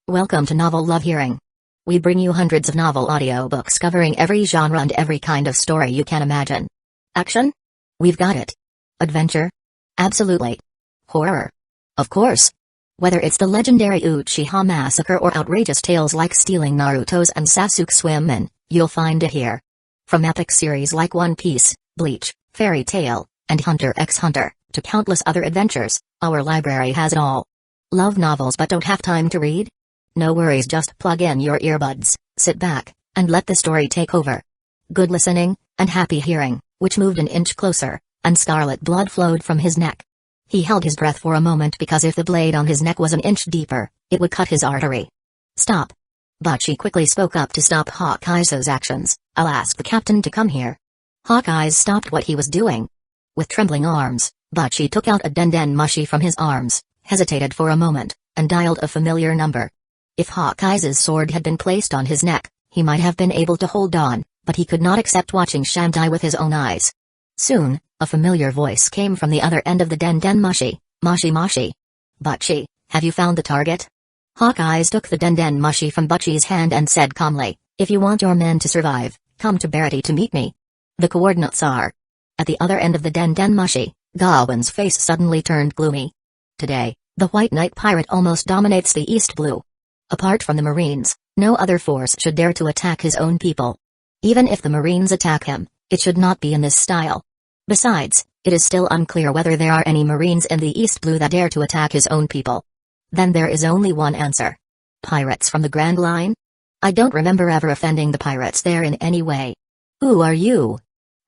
Welcome to Novel Love Hearing. We bring you hundreds of novel audiobooks covering every genre and every kind of story you can imagine. Action? We've got it. Adventure? Absolutely. Horror? Of course. Whether it's the legendary Uchiha Massacre or outrageous tales like stealing Naruto's and Sasuke's women, you'll find it here. From epic series like One Piece, Bleach, Fairy Tail, and Hunter x Hunter, to countless other adventures, our library has it all. Love novels but don't have time to read? No worries, just plug in your earbuds, sit back, and let the story take over. Good listening, and happy hearing, which moved an inch closer, and scarlet blood flowed from his neck. He held his breath for a moment because if the blade on his neck was an inch deeper, it would cut his artery. Stop. Bocce quickly spoke up to stop Hawkeye's actions. I'll ask the captain to come here. Hawkeye stopped what he was doing. With trembling arms, Bocce took out a denden mushi from his arms, hesitated for a moment, and dialed a familiar number. If Hawkeye's sword had been placed on his neck, he might have been able to hold on, but he could not accept watching Shamdai with his own eyes. Soon, a familiar voice came from the other end of the denden mushi. Mashi. Bocce, have you found the target? Hawkeye took the denden mushi from Bocce's hand and said calmly, if you want your men to survive, come to Barity to meet me. The coordinates are. At the other end of the denden mushi, Gawain's face suddenly turned gloomy. Today, the White Knight pirate almost dominates the East Blue. Apart from the Marines, no other force should dare to attack his own people. Even if the Marines attack him, it should not be in this style. Besides, it is still unclear whether there are any Marines in the East Blue that dare to attack his own people. Then there is only one answer. Pirates from the Grand Line? I don't remember ever offending the pirates there in any way. Who are you?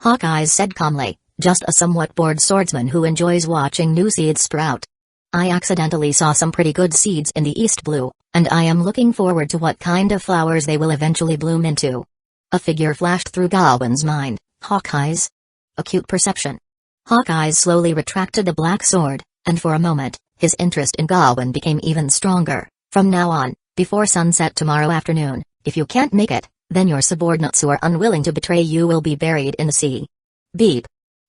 Hawkeye said calmly, just a somewhat bored swordsman who enjoys watching new seeds sprout. I accidentally saw some pretty good seeds in the East Blue, and I am looking forward to what kind of flowers they will eventually bloom into. A figure flashed through Gawain's mind. Hawkeye's? Acute perception. Hawkeye slowly retracted the black sword, and for a moment, his interest in Gawain became even stronger. From now on, before sunset tomorrow afternoon, if you can't make it, then your subordinates who are unwilling to betray you will be buried in the sea. Beep.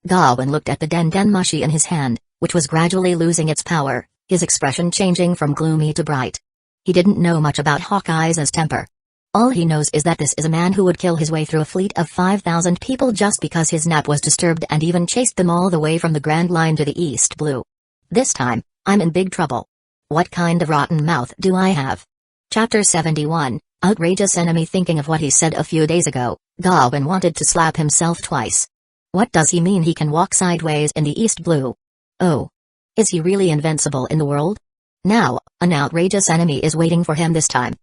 Gawain looked at the denden mushi in his hand, which was gradually losing its power, his expression changing from gloomy to bright. He didn't know much about Hawkeye's temper. All he knows is that this is a man who would kill his way through a fleet of 5,000 people just because his nap was disturbed and even chased them all the way from the Grand Line to the East Blue. This time, I'm in big trouble. What kind of rotten mouth do I have? Chapter 71, Outrageous Enemy. Thinking of what he said a few days ago, Gawain wanted to slap himself twice. What does he mean he can walk sideways in the East Blue? Oh. Is he really invincible in the world? Now, an outrageous enemy is waiting for him this time.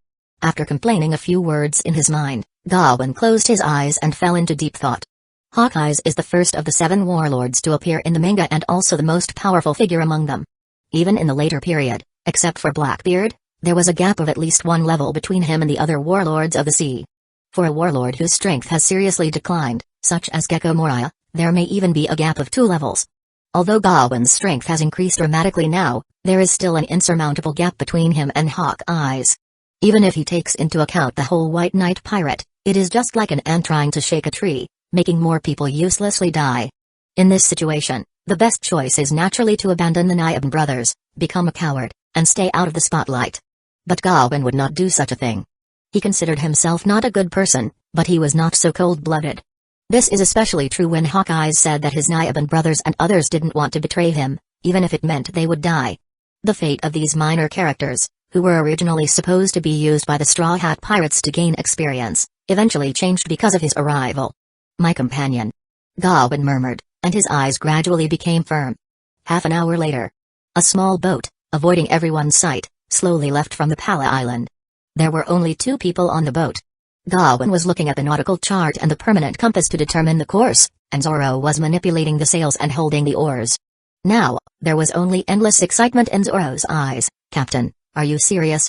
After complaining a few words in his mind, Gawain closed his eyes and fell into deep thought. Hawkeye is the first of the 7 warlords to appear in the manga and also the most powerful figure among them. Even in the later period, except for Blackbeard, there was a gap of at least 1 level between him and the other warlords of the sea. For a warlord whose strength has seriously declined, such as Gecko Moria, there may even be a gap of 2 levels. Although Gawain's strength has increased dramatically now, there is still an insurmountable gap between him and Hawkeye's. Even if he takes into account the whole White Knight pirate, it is just like an ant trying to shake a tree, making more people uselessly die. In this situation, the best choice is naturally to abandon the Nyaban brothers, become a coward, and stay out of the spotlight. But Gawain would not do such a thing. He considered himself not a good person, but he was not so cold-blooded. This is especially true when Hawkeye said that his Nyaban brothers and others didn't want to betray him, even if it meant they would die. The fate of these minor characters, who were originally supposed to be used by the Straw Hat Pirates to gain experience, eventually changed because of his arrival. My companion. Gawain murmured, and his eyes gradually became firm. Half an hour later, a small boat, avoiding everyone's sight, slowly left from the Pala Island. There were only 2 people on the boat. Gawain was looking at the nautical chart and the permanent compass to determine the course, and Zoro was manipulating the sails and holding the oars. Now, there was only endless excitement in Zoro's eyes. Captain, are you serious?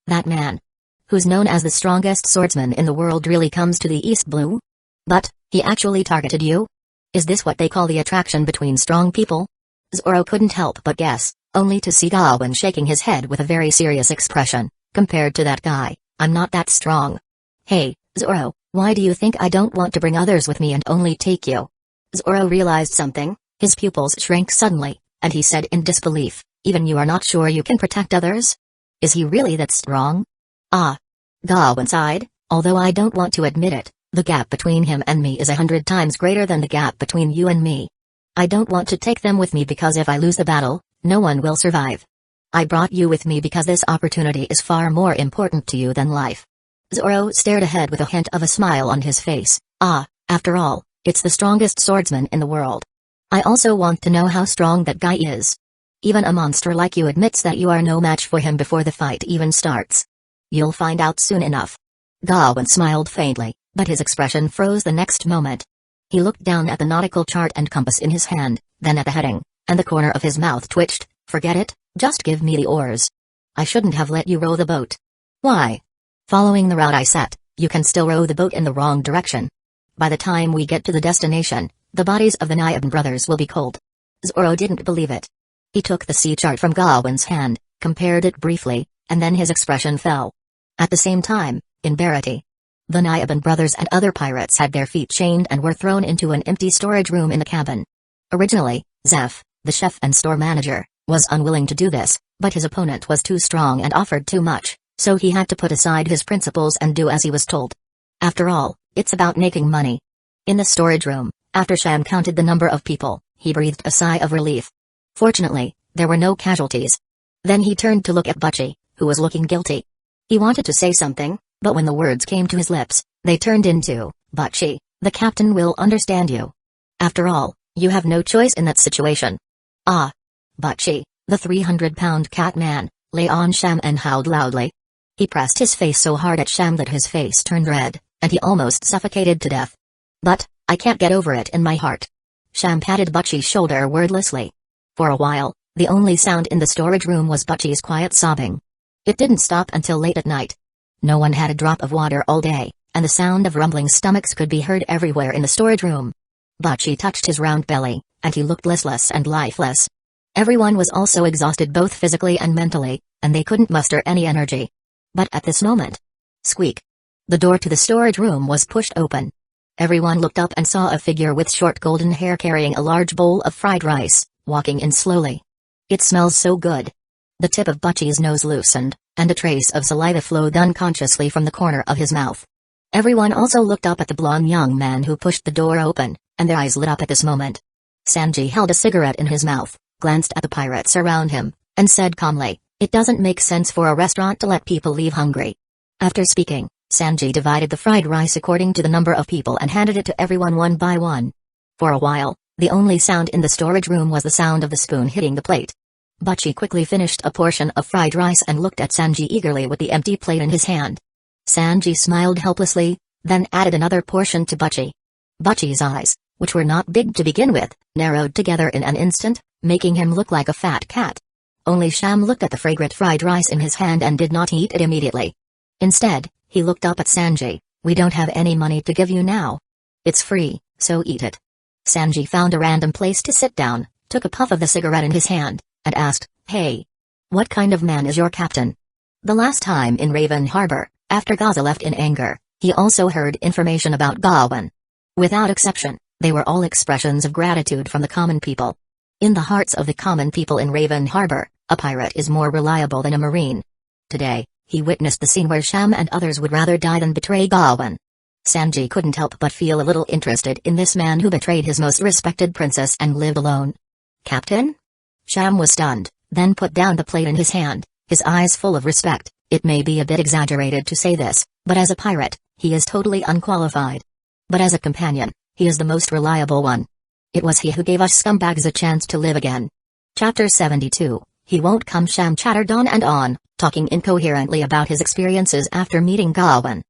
That man, who's known as the strongest swordsman in the world, really comes to the East Blue? But, he actually targeted you? Is this what they call the attraction between strong people? Zoro couldn't help but guess, only to see Gawain shaking his head with a very serious expression. Compared to that guy, I'm not that strong. Hey, Zoro, why do you think I don't want to bring others with me and only take you? Zoro realized something, his pupils shrank suddenly, and he said in disbelief, even you are not sure you can protect others? Is he really that strong? Ah. Gawain sighed, although I don't want to admit it, the gap between him and me is 100 times greater than the gap between you and me. I don't want to take them with me because if I lose the battle, no one will survive. I brought you with me because this opportunity is far more important to you than life. Zoro stared ahead with a hint of a smile on his face. Ah, after all, it's the strongest swordsman in the world. I also want to know how strong that guy is. Even a monster like you admits that you are no match for him before the fight even starts. You'll find out soon enough. Gawain smiled faintly, but his expression froze the next moment. He looked down at the nautical chart and compass in his hand, then at the heading, and the corner of his mouth twitched. Forget it, just give me the oars. I shouldn't have let you row the boat. Why? Following the route I set, you can still row the boat in the wrong direction. By the time we get to the destination, the bodies of the Nyaban brothers will be cold. Zoro didn't believe it. He took the sea chart from Gawain's hand, compared it briefly, and then his expression fell. At the same time, in Barity, the Nyaban brothers and other pirates had their feet chained and were thrown into an empty storage room in the cabin. Originally, Zeph, the chef and store manager, was unwilling to do this, but his opponent was too strong and offered too much, so he had to put aside his principles and do as he was told. After all, it's about making money. In the storage room, after Sham counted the number of people, he breathed a sigh of relief. Fortunately, there were no casualties. Then he turned to look at Butchie, who was looking guilty. He wanted to say something, but when the words came to his lips, they turned into, Butchie, the captain will understand you. After all, you have no choice in that situation. Ah. Butchie, the 300-pound cat man, lay on Sham and howled loudly. He pressed his face so hard at Sham that his face turned red, and he almost suffocated to death. But, I can't get over it in my heart. Sham patted Butchie's shoulder wordlessly. For a while, the only sound in the storage room was Butchie's quiet sobbing. It didn't stop until late at night. No one had a drop of water all day, and the sound of rumbling stomachs could be heard everywhere in the storage room. Butchie touched his round belly, and he looked listless and lifeless. Everyone was also exhausted both physically and mentally, and they couldn't muster any energy. But at this moment, squeak! The door to the storage room was pushed open. Everyone looked up and saw a figure with short golden hair carrying a large bowl of fried rice, walking in slowly. It smells so good. The tip of Butchie's nose loosened, and a trace of saliva flowed unconsciously from the corner of his mouth. Everyone also looked up at the blond young man who pushed the door open, and their eyes lit up at this moment. Sanji held a cigarette in his mouth, glanced at the pirates around him, and said calmly, "It doesn't make sense for a restaurant to let people leave hungry." After speaking, Sanji divided the fried rice according to the number of people and handed it to everyone one by one. For a while, the only sound in the storage room was the sound of the spoon hitting the plate. Butchie quickly finished a portion of fried rice and looked at Sanji eagerly with the empty plate in his hand. Sanji smiled helplessly, then added another portion to Butchie. Butchie's eyes, which were not big to begin with, narrowed together in an instant, making him look like a fat cat. Only Sham looked at the fragrant fried rice in his hand and did not eat it immediately. Instead, he looked up at Sanji. "We don't have any money to give you now. It's free, so eat it." Sanji found a random place to sit down, took a puff of the cigarette in his hand, and asked, "Hey, what kind of man is your captain?" The last time in Raven Harbor, after Gaza left in anger, he also heard information about Gawain. Without exception, they were all expressions of gratitude from the common people. In the hearts of the common people in Raven Harbor, a pirate is more reliable than a marine. Today, he witnessed the scene where Sham and others would rather die than betray Gawain. Sanji couldn't help but feel a little interested in this man who betrayed his most respected princess and lived alone. "Captain?" Sham was stunned, then put down the plate in his hand, his eyes full of respect. It may be a bit exaggerated to say this, but as a pirate, he is totally unqualified. But as a companion, he is the most reliable one. It was he who gave us scumbags a chance to live again. Chapter 72, He Won't Come. Sham chattered on and on, talking incoherently about his experiences after meeting Gawain.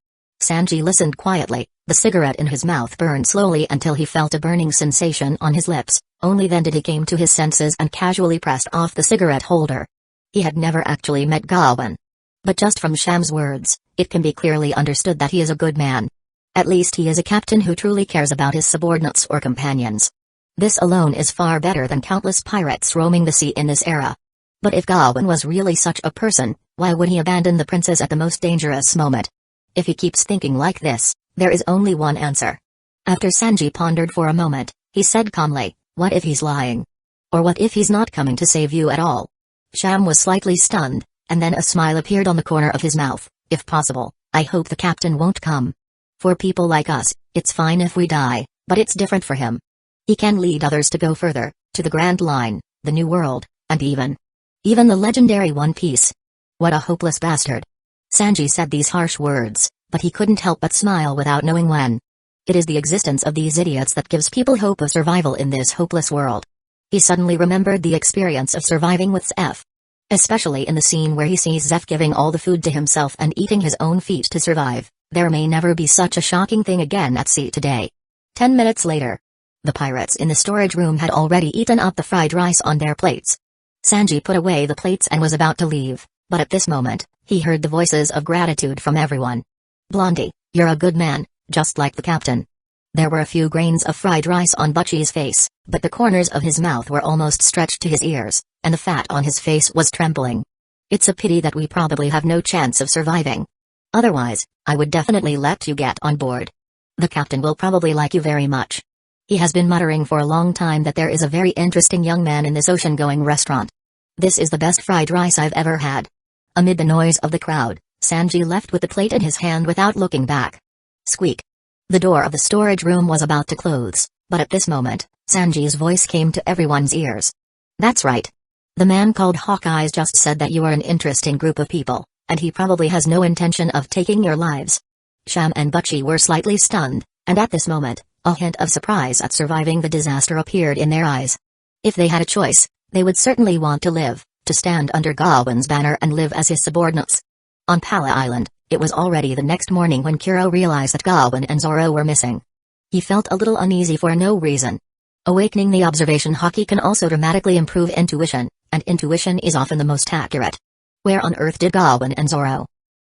Sanji listened quietly, the cigarette in his mouth burned slowly until he felt a burning sensation on his lips. Only then did he came to his senses and casually pressed off the cigarette holder. He had never actually met Gawain. But just from Sham's words, it can be clearly understood that he is a good man. At least he is a captain who truly cares about his subordinates or companions. This alone is far better than countless pirates roaming the sea in this era. But if Gawain was really such a person, why would he abandon the princess at the most dangerous moment? If he keeps thinking like this, there is only one answer. After Sanji pondered for a moment, he said calmly, "What if he's lying? Or what if he's not coming to save you at all?" Sham was slightly stunned, and then a smile appeared on the corner of his mouth. If possible, I hope the captain won't come. For people like us, it's fine if we die, but it's different for him. He can lead others to go further, to the Grand Line, the New World, and even the legendary One Piece. What a hopeless bastard. Sanji said these harsh words, but he couldn't help but smile without knowing when. It is the existence of these idiots that gives people hope of survival in this hopeless world. He suddenly remembered the experience of surviving with Zeph. Especially in the scene where he sees Zeph giving all the food to himself and eating his own feet to survive. There may never be such a shocking thing again at sea today. 10 minutes later. The pirates in the storage room had already eaten up the fried rice on their plates. Sanji put away the plates and was about to leave, but at this moment, he heard the voices of gratitude from everyone. Blondie, you're a good man, just like the captain. There were a few grains of fried rice on Butchie's face, but the corners of his mouth were almost stretched to his ears, and the fat on his face was trembling. It's a pity that we probably have no chance of surviving. Otherwise, I would definitely let you get on board. The captain will probably like you very much. He has been muttering for a long time that there is a very interesting young man in this ocean-going restaurant. This is the best fried rice I've ever had. Amid the noise of the crowd, Sanji left with the plate in his hand without looking back. Squeak. The door of the storage room was about to close, but at this moment, Sanji's voice came to everyone's ears. That's right. The man called Hawkeyes just said that you are an interesting group of people, and he probably has no intention of taking your lives. Sham and Butchie were slightly stunned, and at this moment, a hint of surprise at surviving the disaster appeared in their eyes. If they had a choice, they would certainly want to live, to stand under Gawain's banner and live as his subordinates. On Pala Island, it was already the next morning when Kuro realized that Gawain and Zoro were missing. He felt a little uneasy for no reason. Awakening the observation Haki can also dramatically improve intuition, and intuition is often the most accurate. Where on earth did Gawain and Zoro?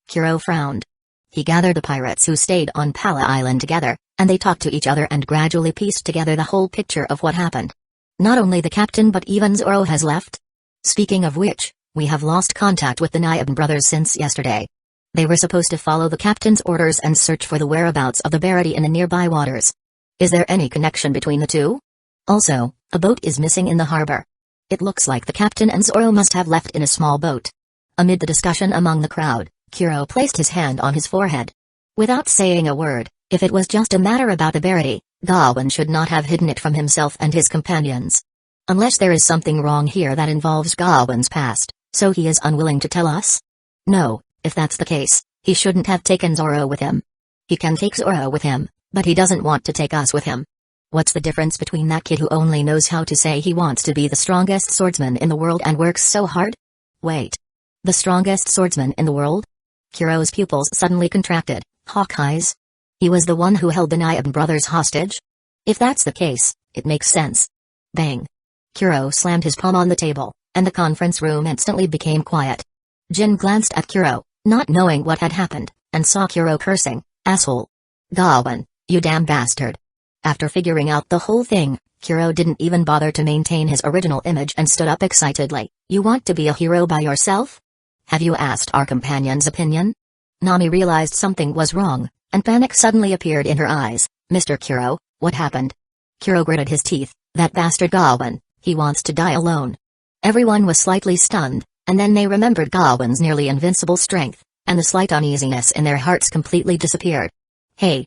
Kuro frowned. He gathered the pirates who stayed on Pala Island together, and they talked to each other and gradually pieced together the whole picture of what happened. Not only the captain but even Zoro has left. Speaking of which, we have lost contact with the Nayab brothers since yesterday. They were supposed to follow the captain's orders and search for the whereabouts of the Barity in the nearby waters. Is there any connection between the two? Also, a boat is missing in the harbor. It looks like the captain and Zoro must have left in a small boat. Amid the discussion among the crowd, Kuro placed his hand on his forehead. Without saying a word, if it was just a matter about the Barity, Gawain should not have hidden it from himself and his companions. Unless there is something wrong here that involves Gawain's past, so he is unwilling to tell us? No. If that's the case, he shouldn't have taken Zoro with him. He can take Zoro with him, but he doesn't want to take us with him. What's the difference between that kid who only knows how to say he wants to be the strongest swordsman in the world and works so hard? Wait. The strongest swordsman in the world? Kuro's pupils suddenly contracted. Hawkeyes? He was the one who held the Nayab brothers hostage? If that's the case, it makes sense. Bang. Kuro slammed his palm on the table, and the conference room instantly became quiet. Jin glanced at Kuro, not knowing what had happened, and saw Kuro cursing, asshole. Gawain, you damn bastard. After figuring out the whole thing, Kuro didn't even bother to maintain his original image and stood up excitedly. You want to be a hero by yourself? Have you asked our companion's opinion? Nami realized something was wrong, and panic suddenly appeared in her eyes. Mr. Kuro, what happened? Kuro gritted his teeth. That bastard Gawain, he wants to die alone. Everyone was slightly stunned. And then they remembered Gawain's nearly invincible strength, and the slight uneasiness in their hearts completely disappeared. Hey,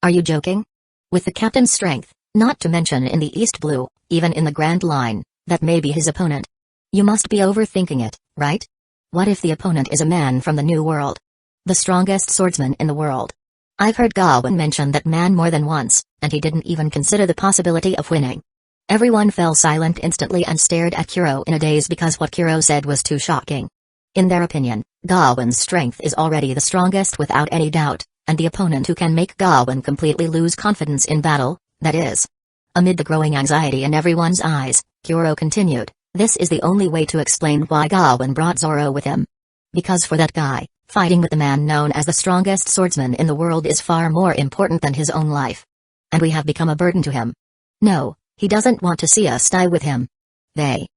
are you joking? With the captain's strength, not to mention in the East Blue, even in the Grand Line, that may be his opponent. You must be overthinking it, right? What if the opponent is a man from the New World? The strongest swordsman in the world. I've heard Gawain mention that man more than once, and he didn't even consider the possibility of winning. Everyone fell silent instantly and stared at Kuro in a daze because what Kuro said was too shocking. In their opinion, Gawain's strength is already the strongest without any doubt, and the opponent who can make Gawain completely lose confidence in battle, that is. Amid the growing anxiety in everyone's eyes, Kuro continued, this is the only way to explain why Gawain brought Zoro with him. Because for that guy, fighting with the man known as the strongest swordsman in the world is far more important than his own life. And we have become a burden to him. No. He doesn't want to see us die with him. They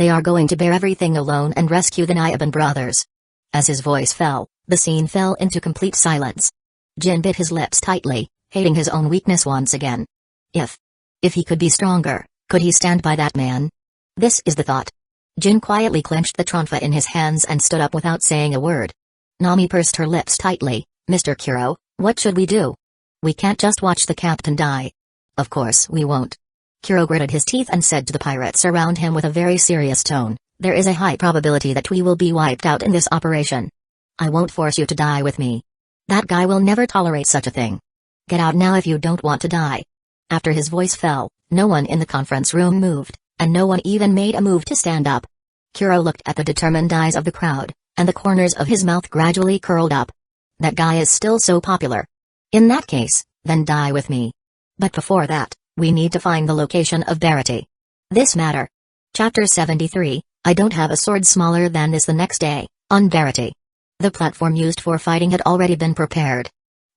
are going to bear everything alone and rescue the Nayab brothers. As his voice fell, the scene fell into complete silence. Jin bit his lips tightly, hating his own weakness once again. If he could be stronger, could he stand by that man? This is the thought. Jin quietly clenched the tronfa in his hands and stood up without saying a word. Nami pursed her lips tightly. Mr. Kuro, what should we do? We can't just watch the captain die. Of course we won't. Kuro gritted his teeth and said to the pirates around him with a very serious tone, there is a high probability that we will be wiped out in this operation. I won't force you to die with me. That guy will never tolerate such a thing. Get out now if you don't want to die. After his voice fell, no one in the conference room moved, and no one even made a move to stand up. Kuro looked at the determined eyes of the crowd, and the corners of his mouth gradually curled up. That guy is still so popular. In that case, then die with me. But before that, we need to find the location of Verity. This matter. Chapter 73, I don't have a sword smaller than this. The next day, on Verity. The platform used for fighting had already been prepared.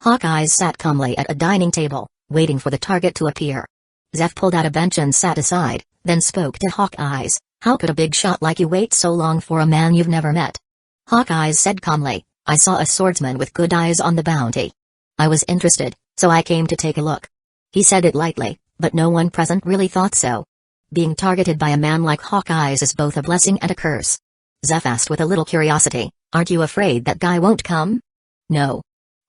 Hawkeyes sat calmly at a dining table, waiting for the target to appear. Zeph pulled out a bench and sat aside, then spoke to Hawkeyes. How could a big shot like you wait so long for a man you've never met? Hawkeyes said calmly, I saw a swordsman with good eyes on the bounty. I was interested, so I came to take a look. He said it lightly, but no one present really thought so. Being targeted by a man like Hawkeyes is both a blessing and a curse. Zeph asked with a little curiosity, aren't you afraid that guy won't come? No.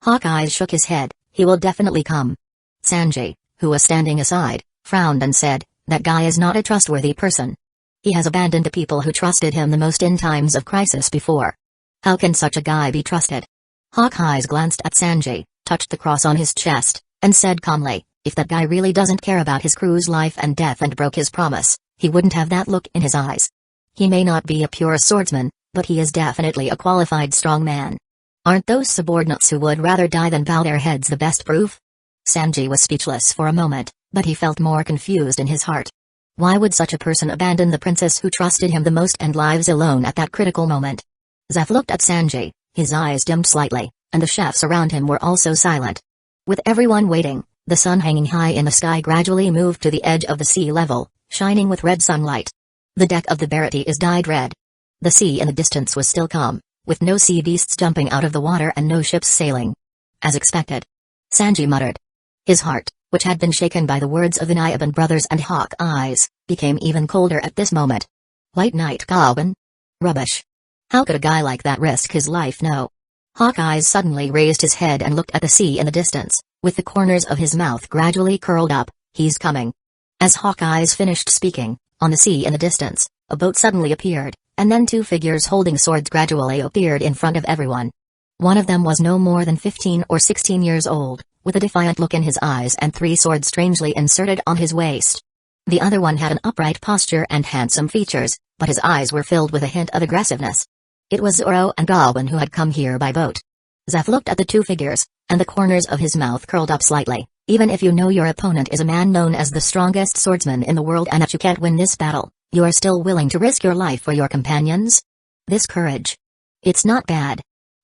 Hawkeyes shook his head, he will definitely come. Sanji, who was standing aside, frowned and said, that guy is not a trustworthy person. He has abandoned the people who trusted him the most in times of crisis before. How can such a guy be trusted? Hawkeyes glanced at Sanji, touched the cross on his chest, and said calmly, if that guy really doesn't care about his crew's life and death and broke his promise, he wouldn't have that look in his eyes. He may not be a pure swordsman, but he is definitely a qualified strong man. Aren't those subordinates who would rather die than bow their heads the best proof? Sanji was speechless for a moment, but he felt more confused in his heart. Why would such a person abandon the princess who trusted him the most and lives alone at that critical moment? Zeph looked at Sanji, his eyes dimmed slightly, and the chefs around him were also silent. With everyone waiting, the sun hanging high in the sky gradually moved to the edge of the sea level, shining with red sunlight. The deck of the Verity is dyed red. The sea in the distance was still calm, with no sea beasts jumping out of the water and no ships sailing. As expected. Sanji muttered. His heart, which had been shaken by the words of the Nyaban brothers and Hawkeyes, became even colder at this moment. White Knight Gawain? Rubbish. How could a guy like that risk his life? No. Hawkeyes suddenly raised his head and looked at the sea in the distance, with the corners of his mouth gradually curled up. He's coming. As Hawkeyes finished speaking, on the sea in the distance, a boat suddenly appeared, and then two figures holding swords gradually appeared in front of everyone. One of them was no more than 15 or 16 years old, with a defiant look in his eyes and 3 swords strangely inserted on his waist. The other one had an upright posture and handsome features, but his eyes were filled with a hint of aggressiveness. It was Zoro and Gawain who had come here by boat. Zeph looked at the two figures, and the corners of his mouth curled up slightly. Even if you know your opponent is a man known as the strongest swordsman in the world and that you can't win this battle, you are still willing to risk your life for your companions? This courage. It's not bad.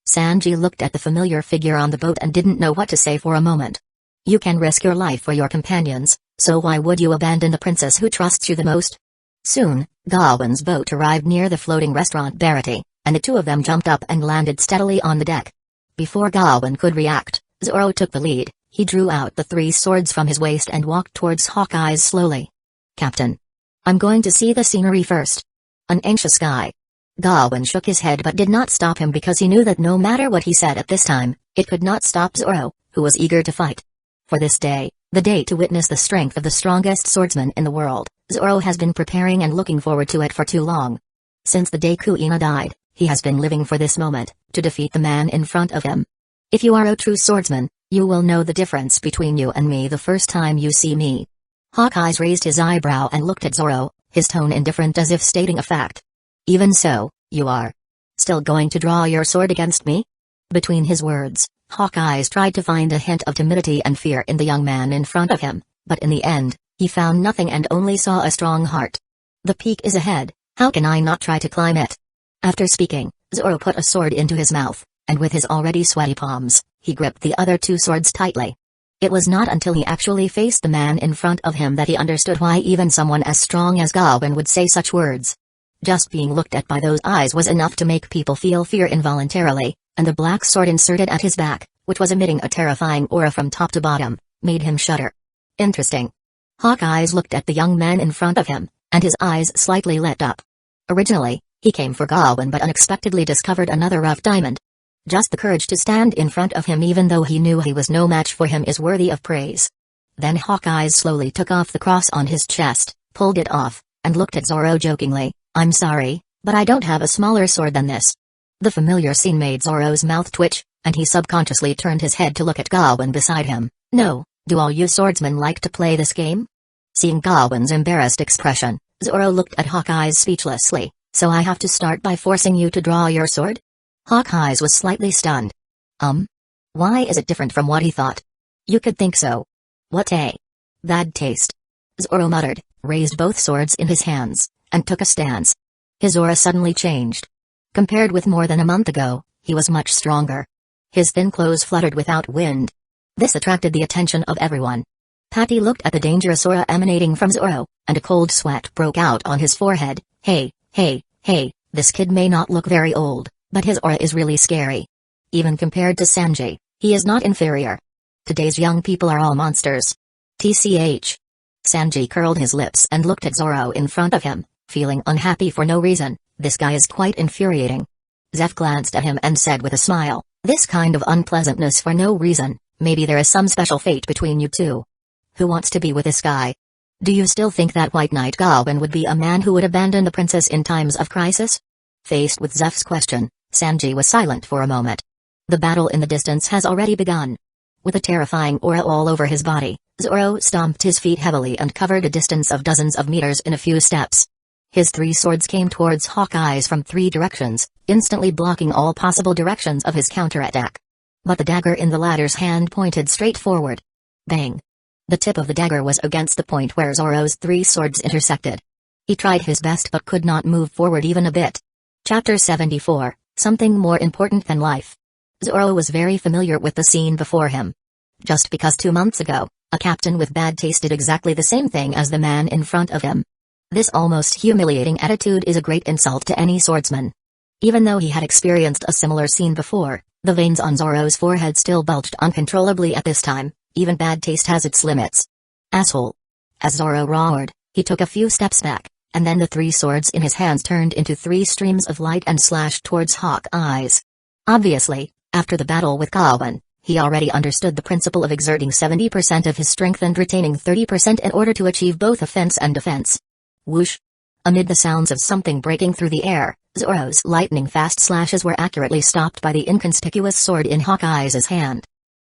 Sanji looked at the familiar figure on the boat and didn't know what to say for a moment. You can risk your life for your companions, so why would you abandon the princess who trusts you the most? Soon, Gawain's boat arrived near the floating restaurant Verity, and the two of them jumped up and landed steadily on the deck. Before Gawain could react, Zoro took the lead. He drew out the 3 swords from his waist and walked towards Hawkeyes slowly. Captain. I'm going to see the scenery first. An anxious guy. Gawain shook his head but did not stop him because he knew that no matter what he said at this time, it could not stop Zoro, who was eager to fight. For this day, the day to witness the strength of the strongest swordsman in the world, Zoro has been preparing and looking forward to it for too long. Since the day Kuina died, he has been living for this moment, to defeat the man in front of him. If you are a true swordsman, you will know the difference between you and me the first time you see me. Hawkeyes raised his eyebrow and looked at Zoro, his tone indifferent as if stating a fact. Even so, you are still going to draw your sword against me? Between his words, Hawkeyes tried to find a hint of timidity and fear in the young man in front of him, but in the end, he found nothing and only saw a strong heart. The peak is ahead, how can I not try to climb it? After speaking, Zoro put a sword into his mouth, and with his already sweaty palms, he gripped the other 2 swords tightly. It was not until he actually faced the man in front of him that he understood why even someone as strong as Gawain would say such words. Just being looked at by those eyes was enough to make people feel fear involuntarily, and the black sword inserted at his back, which was emitting a terrifying aura from top to bottom, made him shudder. Interesting. Hawkeyes looked at the young man in front of him, and his eyes slightly lit up. Originally, he came for Gawain but unexpectedly discovered another rough diamond. Just the courage to stand in front of him even though he knew he was no match for him is worthy of praise. Then Hawkeye slowly took off the cross on his chest, pulled it off, and looked at Zoro jokingly. "I'm sorry, but I don't have a smaller sword than this." The familiar scene made Zoro's mouth twitch, and he subconsciously turned his head to look at Gawain beside him. "No, do all you swordsmen like to play this game?" Seeing Gawain's embarrassed expression, Zoro looked at Hawkeye speechlessly. "So I have to start by forcing you to draw your sword?" Hawkeye was slightly stunned. Why is it different from what he thought? You could think so. What a bad taste. Zoro muttered, raised both swords in his hands, and took a stance. His aura suddenly changed. Compared with more than a month ago, he was much stronger. His thin clothes fluttered without wind. This attracted the attention of everyone. Patty looked at the dangerous aura emanating from Zoro, and a cold sweat broke out on his forehead. Hey, this kid may not look very old, but his aura is really scary. Even compared to Sanji, he is not inferior. Today's young people are all monsters. TCH. Sanji curled his lips and looked at Zoro in front of him, feeling unhappy for no reason. This guy is quite infuriating. Zeph glanced at him and said with a smile, "This kind of unpleasantness for no reason, maybe there is some special fate between you two. Who wants to be with this guy? Do you still think that White Knight Gawain would be a man who would abandon the princess in times of crisis?" Faced with Zeph's question, Sanji was silent for a moment. The battle in the distance has already begun. With a terrifying aura all over his body, Zoro stomped his feet heavily and covered a distance of dozens of meters in a few steps. His three swords came towards Hawkeye's from three directions, instantly blocking all possible directions of his counterattack. But the dagger in the latter's hand pointed straight forward. Bang! The tip of the dagger was against the point where Zoro's three swords intersected. He tried his best but could not move forward even a bit. Chapter 74, Something More Important Than Life. Zoro was very familiar with the scene before him. Just because 2 months ago, a captain with bad taste did exactly the same thing as the man in front of him. This almost humiliating attitude is a great insult to any swordsman. Even though he had experienced a similar scene before, the veins on Zoro's forehead still bulged uncontrollably at this time. Even bad taste has its limits. Asshole. As Zoro roared, he took a few steps back, and then the three swords in his hands turned into 3 streams of light and slashed towards Hawkeye's. Obviously, after the battle with Gawain, he already understood the principle of exerting 70% of his strength and retaining 30% in order to achieve both offense and defense. Whoosh! Amid the sounds of something breaking through the air, Zoro's lightning-fast slashes were accurately stopped by the inconspicuous sword in Hawkeye's hand.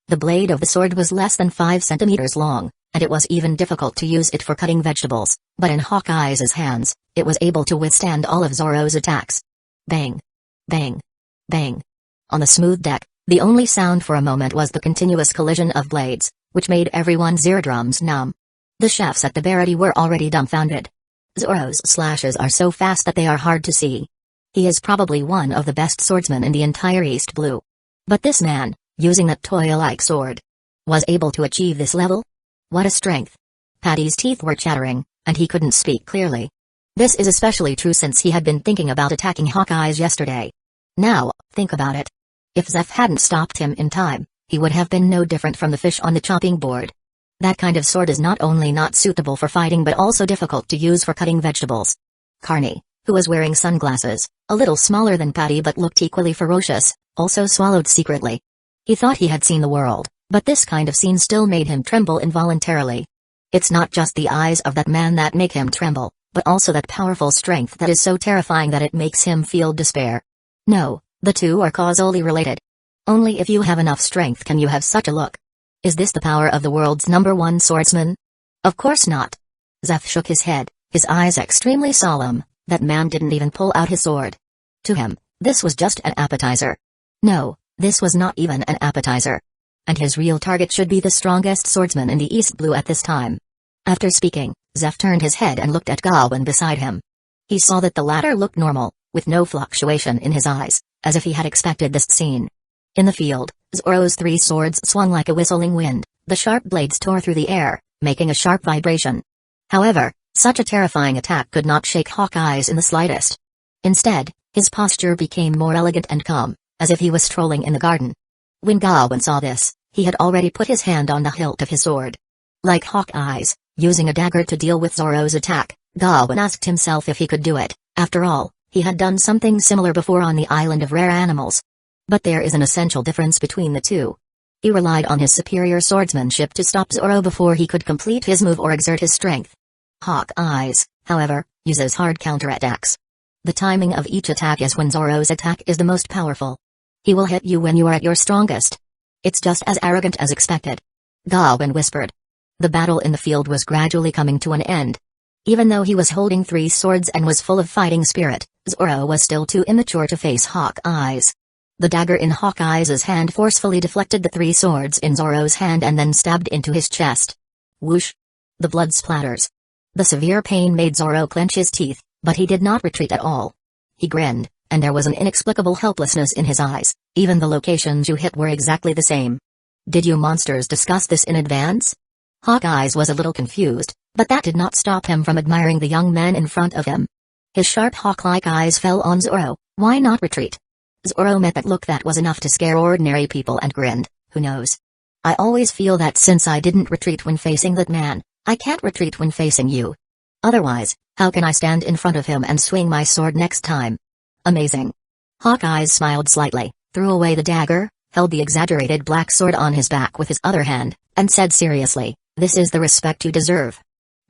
The blade of the sword was less than 5 centimeters long, and it was even difficult to use it for cutting vegetables, but in Hawkeye's hands, it was able to withstand all of Zoro's attacks. Bang! Bang! Bang! On the smooth deck, the only sound for a moment was the continuous collision of blades, which made everyone's eardrums numb. The chefs at the Barity were already dumbfounded. Zoro's slashes are so fast that they are hard to see. He is probably one of the best swordsmen in the entire East Blue. But this man, using that toy-like sword, was able to achieve this level? What a strength! Patty's teeth were chattering, and he couldn't speak clearly. This is especially true since he had been thinking about attacking Hawkeye's yesterday. Now, think about it. If Zeph hadn't stopped him in time, he would have been no different from the fish on the chopping board. That kind of sword is not only not suitable for fighting but also difficult to use for cutting vegetables. Carney, who was wearing sunglasses, a little smaller than Patty but looked equally ferocious, also swallowed secretly. He thought he had seen the world, but this kind of scene still made him tremble involuntarily. It's not just the eyes of that man that make him tremble, but also that powerful strength that is so terrifying that it makes him feel despair. No, the two are causally related. Only if you have enough strength can you have such a look. Is this the power of the world's #1 swordsman? Of course not. Zeph shook his head, his eyes extremely solemn. That man didn't even pull out his sword. To him, this was just an appetizer. No, this was not even an appetizer. And his real target should be the strongest swordsman in the East Blue at this time. After speaking, Zeph turned his head and looked at Gawain beside him. He saw that the latter looked normal, with no fluctuation in his eyes, as if he had expected this scene. In the field, Zoro's 3 swords swung like a whistling wind, the sharp blades tore through the air, making a sharp vibration. However, such a terrifying attack could not shake Hawkeye's in the slightest. Instead, his posture became more elegant and calm, as if he was strolling in the garden. When Gawain saw this, he had already put his hand on the hilt of his sword. Like Hawkeye's, using a dagger to deal with Zoro's attack, Gawain asked himself if he could do it. After all, he had done something similar before on the island of rare animals. But there is an essential difference between the two. He relied on his superior swordsmanship to stop Zoro before he could complete his move or exert his strength. Hawkeye's, however, uses hard counterattacks. The timing of each attack is when Zoro's attack is the most powerful. He will hit you when you are at your strongest. It's just as arrogant as expected. Gawain whispered. The battle in the field was gradually coming to an end. Even though he was holding 3 swords and was full of fighting spirit, Zoro was still too immature to face Hawkeye's. The dagger in Hawkeye's hand forcefully deflected the 3 swords in Zoro's hand and then stabbed into his chest. Whoosh! The blood splatters. The severe pain made Zoro clench his teeth, but he did not retreat at all. He grinned, and there was an inexplicable helplessness in his eyes. Even the locations you hit were exactly the same. Did you monsters discuss this in advance? Hawkeye's was a little confused, but that did not stop him from admiring the young man in front of him. His sharp hawk-like eyes fell on Zoro. Why not retreat? Zoro met that look that was enough to scare ordinary people and grinned. Who knows? I always feel that since I didn't retreat when facing that man, I can't retreat when facing you. Otherwise, how can I stand in front of him and swing my sword next time? Amazing. Hawkeye's smiled slightly, threw away the dagger, held the exaggerated black sword on his back with his other hand, and said seriously, "This is the respect you deserve.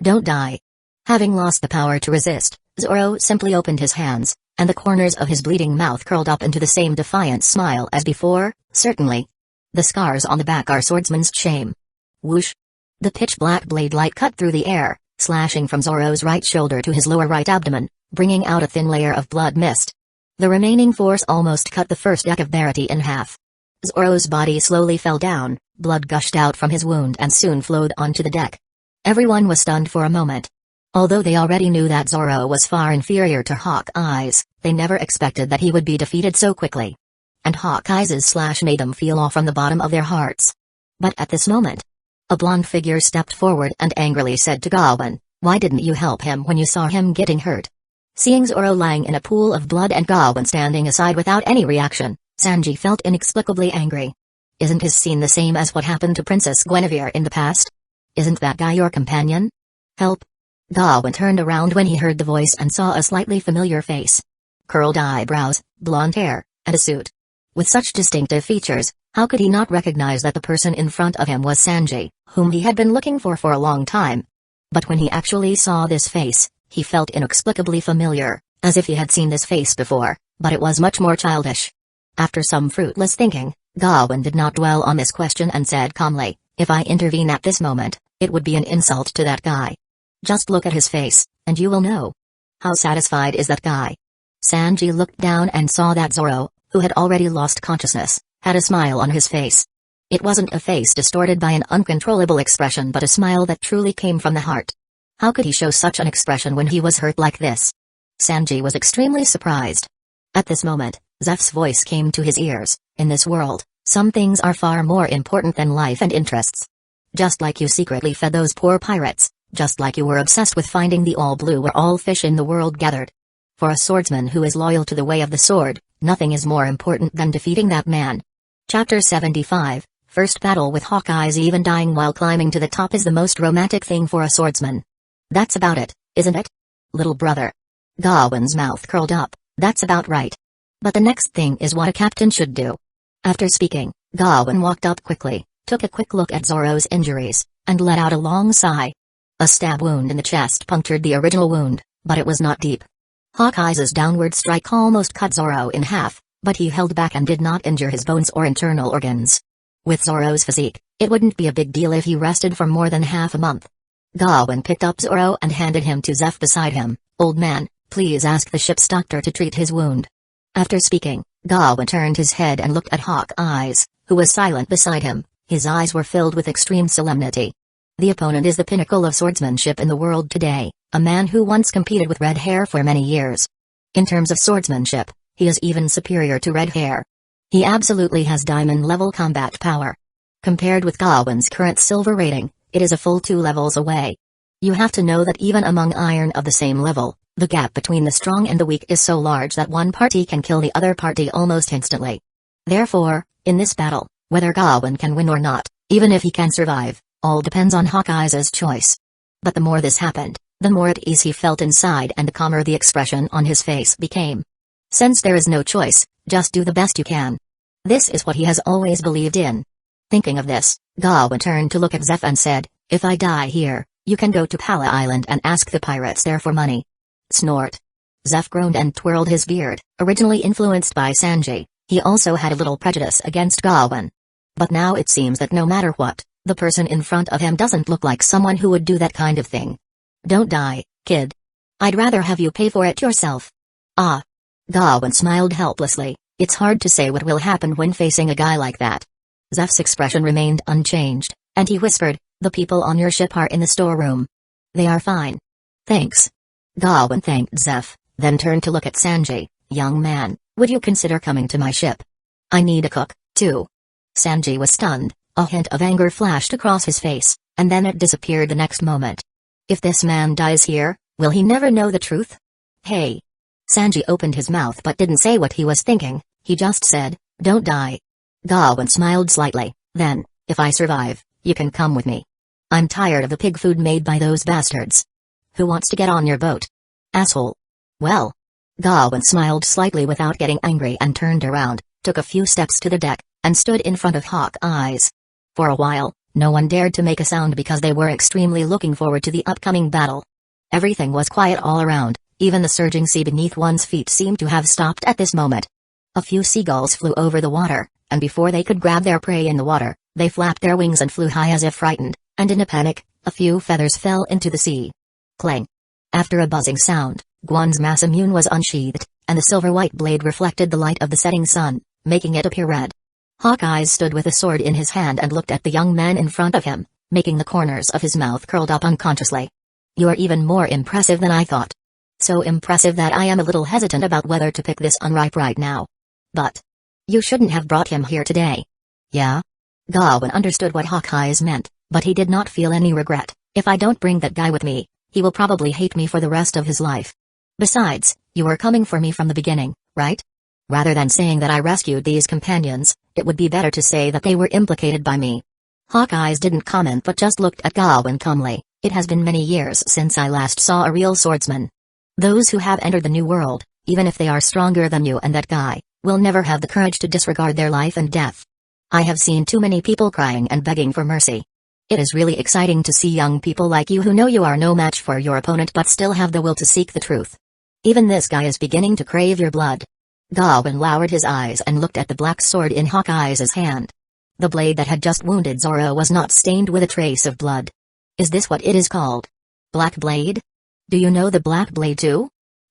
Don't die." Having lost the power to resist, Zoro simply opened his hands, and the corners of his bleeding mouth curled up into the same defiant smile as before. Certainly. The scars on the back are swordsman's shame. Whoosh! The pitch-black blade light cut through the air, slashing from Zoro's right shoulder to his lower right abdomen, bringing out a thin layer of blood mist. The remaining force almost cut the first deck of Verity in half. Zoro's body slowly fell down, blood gushed out from his wound and soon flowed onto the deck. Everyone was stunned for a moment. Although they already knew that Zoro was far inferior to Hawkeye's, they never expected that he would be defeated so quickly. And Hawkeye's slash made them feel awe from the bottom of their hearts. But at this moment, a blonde figure stepped forward and angrily said to Gawain, "Why didn't you help him when you saw him getting hurt?" Seeing Zoro lying in a pool of blood and Gawain standing aside without any reaction, Sanji felt inexplicably angry. Isn't his scene the same as what happened to Princess Guinevere in the past? Isn't that guy your companion? Help! Gawain turned around when he heard the voice and saw a slightly familiar face. Curled eyebrows, blonde hair, and a suit. With such distinctive features, how could he not recognize that the person in front of him was Sanji, whom he had been looking for a long time? But when he actually saw this face, he felt inexplicably familiar, as if he had seen this face before, but it was much more childish. After some fruitless thinking, Gawain did not dwell on this question and said calmly, "If I intervene at this moment, it would be an insult to that guy. Just look at his face, and you will know. How satisfied is that guy?" Sanji looked down and saw that Zoro, who had already lost consciousness, had a smile on his face. It wasn't a face distorted by an uncontrollable expression but a smile that truly came from the heart. How could he show such an expression when he was hurt like this? Sanji was extremely surprised. At this moment, Zeph's voice came to his ears. "In this world, some things are far more important than life and interests. Just like you secretly fed those poor pirates, just like you were obsessed with finding the all blue where all fish in the world gathered. For a swordsman who is loyal to the way of the sword, nothing is more important than defeating that man." Chapter 75, First Battle with Hawkeye's. Even dying while climbing to the top is the most romantic thing for a swordsman. That's about it, isn't it? Little brother. Gawain's mouth curled up. That's about right. But the next thing is what a captain should do. After speaking, Gawain walked up quickly, took a quick look at Zoro's injuries, and let out a long sigh. A stab wound in the chest punctured the original wound, but it was not deep. Hawkeye's downward strike almost cut Zoro in half, but he held back and did not injure his bones or internal organs. With Zoro's physique, it wouldn't be a big deal if he rested for more than half a month. Gawain picked up Zoro and handed him to Zeph beside him. "Old man, please ask the ship's doctor to treat his wound." After speaking, Gawain turned his head and looked at Hawkeye's, who was silent beside him. His eyes were filled with extreme solemnity. The opponent is the pinnacle of swordsmanship in the world today, a man who once competed with Red Hair for many years. In terms of swordsmanship, he is even superior to Red Hair. He absolutely has diamond-level combat power. Compared with Gawain's current silver rating, it is a full 2 levels away. You have to know that even among iron of the same level, the gap between the strong and the weak is so large that one party can kill the other party almost instantly. Therefore, in this battle, whether Gawain can win or not, even if he can survive, all depends on Hawkeye's choice. But the more this happened, the more at ease he felt inside and the calmer the expression on his face became. Since there is no choice, just do the best you can. This is what he has always believed in. Thinking of this, Gawain turned to look at Zeph and said, "If I die here, you can go to Pala Island and ask the pirates there for money." Snort. Zeph groaned and twirled his beard. Originally influenced by Sanji, he also had a little prejudice against Gawain. But now it seems that no matter what, the person in front of him doesn't look like someone who would do that kind of thing. "Don't die, kid. I'd rather have you pay for it yourself." "Ah." Gawain smiled helplessly. It's hard to say what will happen when facing a guy like that. Zeph's expression remained unchanged, and he whispered, "The people on your ship are in the storeroom." "They are fine. Thanks." Gawain thanked Zeph, then turned to look at Sanji. "Young man, would you consider coming to my ship? I need a cook, too." Sanji was stunned. A hint of anger flashed across his face, and then it disappeared the next moment. If this man dies here, will he never know the truth? "Hey." Sanji opened his mouth but didn't say what he was thinking. He just said, "Don't die." Gawain smiled slightly. "Then, if I survive, you can come with me. I'm tired of the pig food made by those bastards. Who wants to get on your boat? Asshole." "Well." Gawain smiled slightly without getting angry and turned around, took a few steps to the deck, and stood in front of Hawkeye's. For a while, no one dared to make a sound because they were extremely looking forward to the upcoming battle. Everything was quiet all around, even the surging sea beneath one's feet seemed to have stopped at this moment. A few seagulls flew over the water, and before they could grab their prey in the water, they flapped their wings and flew high as if frightened, and in a panic, a few feathers fell into the sea. Clang. After a buzzing sound, Guan's masamune was unsheathed, and the silver-white blade reflected the light of the setting sun, making it appear red. Hawkeye stood with a sword in his hand and looked at the young man in front of him, making the corners of his mouth curled up unconsciously. "You're even more impressive than I thought. So impressive that I am a little hesitant about whether to pick this unripe right now. But you shouldn't have brought him here today." "Yeah?" Gawain understood what Hawkeye's meant, but he did not feel any regret. "If I don't bring that guy with me, he will probably hate me for the rest of his life. Besides, you were coming for me from the beginning, right? Rather than saying that I rescued these companions, it would be better to say that they were implicated by me." Hawkeye didn't comment but just looked at Gawain calmly. "It has been many years since I last saw a real swordsman. Those who have entered the new world, even if they are stronger than you and that guy, will never have the courage to disregard their life and death. I have seen too many people crying and begging for mercy. It is really exciting to see young people like you who know you are no match for your opponent but still have the will to seek the truth. Even this guy is beginning to crave your blood." Gawain lowered his eyes and looked at the black sword in Hawkeye's hand. The blade that had just wounded Zoro was not stained with a trace of blood. "Is this what it is called? Black blade? Do you know the black blade too?"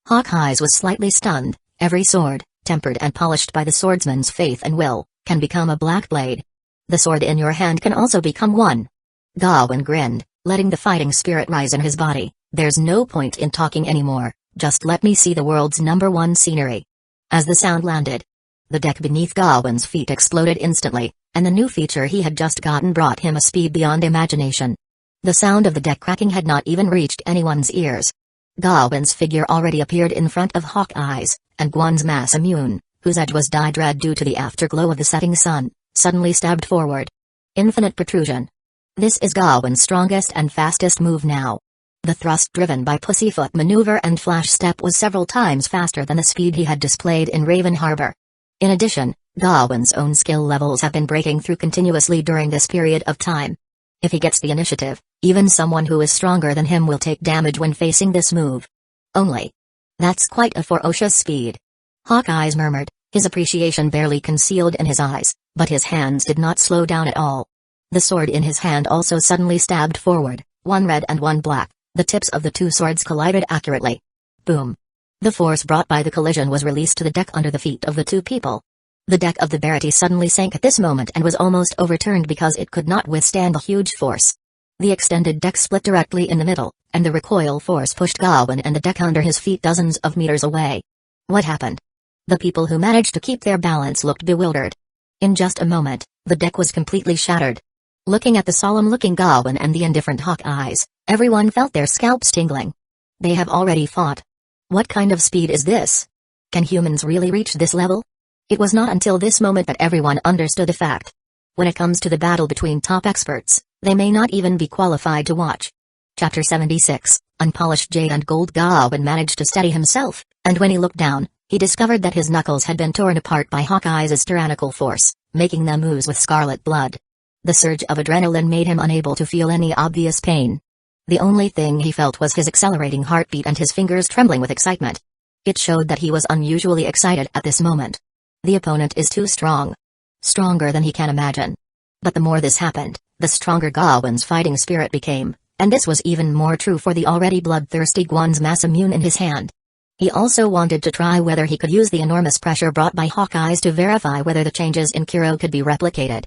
Hawkeye was slightly stunned. Every sword, tempered and polished by the swordsman's faith and will, can become a black blade. The sword in your hand can also become one. Gawain grinned, letting the fighting spirit rise in his body. "There's no point in talking anymore, just let me see the world's #1 scenery." As the sound landed, the deck beneath Gawain's feet exploded instantly, and the new feature he had just gotten brought him a speed beyond imagination. The sound of the deck cracking had not even reached anyone's ears. Gawain's figure already appeared in front of Hawkeye's, and Guan's masamune, whose edge was dyed red due to the afterglow of the setting sun, suddenly stabbed forward. Infinite protrusion. This is Gawain's strongest and fastest move now. The thrust driven by pussyfoot maneuver and flash step was several times faster than the speed he had displayed in Raven Harbor. In addition, Gawain's own skill levels have been breaking through continuously during this period of time. If he gets the initiative, even someone who is stronger than him will take damage when facing this move. Only. That's quite a ferocious speed. Hawkeye murmured, his appreciation barely concealed in his eyes, but his hands did not slow down at all. The sword in his hand also suddenly stabbed forward, one red and one black. The tips of the two swords collided accurately. Boom. The force brought by the collision was released to the deck under the feet of the two people. The deck of the Verity suddenly sank at this moment and was almost overturned because it could not withstand the huge force. The extended deck split directly in the middle, and the recoil force pushed Gawain and the deck under his feet dozens of meters away. What happened? The people who managed to keep their balance looked bewildered. In just a moment, the deck was completely shattered. Looking at the solemn-looking Gawain and the indifferent Hawkeyes, everyone felt their scalps tingling. They have already fought. What kind of speed is this? Can humans really reach this level? It was not until this moment that everyone understood the fact. When it comes to the battle between top experts, they may not even be qualified to watch. Chapter 76, Unpolished Jade and Gold. Gawain managed to steady himself, and when he looked down, He discovered that his knuckles had been torn apart by Hawkeye's tyrannical force, making them ooze with scarlet blood. The surge of adrenaline made him unable to feel any obvious pain. The only thing he felt was his accelerating heartbeat and his fingers trembling with excitement. It showed that he was unusually excited at this moment. The opponent is too strong. Stronger than he can imagine. But the more this happened, the stronger Gawain's fighting spirit became, and this was even more true for the already bloodthirsty Guan's Masamune in his hand. He also wanted to try whether he could use the enormous pressure brought by Hawkeye's to verify whether the changes in Kiro could be replicated.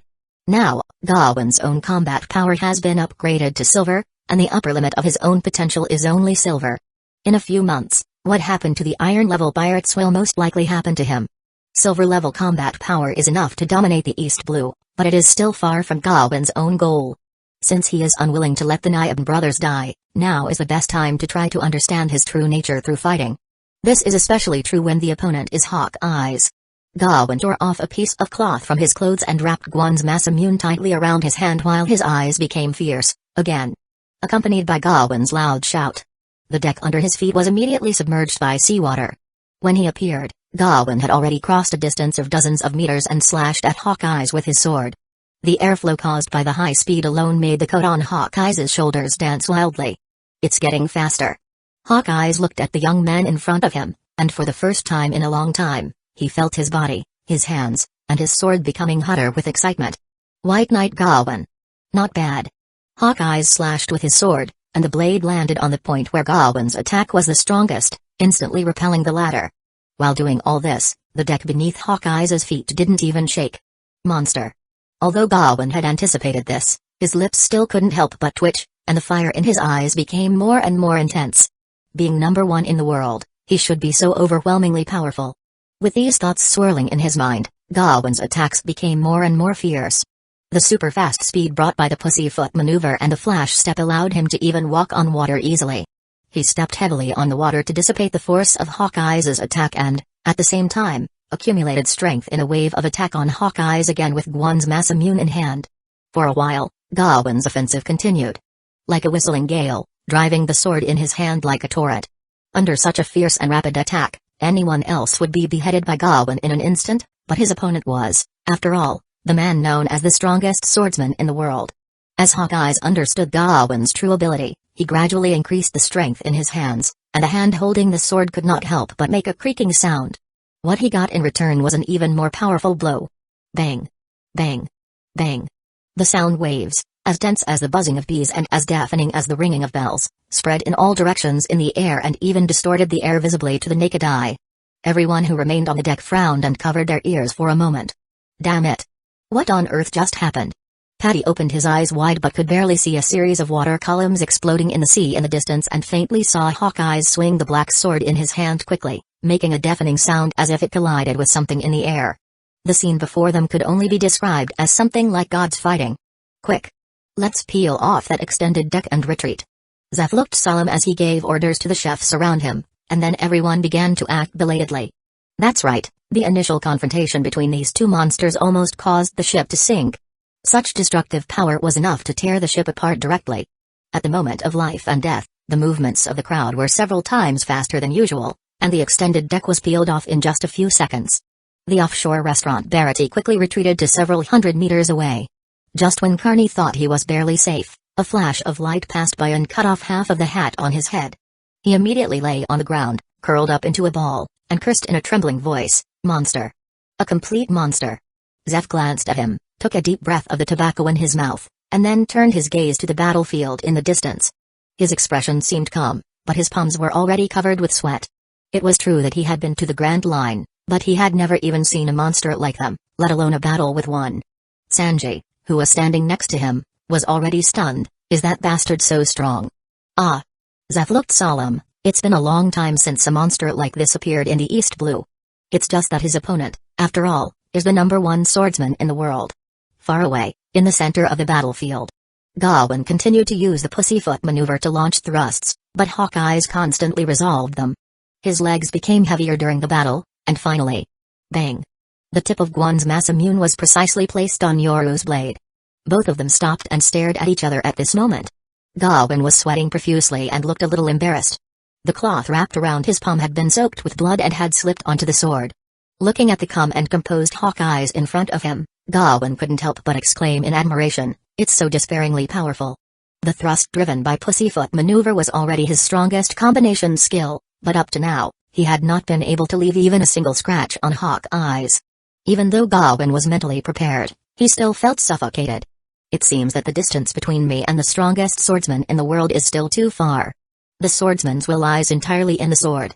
Now, Gawain's own combat power has been upgraded to silver, and the upper limit of his own potential is only silver. In a few months, what happened to the iron-level pirates will most likely happen to him. Silver-level combat power is enough to dominate the East Blue, but it is still far from Gawain's own goal. Since he is unwilling to let the Nayab brothers die, now is the best time to try to understand his true nature through fighting. This is especially true when the opponent is Hawkeye's. Gawain tore off a piece of cloth from his clothes and wrapped Guan's Masamune tightly around his hand while his eyes became fierce, again. Accompanied by Gawain's loud shout. The deck under his feet was immediately submerged by seawater. When he appeared, Gawain had already crossed a distance of dozens of meters and slashed at Hawkeye's with his sword. The airflow caused by the high speed alone made the coat on Hawkeye's shoulders dance wildly. It's getting faster. Hawkeye's looked at the young man in front of him, and for the first time in a long time, he felt his body, his hands, and his sword becoming hotter with excitement. White Knight Gawain. Not bad. Hawkeye's slashed with his sword, and the blade landed on the point where Gawain's attack was the strongest, instantly repelling the latter. While doing all this, the deck beneath Hawkeye's feet didn't even shake. Monster. Although Gawain had anticipated this, his lips still couldn't help but twitch, and the fire in his eyes became more and more intense. Being number one in the world, he should be so overwhelmingly powerful. With these thoughts swirling in his mind, Gawain's attacks became more and more fierce. The super-fast speed brought by the pussyfoot maneuver and the flash step allowed him to even walk on water easily. He stepped heavily on the water to dissipate the force of Hawkeye's attack and, at the same time, accumulated strength in a wave of attack on Hawkeye's again with Guan's Masamune in hand. For a while, Gawain's offensive continued. Like a whistling gale, driving the sword in his hand like a torrent. Under such a fierce and rapid attack, anyone else would be beheaded by Gawain in an instant, but his opponent was, after all, the man known as the strongest swordsman in the world. As Hawkeye's understood Gawain's true ability, he gradually increased the strength in his hands, and the hand holding the sword could not help but make a creaking sound. What he got in return was an even more powerful blow. Bang! Bang! Bang! The sound waves, as dense as the buzzing of bees and as deafening as the ringing of bells, spread in all directions in the air and even distorted the air visibly to the naked eye. Everyone who remained on the deck frowned and covered their ears for a moment. Damn it! What on earth just happened? Paddy opened his eyes wide but could barely see a series of water columns exploding in the sea in the distance and faintly saw Hawkeye's swing the black sword in his hand quickly, making a deafening sound as if it collided with something in the air. The scene before them could only be described as something like gods fighting. Quick! Let's peel off that extended deck and retreat. Zeph looked solemn as he gave orders to the chefs around him, and then everyone began to act belatedly. That's right, the initial confrontation between these two monsters almost caused the ship to sink. Such destructive power was enough to tear the ship apart directly. At the moment of life and death, the movements of the crowd were several times faster than usual, and the extended deck was peeled off in just a few seconds. The offshore restaurant Barity quickly retreated to several hundred meters away. Just when Carney thought he was barely safe, a flash of light passed by and cut off half of the hat on his head. He immediately lay on the ground, curled up into a ball, and cursed in a trembling voice, "Monster! A complete monster!" Zeph glanced at him, took a deep breath of the tobacco in his mouth, and then turned his gaze to the battlefield in the distance. His expression seemed calm, but his palms were already covered with sweat. It was true that he had been to the Grand Line, but he had never even seen a monster like them, let alone a battle with one. Sanjay, who was standing next to him, was already stunned. Is that bastard so strong? Ah! Zeph looked solemn. It's been a long time since a monster like this appeared in the East Blue. It's just that his opponent, after all, is the number one swordsman in the world. Far away, in the center of the battlefield, Gawain continued to use the pussyfoot maneuver to launch thrusts, but Hawkeye's constantly resolved them. His legs became heavier during the battle, and finally, bang! The tip of Guan's Masamune was precisely placed on Yoru's blade. Both of them stopped and stared at each other at this moment. Gawain was sweating profusely and looked a little embarrassed. The cloth wrapped around his palm had been soaked with blood and had slipped onto the sword. Looking at the calm and composed Hawkeye's in front of him, Gawain couldn't help but exclaim in admiration, "It's so despairingly powerful." The thrust driven by pussyfoot maneuver was already his strongest combination skill, but up to now, he had not been able to leave even a single scratch on Hawkeye's. Even though Gawain was mentally prepared, he still felt suffocated. "It seems that the distance between me and the strongest swordsman in the world is still too far. The swordsman's will lies entirely in the sword."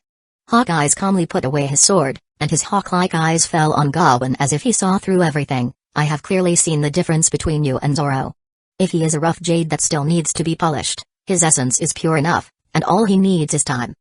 Hawkeye calmly put away his sword, and his hawk-like eyes fell on Gawain as if he saw through everything. "I have clearly seen the difference between you and Zoro. If he is a rough jade that still needs to be polished, his essence is pure enough, and all he needs is time.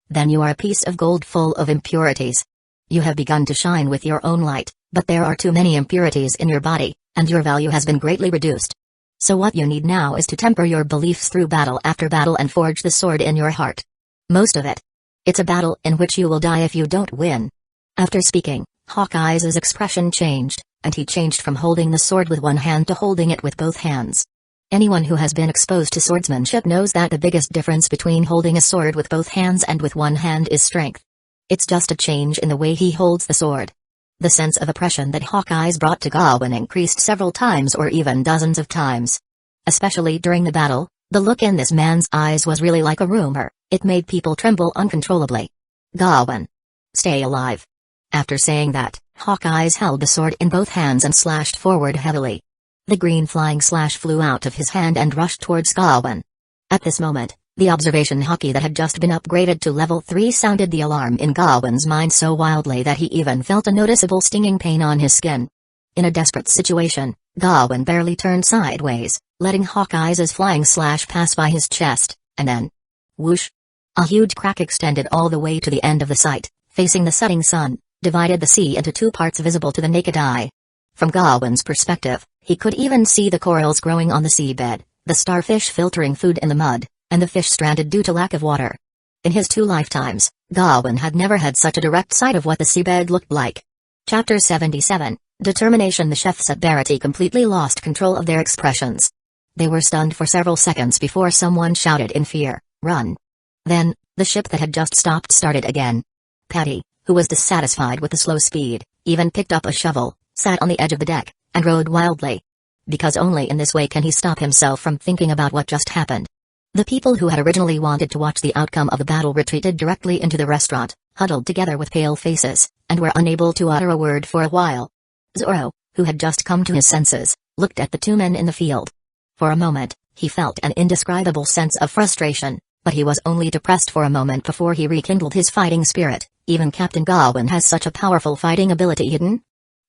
Then you are a piece of gold full of impurities. You have begun to shine with your own light, but there are too many impurities in your body, and your value has been greatly reduced. So what you need now is to temper your beliefs through battle after battle and forge the sword in your heart. Most of it. It's a battle in which you will die if you don't win." After speaking, Hawkeye's expression changed, and he changed from holding the sword with one hand to holding it with both hands. Anyone who has been exposed to swordsmanship knows that the biggest difference between holding a sword with both hands and with one hand is strength. It's just a change in the way he holds the sword. The sense of oppression that Hawkeye's brought to Gawain increased several times or even dozens of times. Especially during the battle, the look in this man's eyes was really like a rumor. It made people tremble uncontrollably. "Gawain, stay alive." After saying that, Hawkeye's held the sword in both hands and slashed forward heavily. The green flying slash flew out of his hand and rushed towards Gawain. At this moment, the observation hockey that had just been upgraded to level 3 sounded the alarm in Gawain's mind so wildly that he even felt a noticeable stinging pain on his skin. In a desperate situation, Gawain barely turned sideways, letting Hawkeye's flying slash pass by his chest, and then, whoosh! A huge crack extended all the way to the end of the sight, facing the setting sun, divided the sea into two parts visible to the naked eye. From Gawain's perspective, he could even see the corals growing on the seabed, the starfish filtering food in the mud, and the fish stranded due to lack of water. In his 2 lifetimes, Gawain had never had such a direct sight of what the seabed looked like. Chapter 77, Determination. The chefs at Barity completely lost control of their expressions. They were stunned for several seconds before someone shouted in fear, "Run!" Then, the ship that had just stopped started again. Patty, who was dissatisfied with the slow speed, even picked up a shovel, sat on the edge of the deck, and rowed wildly. Because only in this way can he stop himself from thinking about what just happened. The people who had originally wanted to watch the outcome of the battle retreated directly into the restaurant, huddled together with pale faces, and were unable to utter a word for a while. Zoro, who had just come to his senses, looked at the 2 men in the field. For a moment, he felt an indescribable sense of frustration, but he was only depressed for a moment before he rekindled his fighting spirit. Even Captain Gawain has such a powerful fighting ability hidden?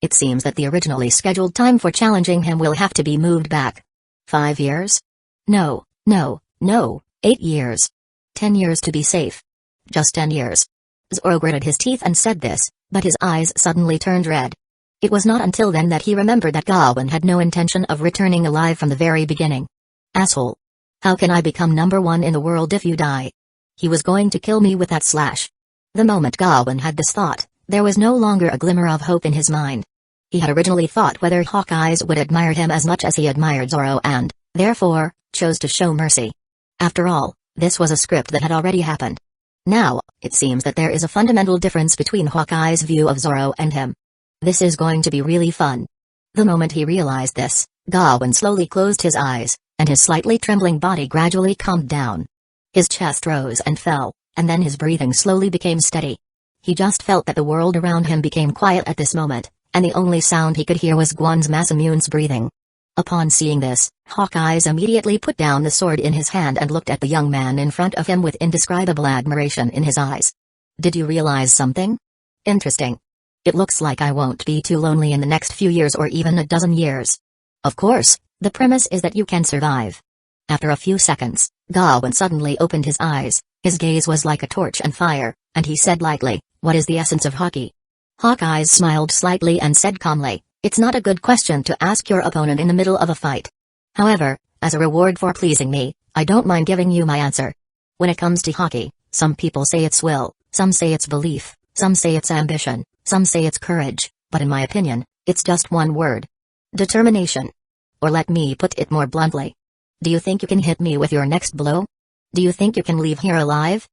It seems that the originally scheduled time for challenging him will have to be moved back. 5 years? No, 8 years. 10 years to be safe. Just 10 years. Zoro gritted his teeth and said this, but his eyes suddenly turned red. It was not until then that he remembered that Gawain had no intention of returning alive from the very beginning. Asshole. How can I become number 1 in the world if you die? He was going to kill me with that slash. The moment Gawain had this thought, there was no longer a glimmer of hope in his mind. He had originally thought whether Hawkeye would admire him as much as he admired Zoro and, therefore, chose to show mercy. After all, this was a script that had already happened. Now, it seems that there is a fundamental difference between Hawkeye's view of Zoro and him. This is going to be really fun. The moment he realized this, Gawain slowly closed his eyes, and his slightly trembling body gradually calmed down. His chest rose and fell, and then his breathing slowly became steady. He just felt that the world around him became quiet at this moment, and the only sound he could hear was Guan's Masamune's breathing. Upon seeing this, Hawkeye immediately put down the sword in his hand and looked at the young man in front of him with indescribable admiration in his eyes. "Did you realize something? Interesting. It looks like I won't be too lonely in the next few years or even a dozen years. Of course, the premise is that you can survive." After a few seconds, Gawain suddenly opened his eyes. His gaze was like a torch and fire, and he said lightly, "What is the essence of hockey?" Hawkeye smiled slightly and said calmly, "It's not a good question to ask your opponent in the middle of a fight. However, as a reward for pleasing me, I don't mind giving you my answer. When it comes to hockey, some people say it's will, some say it's belief, some say it's ambition, some say it's courage, but in my opinion, it's just one word. Determination. Or let me put it more bluntly. Do you think you can hit me with your next blow? Do you think you can leave here alive?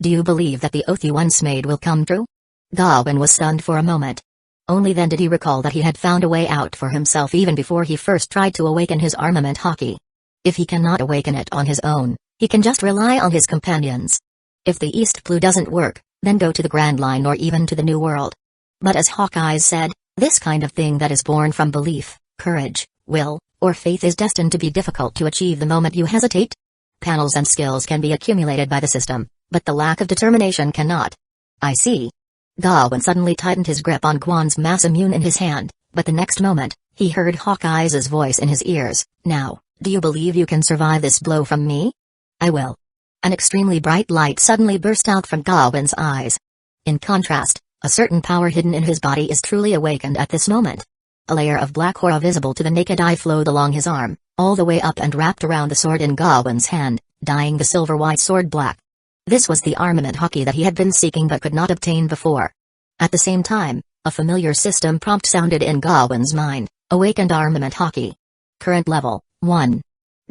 Do you believe that the oath you once made will come true? Gawain was stunned for a moment. Only then did he recall that he had found a way out for himself even before he first tried to awaken his armament hockey. If he cannot awaken it on his own, he can just rely on his companions. If the East Blue doesn't work, then go to the Grand Line or even to the New World. But as Hawkeyes said, this kind of thing that is born from belief, courage, will, or faith is destined to be difficult to achieve the moment you hesitate. Panels and skills can be accumulated by the system, but the lack of determination cannot. I see. Gawain suddenly tightened his grip on Guan's mass immune in his hand, but the next moment, he heard Hawkeyes' voice in his ears. Now, do you believe you can survive this blow from me? I will. An extremely bright light suddenly burst out from Gawain's eyes. In contrast, a certain power hidden in his body is truly awakened at this moment. A layer of black aura visible to the naked eye flowed along his arm, all the way up and wrapped around the sword in Gawain's hand, dyeing the silver-white sword black. This was the armament hockey that he had been seeking but could not obtain before. At the same time, a familiar system prompt sounded in Gawain's mind: awakened armament hockey. Current level, 1.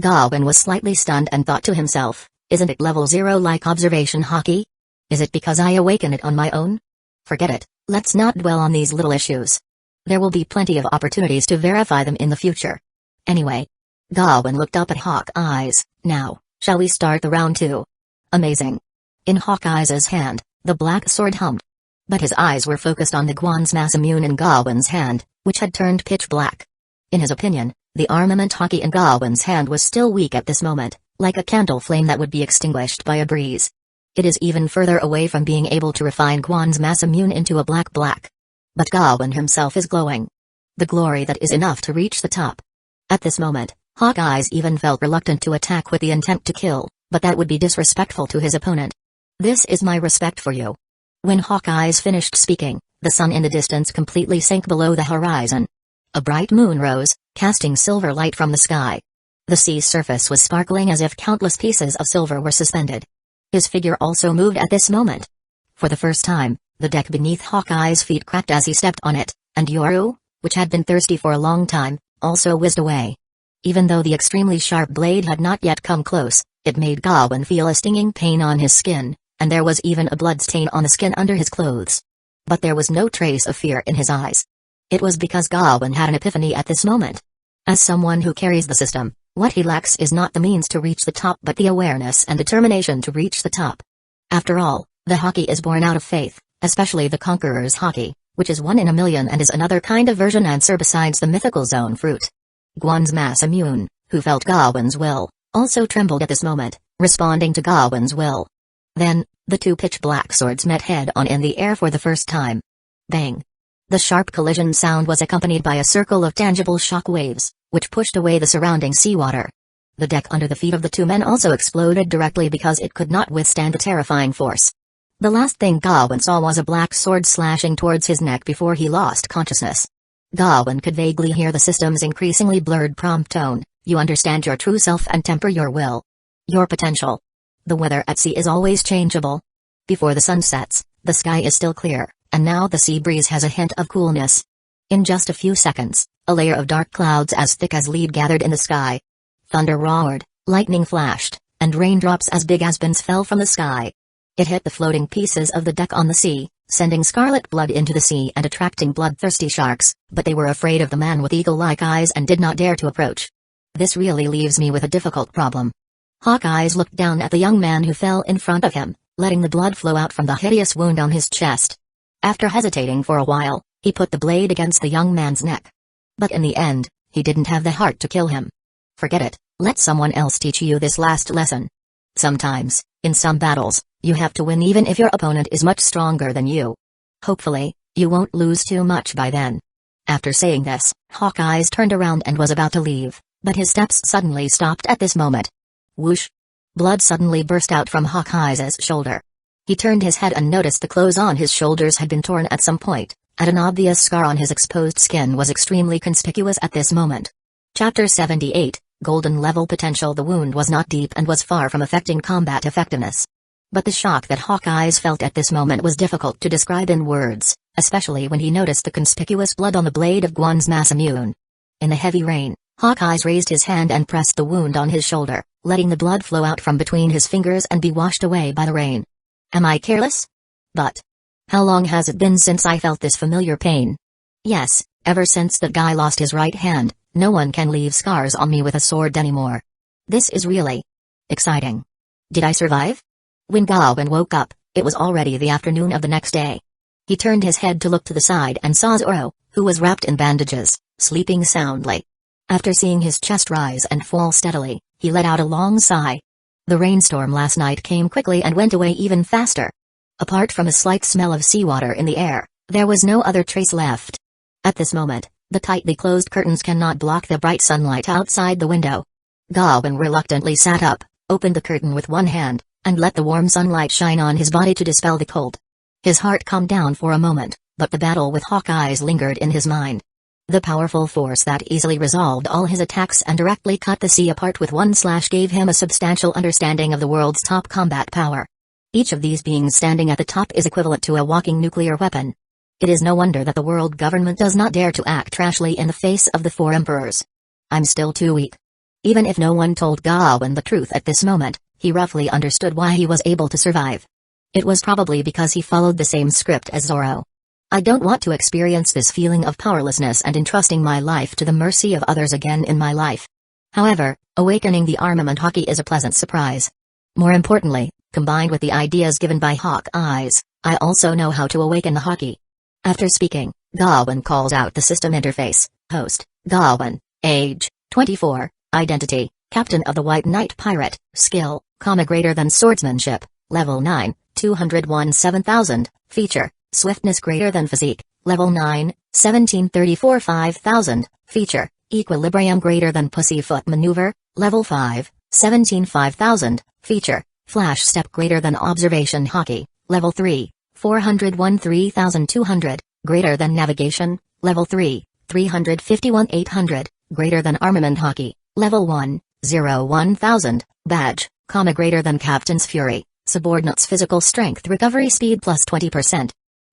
Gawain was slightly stunned and thought to himself, isn't it level 0 like observation hockey? Is it because I awaken it on my own? Forget it, let's not dwell on these little issues. There will be plenty of opportunities to verify them in the future. Anyway. Gawain looked up at Hawkeyes. Now, shall we start the round 2? Amazing. In Hawkeyes' hand, the black sword hummed. But his eyes were focused on the Guan's mass immune in Gawain's hand, which had turned pitch black. In his opinion, the armament hockey in Gawain's hand was still weak at this moment, like a candle flame that would be extinguished by a breeze. It is even further away from being able to refine Guan's mass immune into a black. But Gawain himself is glowing. The glory that is enough to reach the top. At this moment, Hawkeyes even felt reluctant to attack with the intent to kill, but that would be disrespectful to his opponent. This is my respect for you. When Hawkeyes finished speaking, the sun in the distance completely sank below the horizon. A bright moon rose, casting silver light from the sky. The sea's surface was sparkling as if countless pieces of silver were suspended. His figure also moved at this moment. For the first time, the deck beneath Hawkeyes' feet cracked as he stepped on it, and Yoru, which had been thirsty for a long time, also whizzed away. Even though the extremely sharp blade had not yet come close, it made Gawain feel a stinging pain on his skin, and there was even a blood stain on the skin under his clothes. But there was no trace of fear in his eyes. It was because Gawain had an epiphany at this moment. As someone who carries the system, what he lacks is not the means to reach the top but the awareness and determination to reach the top. After all, the hockey is born out of faith, especially the Conqueror's hockey, which is 1 in a million and is another kind of version answer besides the mythical zone fruit. Guan's mass immune, who felt Gawain's will, also trembled at this moment, responding to Gawain's will. Then, the two pitch-black swords met head-on in the air for the first time. Bang! The sharp collision sound was accompanied by a circle of tangible shock waves, which pushed away the surrounding seawater. The deck under the feet of the two men also exploded directly because it could not withstand the terrifying force. The last thing Gawain saw was a black sword slashing towards his neck before he lost consciousness. Gawain could vaguely hear the system's increasingly blurred prompt tone: you understand your true self and temper your will. Your potential. The weather at sea is always changeable. Before the sun sets, the sky is still clear, and now the sea breeze has a hint of coolness. In just a few seconds, a layer of dark clouds as thick as lead gathered in the sky. Thunder roared, lightning flashed, and raindrops as big as bins fell from the sky. It hit the floating pieces of the deck on the sea, sending scarlet blood into the sea and attracting bloodthirsty sharks, but they were afraid of the man with eagle-like eyes and did not dare to approach. This really leaves me with a difficult problem. Hawkeyes looked down at the young man who fell in front of him, letting the blood flow out from the hideous wound on his chest. After hesitating for a while, he put the blade against the young man's neck. But in the end, he didn't have the heart to kill him. Forget it, let someone else teach you this last lesson. Sometimes, in some battles, you have to win even if your opponent is much stronger than you. Hopefully, you won't lose too much by then. After saying this, Hawkeyes turned around and was about to leave, but his steps suddenly stopped at this moment. Whoosh! Blood suddenly burst out from Hawkeyes' shoulder. He turned his head and noticed the clothes on his shoulders had been torn at some point, and an obvious scar on his exposed skin was extremely conspicuous at this moment. Chapter 78, Golden Level Potential. The wound was not deep and was far from affecting combat effectiveness. But the shock that Hawkeyes felt at this moment was difficult to describe in words, especially when he noticed the conspicuous blood on the blade of Guan's mass immune. In the heavy rain, Hawkeyes raised his hand and pressed the wound on his shoulder, letting the blood flow out from between his fingers and be washed away by the rain. Am I careless? But how long has it been since I felt this familiar pain? Yes, ever since that guy lost his right hand, no one can leave scars on me with a sword anymore. This is really exciting. Did I survive? When Gawain woke up, it was already the afternoon of the next day. He turned his head to look to the side and saw Zoro, who was wrapped in bandages, sleeping soundly. After seeing his chest rise and fall steadily, he let out a long sigh. The rainstorm last night came quickly and went away even faster. Apart from a slight smell of seawater in the air, there was no other trace left. At this moment, the tightly closed curtains cannot block the bright sunlight outside the window. Gawain reluctantly sat up, opened the curtain with one hand, and let the warm sunlight shine on his body to dispel the cold. His heart calmed down for a moment, but the battle with Hawkeyes lingered in his mind. The powerful force that easily resolved all his attacks and directly cut the sea apart with one slash gave him a substantial understanding of the world's top combat power. Each of these beings standing at the top is equivalent to a walking nuclear weapon. It is no wonder that the world government does not dare to act rashly in the face of the four emperors. I'm still too weak. Even if no one told Gawain the truth at this moment, he roughly understood why he was able to survive. It was probably because he followed the same script as Zoro. I don't want to experience this feeling of powerlessness and entrusting my life to the mercy of others again in my life. However, awakening the armament Hawkeye is a pleasant surprise. More importantly, combined with the ideas given by Hawkeyes, I also know how to awaken the Hawkeye. After speaking, Gawain calls out the system interface. Host, Gawain, age, 24, identity, Captain of the White Knight Pirate, skill, greater than swordsmanship, level 9, 201 7000, feature, swiftness greater than physique, level 9, 1734 5000, feature, equilibrium greater than pussyfoot maneuver, level 5, 17 5000, feature, flash step greater than observation Hawkeye, level 3, 401 3200, greater than navigation, level 3, 351 800, greater than armament Hawkeye, level 1, 0 1000, badge, greater than captain's fury, subordinates physical strength recovery speed plus 20%.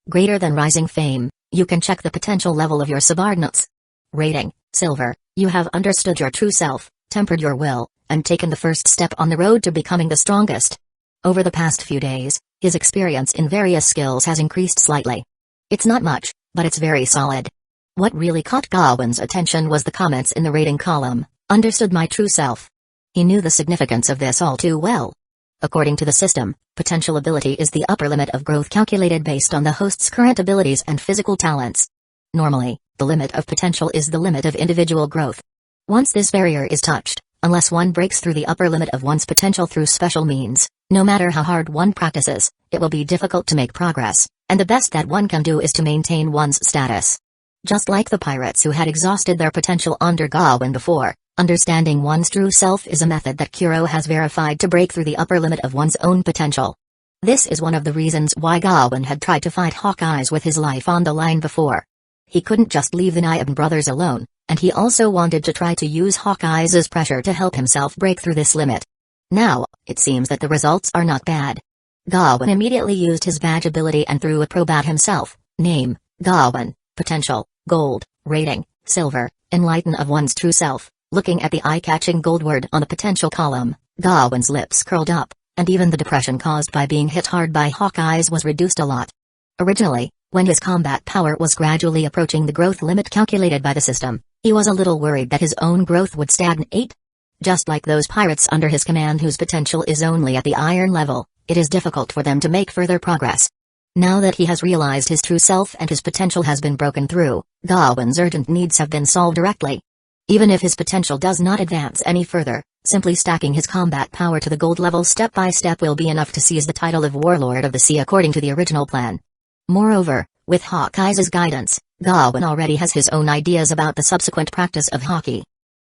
Greater than rising fame, you can check the potential level of your subordinates. Rating, silver, you have understood your true self, tempered your will, and taken the first step on the road to becoming the strongest. Over the past few days, his experience in various skills has increased slightly. It's not much, but it's very solid. What really caught Gawain's attention was the comments in the rating column, understood my true self. He knew the significance of this all too well. According to the system, potential ability is the upper limit of growth calculated based on the host's current abilities and physical talents. Normally, the limit of potential is the limit of individual growth. Once this barrier is touched, unless one breaks through the upper limit of one's potential through special means, no matter how hard one practices, it will be difficult to make progress, and the best that one can do is to maintain one's status. Just like the pirates who had exhausted their potential under Gawain before, understanding one's true self is a method that Kuro has verified to break through the upper limit of one's own potential. This is one of the reasons why Gawain had tried to fight Hawkeyes with his life on the line before. He couldn't just leave the Nyaban brothers alone, and he also wanted to try to use Hawkeyes' pressure to help himself break through this limit. Now, it seems that the results are not bad. Gawain immediately used his badge ability and threw a probe at himself. Name, Gawain, potential, gold, rating, silver, enlighten of one's true self. Looking at the eye-catching gold word on the potential column, Gawain's lips curled up, and even the depression caused by being hit hard by Hawkeyes was reduced a lot. Originally, when his combat power was gradually approaching the growth limit calculated by the system, he was a little worried that his own growth would stagnate. Just like those pirates under his command whose potential is only at the iron level, it is difficult for them to make further progress. Now that he has realized his true self and his potential has been broken through, Gawain's urgent needs have been solved directly. Even if his potential does not advance any further, simply stacking his combat power to the gold level step by step will be enough to seize the title of Warlord of the Sea according to the original plan. Moreover, with Hawkeyes' guidance, Gawain already has his own ideas about the subsequent practice of Hawkeye.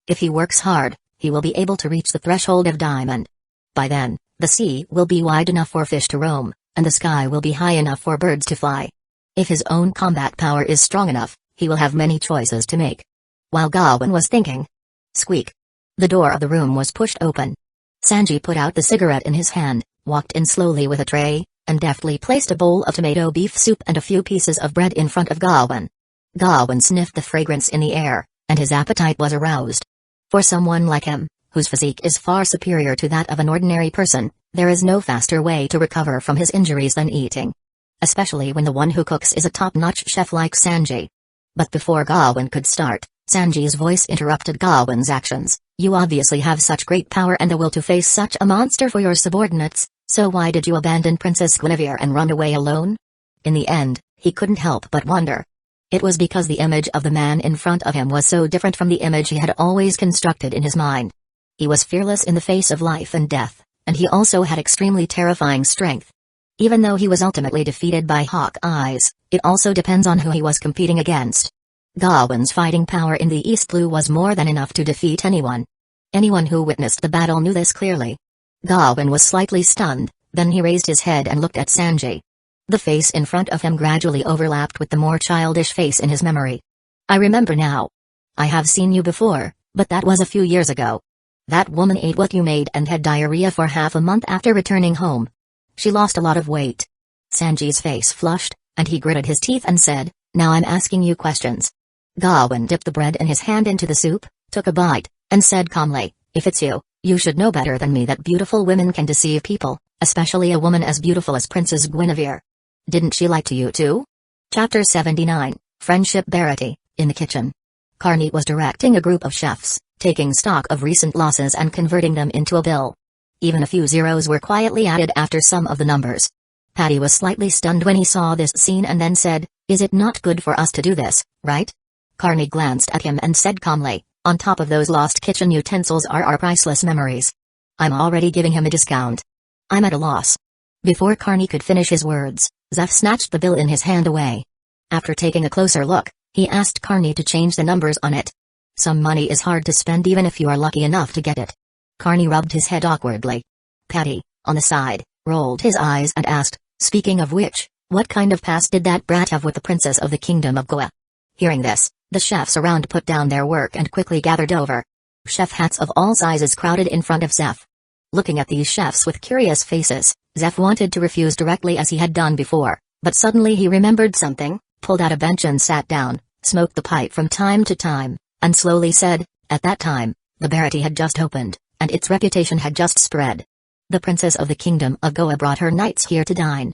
If he works hard, he will be able to reach the threshold of diamond. By then, the sea will be wide enough for fish to roam, and the sky will be high enough for birds to fly. If his own combat power is strong enough, he will have many choices to make. While Gawain was thinking, squeak. The door of the room was pushed open. Sanji put out the cigarette in his hand, walked in slowly with a tray, and deftly placed a bowl of tomato beef soup and a few pieces of bread in front of Gawain. Gawain sniffed the fragrance in the air, and his appetite was aroused. For someone like him, whose physique is far superior to that of an ordinary person, there is no faster way to recover from his injuries than eating. Especially when the one who cooks is a top-notch chef like Sanji. But before Gawain could start, Sanji's voice interrupted Gawain's actions. You obviously have such great power and the will to face such a monster for your subordinates, so why did you abandon Princess Guinevere and run away alone? In the end, he couldn't help but wonder. It was because the image of the man in front of him was so different from the image he had always constructed in his mind. He was fearless in the face of life and death, and he also had extremely terrifying strength. Even though he was ultimately defeated by Hawkeye's, it also depends on who he was competing against. Gawain's fighting power in the East Blue was more than enough to defeat anyone. Anyone who witnessed the battle knew this clearly. Gawain was slightly stunned, then he raised his head and looked at Sanji. The face in front of him gradually overlapped with the more childish face in his memory. I remember now. I have seen you before, but that was a few years ago. That woman ate what you made and had diarrhea for half a month after returning home. She lost a lot of weight. Sanji's face flushed, and he gritted his teeth and said, Now I'm asking you questions. Gawain dipped the bread in his hand into the soup, took a bite, and said calmly, If it's you, you should know better than me that beautiful women can deceive people, especially a woman as beautiful as Princess Guinevere. Didn't she lie to you too? Chapter 79, Friendship Barity, in the kitchen. Carney was directing a group of chefs, taking stock of recent losses and converting them into a bill. Even a few zeros were quietly added after some of the numbers. Paddy was slightly stunned when he saw this scene and then said, Is it not good for us to do this, right? Carney glanced at him and said calmly, On top of those lost kitchen utensils are our priceless memories. I'm already giving him a discount. I'm at a loss. Before Carney could finish his words, Zeph snatched the bill in his hand away. After taking a closer look, he asked Carney to change the numbers on it. Some money is hard to spend even if you are lucky enough to get it. Carney rubbed his head awkwardly. Paddy, on the side, rolled his eyes and asked, Speaking of which, what kind of past did that brat have with the princess of the kingdom of Goa? Hearing this, the chefs around put down their work and quickly gathered over. Chef hats of all sizes crowded in front of Zeph. Looking at these chefs with curious faces, Zeph wanted to refuse directly as he had done before, but suddenly he remembered something, pulled out a bench and sat down, smoked the pipe from time to time, and slowly said, At that time, the Barity had just opened, and its reputation had just spread. The princess of the kingdom of Goa brought her knights here to dine.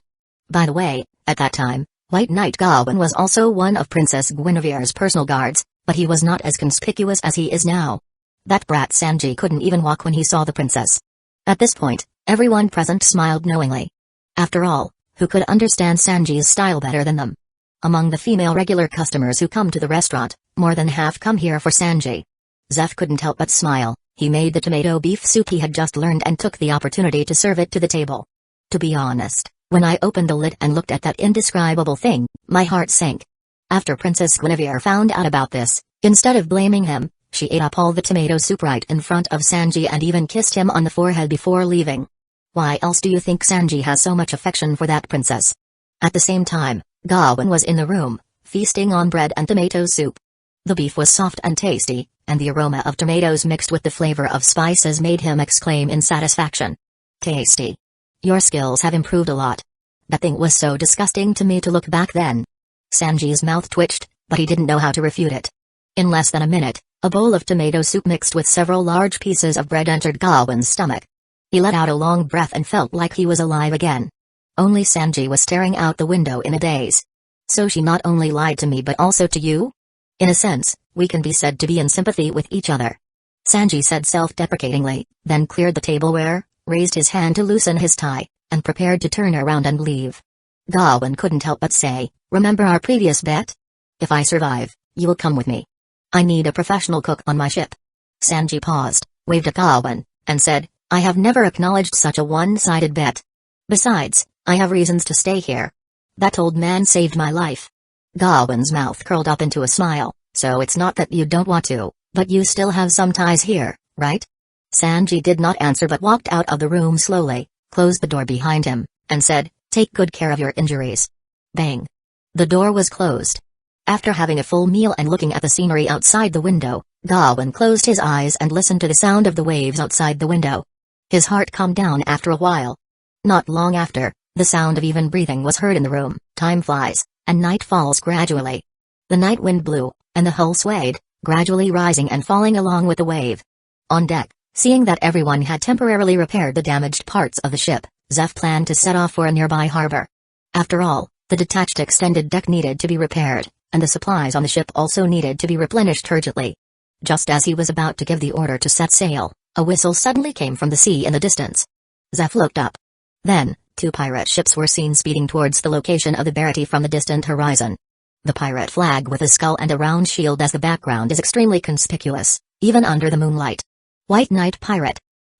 By the way, at that time, White Knight Gawain was also one of Princess Guinevere's personal guards, but he was not as conspicuous as he is now. That brat Sanji couldn't even walk when he saw the princess. At this point, everyone present smiled knowingly. After all, who could understand Sanji's style better than them? Among the female regular customers who come to the restaurant, more than half come here for Sanji. Zeph couldn't help but smile. He made the tomato beef soup he had just learned and took the opportunity to serve it to the table. To be honest, when I opened the lid and looked at that indescribable thing, my heart sank. After Princess Guinevere found out about this, instead of blaming him, she ate up all the tomato soup right in front of Sanji and even kissed him on the forehead before leaving. Why else do you think Sanji has so much affection for that princess? At the same time, Gawain was in the room, feasting on bread and tomato soup. The beef was soft and tasty, and the aroma of tomatoes mixed with the flavor of spices made him exclaim in satisfaction. Tasty. Your skills have improved a lot. That thing was so disgusting to me to look back then. Sanji's mouth twitched, but he didn't know how to refute it. In less than a minute, a bowl of tomato soup mixed with several large pieces of bread entered Gawain's stomach. He let out a long breath and felt like he was alive again. Only Sanji was staring out the window in a daze. So she not only lied to me but also to you? In a sense, we can be said to be in sympathy with each other. Sanji said self-deprecatingly, then cleared the tableware, raised his hand to loosen his tie, and prepared to turn around and leave. Gawain couldn't help but say, Remember our previous bet? If I survive, you will come with me. I need a professional cook on my ship. Sanji paused, waved at Gawain, and said, I have never acknowledged such a one-sided bet. Besides, I have reasons to stay here. That old man saved my life. Gawain's mouth curled up into a smile, so it's not that you don't want to, but you still have some ties here, right? Sanji did not answer but walked out of the room slowly, closed the door behind him, and said, Take good care of your injuries. Bang. The door was closed. After having a full meal and looking at the scenery outside the window, Gawain closed his eyes and listened to the sound of the waves outside the window. His heart calmed down after a while. Not long after, the sound of even breathing was heard in the room. Time flies, and night falls gradually. The night wind blew, and the hull swayed, gradually rising and falling along with the wave. On deck, Seeing that everyone had temporarily repaired the damaged parts of the ship, Zeph planned to set off for a nearby harbor. After all, the detached extended deck needed to be repaired, and the supplies on the ship also needed to be replenished urgently. Just as he was about to give the order to set sail, a whistle suddenly came from the sea in the distance. Zeph looked up. Then, 2 pirate ships were seen speeding towards the location of the Verity from the distant horizon. The pirate flag with a skull and a round shield as the background is extremely conspicuous, even under the moonlight. White Knight Pirate.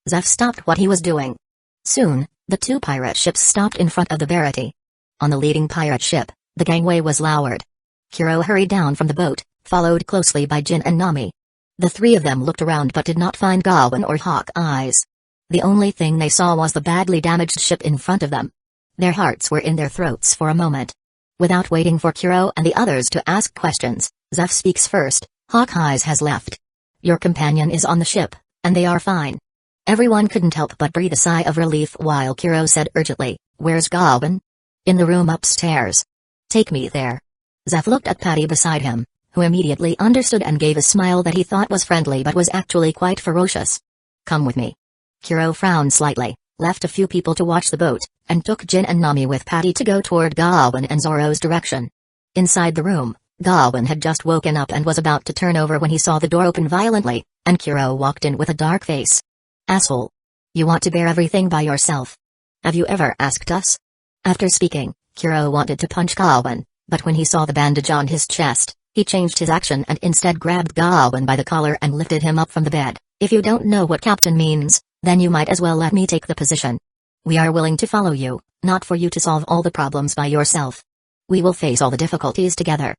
Zeph stopped what he was doing. Soon, the 2 pirate ships stopped in front of the Verity. On the leading pirate ship, the gangway was lowered. Kuro hurried down from the boat, followed closely by Jin and Nami. The 3 of them looked around but did not find Gawain or Hawk Eyes. The only thing they saw was the badly damaged ship in front of them. Their hearts were in their throats for a moment. Without waiting for Kuro and the others to ask questions, Zeph speaks first. Hawk Eyes has left. Your companion is on the ship, and they are fine. Everyone couldn't help but breathe a sigh of relief while Kuro said urgently, Where's Gawain? In the room upstairs. Take me there. Zeph looked at Patty beside him, who immediately understood and gave a smile that he thought was friendly but was actually quite ferocious. Come with me. Kuro frowned slightly, left a few people to watch the boat, and took Jin and Nami with Patty to go toward Gawain and Zoro's direction. Inside the room, Gawain had just woken up and was about to turn over when he saw the door open violently, and Kuro walked in with a dark face. Asshole. You want to bear everything by yourself? Have you ever asked us? After speaking, Kuro wanted to punch Gawain, but when he saw the bandage on his chest, he changed his action and instead grabbed Gawain by the collar and lifted him up from the bed. If you don't know what captain means, then you might as well let me take the position. We are willing to follow you, not for you to solve all the problems by yourself. We will face all the difficulties together.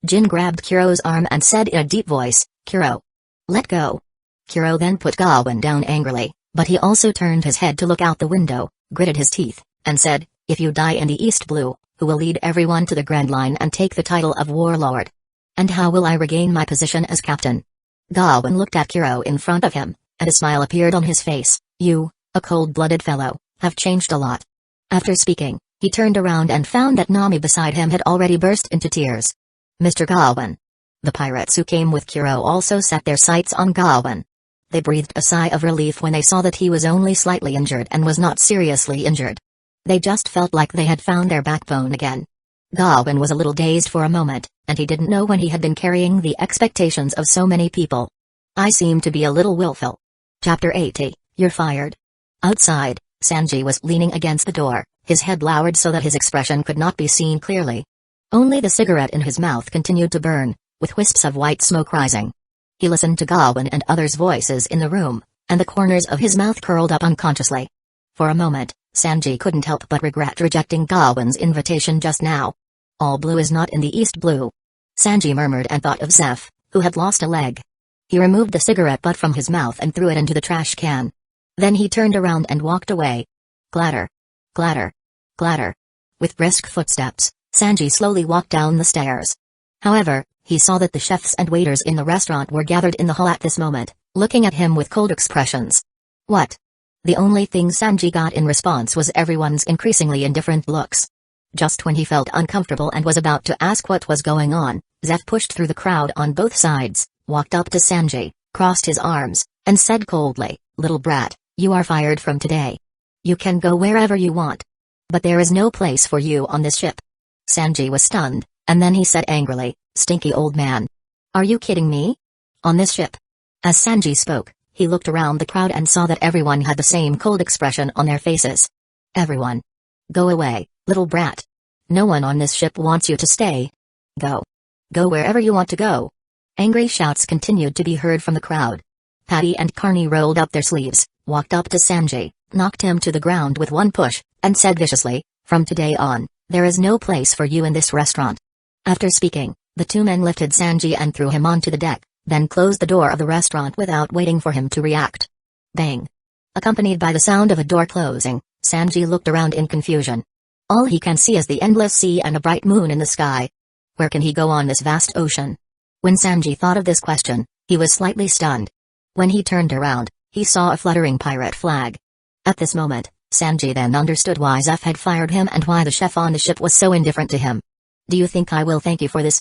Jin grabbed Kuro's arm and said in a deep voice, Kuro. Let go. Kuro then put Gawain down angrily, but he also turned his head to look out the window, gritted his teeth, and said, If you die in the East Blue, who will lead everyone to the Grand Line and take the title of Warlord? And how will I regain my position as captain? Gawain looked at Kuro in front of him, and a smile appeared on his face. You, a cold-blooded fellow, have changed a lot. After speaking, he turned around and found that Nami beside him had already burst into tears. Mr. Gawain. The pirates who came with Kuro also set their sights on Gawain. They breathed a sigh of relief when they saw that he was only slightly injured and was not seriously injured. They just felt like they had found their backbone again. Gawain was a little dazed for a moment, and he didn't know when he had been carrying the expectations of so many people. I seem to be a little willful. Chapter 80, You're fired. Outside, Sanji was leaning against the door, his head lowered so that his expression could not be seen clearly. Only the cigarette in his mouth continued to burn, with wisps of white smoke rising. He listened to Gawain and others' voices in the room, and the corners of his mouth curled up unconsciously. For a moment, Sanji couldn't help but regret rejecting Gawain's invitation just now. All blue is not in the East Blue. Sanji murmured and thought of Zeph, who had lost a leg. He removed the cigarette butt from his mouth and threw it into the trash can. Then he turned around and walked away. Clatter. Clatter. Clatter. With brisk footsteps, Sanji slowly walked down the stairs. However, he saw that the chefs and waiters in the restaurant were gathered in the hall at this moment, looking at him with cold expressions. What? The only thing Sanji got in response was everyone's increasingly indifferent looks. Just when he felt uncomfortable and was about to ask what was going on, Zeph pushed through the crowd on both sides, walked up to Sanji, crossed his arms, and said coldly, Little brat, you are fired from today. You can go wherever you want. But there is no place for you on this ship. Sanji was stunned, and then he said angrily, Stinky old man. Are you kidding me? On this ship? As Sanji spoke, he looked around the crowd and saw that everyone had the same cold expression on their faces. Everyone. Go away, little brat. No one on this ship wants you to stay. Go. Go wherever you want to go. Angry shouts continued to be heard from the crowd. Patty and Carney rolled up their sleeves, walked up to Sanji, knocked him to the ground with one push, and said viciously, From today on, there is no place for you in this restaurant. After speaking, the 2 men lifted Sanji and threw him onto the deck, then closed the door of the restaurant without waiting for him to react. Bang. Accompanied by the sound of a door closing, Sanji looked around in confusion. All he can see is the endless sea and a bright moon in the sky. Where can he go on this vast ocean? When Sanji thought of this question, he was slightly stunned. When he turned around, he saw a fluttering pirate flag. At this moment, Sanji then understood why Zeph had fired him and why the chef on the ship was so indifferent to him. Do you think I will thank you for this?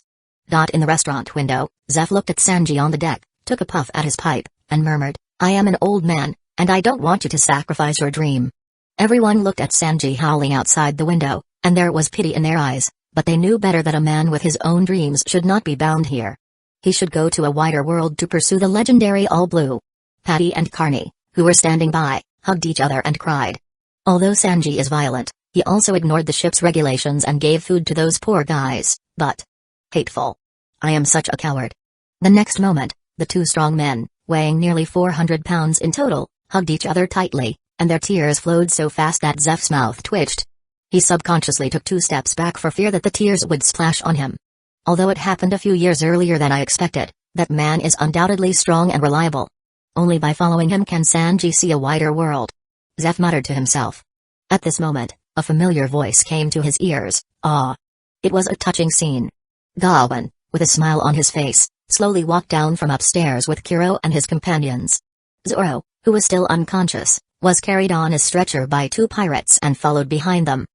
In the restaurant window, Zeph looked at Sanji on the deck, took a puff at his pipe, and murmured, I am an old man, and I don't want you to sacrifice your dream." Everyone looked at Sanji howling outside the window, and there was pity in their eyes, but they knew better that a man with his own dreams should not be bound here. He should go to a wider world to pursue the legendary All Blue. Patty and Carney, who were standing by, hugged each other and cried. Although Sanji is violent, he also ignored the ship's regulations and gave food to those poor guys, but... hateful. I am such a coward. The next moment, the two strong men, weighing nearly 400 pounds in total, hugged each other tightly, and their tears flowed so fast that Zeph's mouth twitched. He subconsciously took 2 steps back for fear that the tears would splash on him. Although it happened a few years earlier than I expected, that man is undoubtedly strong and reliable. Only by following him can Sanji see a wider world. Zeph muttered to himself. At this moment, a familiar voice came to his ears. Ah! It was a touching scene. Gawain, with a smile on his face, slowly walked down from upstairs with Kuro and his companions. Zoro, who was still unconscious, was carried on a stretcher by 2 pirates and followed behind them.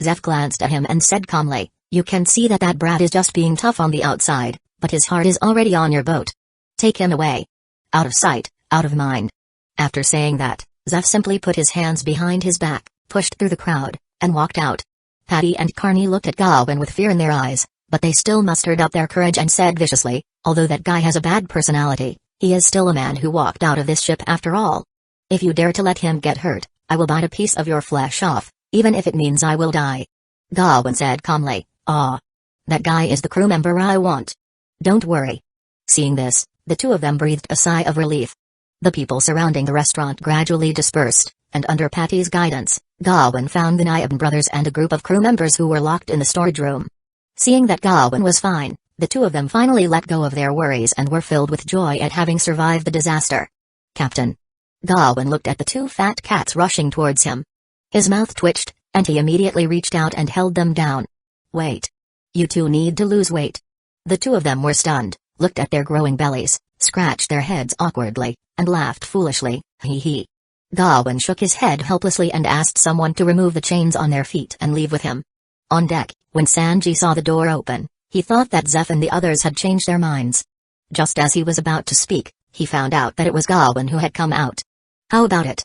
Zeph glanced at him and said calmly, "You can see that brat is just being tough on the outside, but his heart is already on your boat. Take him away. Out of sight, out of mind." After saying that, Zeph simply put his hands behind his back, pushed through the crowd, and walked out. Patty and Carney looked at Gawain with fear in their eyes, but they still mustered up their courage and said viciously, "Although that guy has a bad personality, he is still a man who walked out of this ship after all. If you dare to let him get hurt, I will bite a piece of your flesh off, even if it means I will die." Gawain said calmly, "Ah. That guy is the crew member I want. Don't worry." Seeing this, the two of them breathed a sigh of relief. The people surrounding the restaurant gradually dispersed, and under Patty's guidance, Gawain found the Naib brothers and a group of crew members who were locked in the storage room. Seeing that Gawain was fine, the two of them finally let go of their worries and were filled with joy at having survived the disaster. "Captain." Gawain looked at the 2 fat cats rushing towards him. His mouth twitched, and he immediately reached out and held them down. "Wait. You two need to lose weight." The two of them were stunned, looked at their growing bellies, scratched their heads awkwardly, and laughed foolishly, hee hee. Gawain shook his head helplessly and asked someone to remove the chains on their feet and leave with him. On deck, when Sanji saw the door open, he thought that Zeph and the others had changed their minds. Just as he was about to speak, he found out that it was Gawain who had come out. "How about it?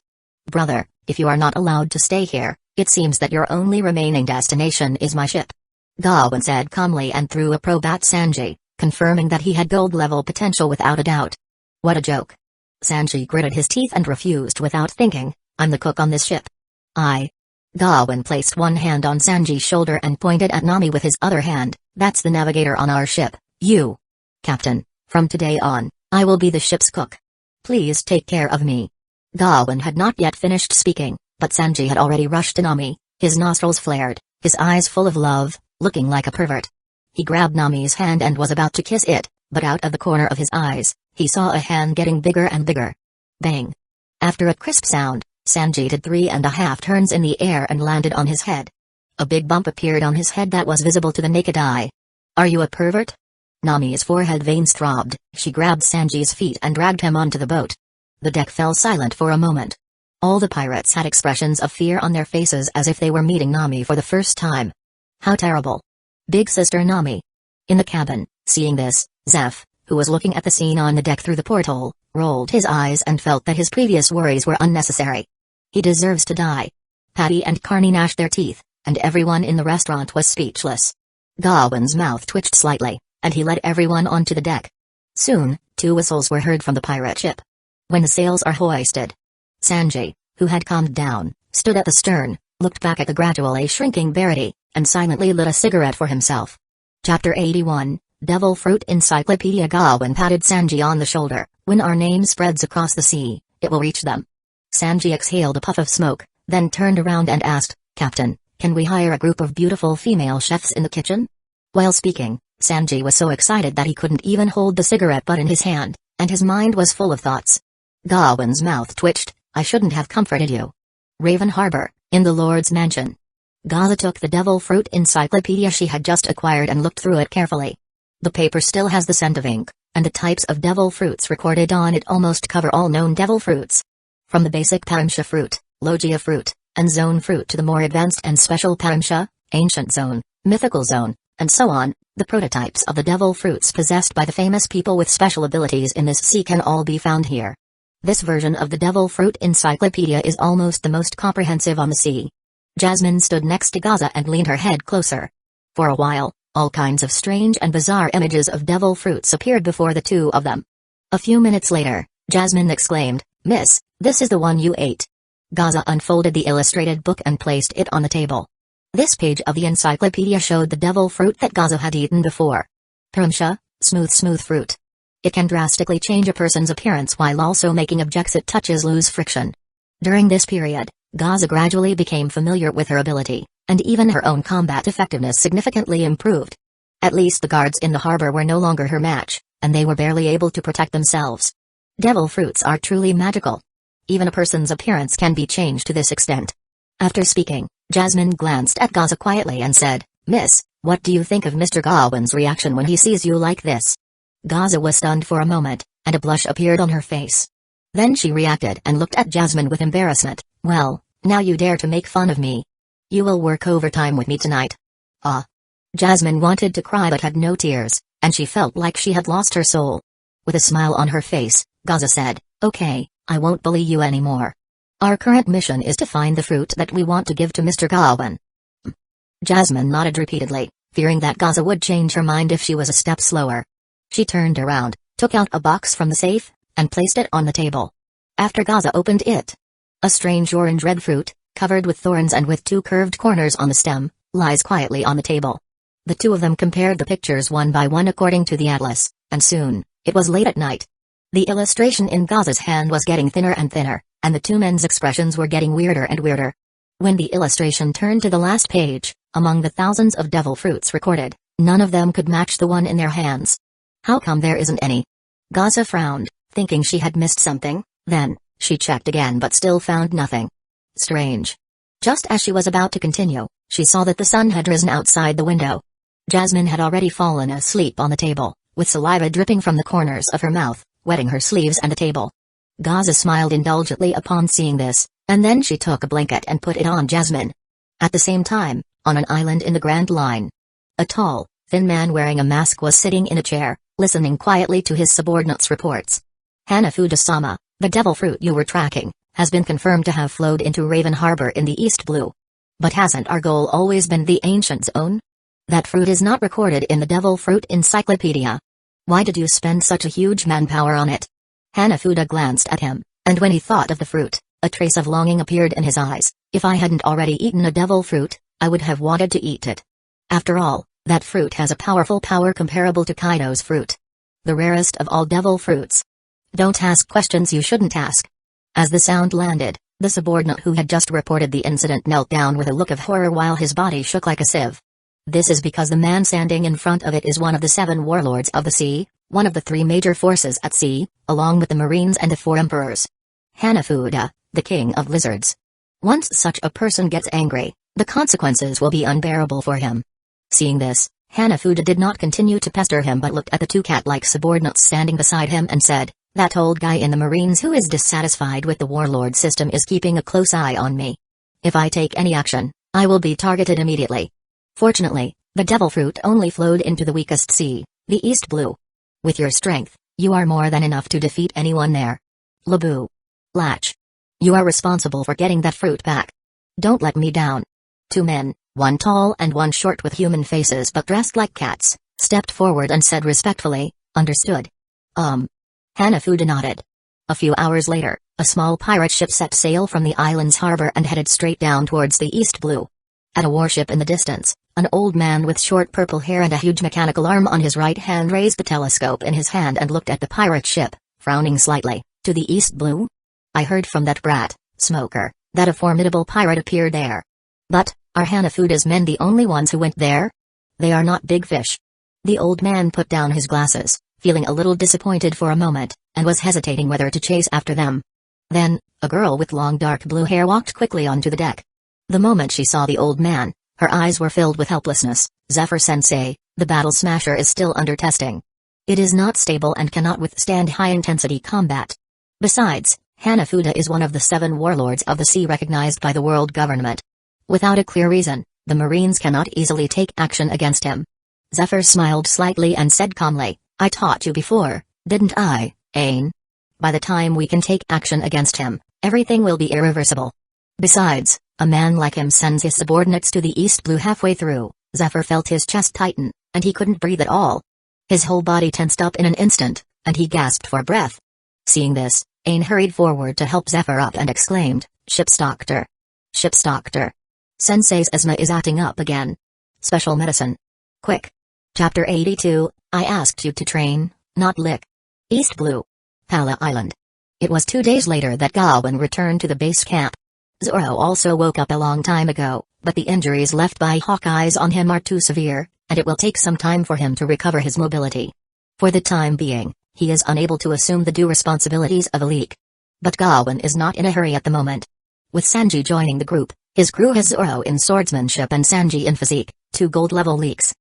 Brother, if you are not allowed to stay here, it seems that your only remaining destination is my ship." Gawain said calmly and threw a probe at Sanji, confirming that he had gold-level potential without a doubt. "What a joke." Sanji gritted his teeth and refused without thinking, "I'm the cook on this ship." Gawain placed one hand on Sanji's shoulder and pointed at Nami with his other hand. "That's the navigator on our ship, you. Captain, from today on, I will be the ship's cook. Please take care of me." Gawain had not yet finished speaking, but Sanji had already rushed to Nami, his nostrils flared, his eyes full of love, looking like a pervert. He grabbed Nami's hand and was about to kiss it, but out of the corner of his eyes, he saw a hand getting bigger and bigger. Bang! After a crisp sound, Sanji did 3.5 turns in the air and landed on his head. A big bump appeared on his head that was visible to the naked eye. "Are you a pervert?" Nami's forehead veins throbbed. She grabbed Sanji's feet and dragged him onto the boat. The deck fell silent for a moment. All the pirates had expressions of fear on their faces as if they were meeting Nami for the first time. How terrible. Big sister Nami. In the cabin, seeing this, Zeph, who was looking at the scene on the deck through the porthole, rolled his eyes and felt that his previous worries were unnecessary. He deserves to die. Patty and Carney gnashed their teeth, and everyone in the restaurant was speechless. Gawain's mouth twitched slightly, and he led everyone onto the deck. Soon, 2 whistles were heard from the pirate ship. When the sails are hoisted. Sanji, who had calmed down, stood at the stern, looked back at the gradually shrinking Verity, and silently lit a cigarette for himself. Chapter 81, Devil Fruit Encyclopedia. Gawain patted Sanji on the shoulder. "When our name spreads across the sea, it will reach them." Sanji exhaled a puff of smoke, then turned around and asked, "Captain, can we hire a group of beautiful female chefs in the kitchen?" While speaking, Sanji was so excited that he couldn't even hold the cigarette butt in his hand, and his mind was full of thoughts. Gawain's mouth twitched. "I shouldn't have comforted you." Raven Harbor, in the Lord's mansion. Gaza took the Devil Fruit Encyclopedia she had just acquired and looked through it carefully. The paper still has the scent of ink, and the types of devil fruits recorded on it almost cover all known devil fruits. From the basic Parimsha fruit, Logia fruit, and zone fruit to the more advanced and special Parimsha, ancient zone, mythical zone, and so on, the prototypes of the devil fruits possessed by the famous people with special abilities in this sea can all be found here. This version of the devil fruit encyclopedia is almost the most comprehensive on the sea. Jasmine stood next to Gaza and leaned her head closer. For a while, all kinds of strange and bizarre images of devil fruits appeared before the two of them. A few minutes later, Jasmine exclaimed, "Miss, this is the one you ate." Gaza unfolded the illustrated book and placed it on the table. This page of the encyclopedia showed the devil fruit that Gaza had eaten before. Paramsha, smooth fruit. It can drastically change a person's appearance while also making objects it touches lose friction. During this period, Gaza gradually became familiar with her ability, and even her own combat effectiveness significantly improved. At least the guards in the harbor were no longer her match, and they were barely able to protect themselves. Devil fruits are truly magical. Even a person's appearance can be changed to this extent. After speaking, Jasmine glanced at Gaza quietly and said, "Miss, what do you think of Mr. Gawain's reaction when he sees you like this?" Gaza was stunned for a moment, and a blush appeared on her face. Then she reacted and looked at Jasmine with embarrassment. "Well, now you dare to make fun of me. You will work overtime with me tonight." Ah. Jasmine wanted to cry but had no tears, and she felt like she had lost her soul. With a smile on her face, Gaza said, "Okay, I won't bully you anymore. Our current mission is to find the fruit that we want to give to Mr. Gawain." Jasmine nodded repeatedly, fearing that Gaza would change her mind if she was a step slower. She turned around, took out a box from the safe, and placed it on the table. After Gaza opened it, a strange orange-red fruit, covered with thorns and with two curved corners on the stem, lies quietly on the table. The two of them compared the pictures one by one according to the atlas, and soon, it was late at night. The illustration in Gaza's hand was getting thinner and thinner, and the two men's expressions were getting weirder and weirder. When the illustration turned to the last page, among the thousands of devil fruits recorded, none of them could match the one in their hands. How come there isn't any? Gaza frowned, thinking she had missed something. Then, she checked again but still found nothing. Strange. Just as she was about to continue, she saw that the sun had risen outside the window. Jasmine had already fallen asleep on the table, with saliva dripping from the corners of her mouth, wetting her sleeves and the table. Gaza smiled indulgently upon seeing this, and then she took a blanket and put it on Jasmine. At the same time, on an island in the Grand Line, a tall, thin man wearing a mask was sitting in a chair, listening quietly to his subordinates' reports. "Hanafuda-sama, the devil fruit you were tracking, has been confirmed to have flowed into Raven Harbor in the East Blue. But hasn't our goal always been the ancient zone? That fruit is not recorded in the devil fruit encyclopedia. Why did you spend such a huge manpower on it?" Hanafuda glanced at him, and when he thought of the fruit, a trace of longing appeared in his eyes. "If I hadn't already eaten a devil fruit, I would have wanted to eat it. After all, that fruit has a powerful power comparable to Kaido's fruit. The rarest of all devil fruits. Don't ask questions you shouldn't ask." As the sound landed, the subordinate who had just reported the incident knelt down with a look of horror while his body shook like a sieve. This is because the man standing in front of it is one of the 7 warlords of the sea, one of the 3 major forces at sea, along with the Marines and the 4 emperors. Hanafuda, the king of lizards. Once such a person gets angry, the consequences will be unbearable for him. Seeing this, Hanafuda did not continue to pester him but looked at the 2 cat-like subordinates standing beside him and said, "That old guy in the Marines who is dissatisfied with the warlord system is keeping a close eye on me. If I take any action, I will be targeted immediately." Fortunately, the devil fruit only flowed into the weakest sea, the East Blue. With your strength, you are more than enough to defeat anyone there. Labu. Latch. You are responsible for getting that fruit back. Don't let me down. 2 men, one tall and one short with human faces but dressed like cats, stepped forward and said respectfully, "Understood." Hanafuda nodded. A few hours later, a small pirate ship set sail from the island's harbor and headed straight down towards the East Blue. At a warship in the distance, an old man with short purple hair and a huge mechanical arm on his right hand raised the telescope in his hand and looked at the pirate ship, frowning slightly. "To the East Blue? I heard from that brat, Smoker, that a formidable pirate appeared there. But, are Hanafuda's men the only ones who went there? They are not big fish." The old man put down his glasses, feeling a little disappointed for a moment, and was hesitating whether to chase after them. Then, a girl with long dark blue hair walked quickly onto the deck. The moment she saw the old man, her eyes were filled with helplessness. "Zephyr-sensei, the battle smasher is still under testing. It is not stable and cannot withstand high-intensity combat. Besides, Hanafuda is one of the 7 warlords of the sea recognized by the world government. Without a clear reason, the Marines cannot easily take action against him." Zephyr smiled slightly and said calmly, "I taught you before, didn't I, Ain? By the time we can take action against him, everything will be irreversible. Besides, a man like him sends his subordinates to the East Blue halfway through. Zephyr felt his chest tighten, and he couldn't breathe at all. His whole body tensed up in an instant, and he gasped for breath. Seeing this, Ain hurried forward to help Zephyr up and exclaimed, "Ship's doctor! Ship's doctor! Sensei's asthma is acting up again. Special medicine. Quick!" Chapter 82, I asked you to train, not lick. East Blue. Pala Island. It was 2 days later that Gawain returned to the base camp. Zoro also woke up a long time ago, but the injuries left by Hawkeye's on him are too severe, and it will take some time for him to recover his mobility. For the time being, he is unable to assume the due responsibilities of a leak. But Gawain is not in a hurry at the moment. With Sanji joining the group, his crew has Zoro in swordsmanship and Sanji in physique, 2 gold-level leaks.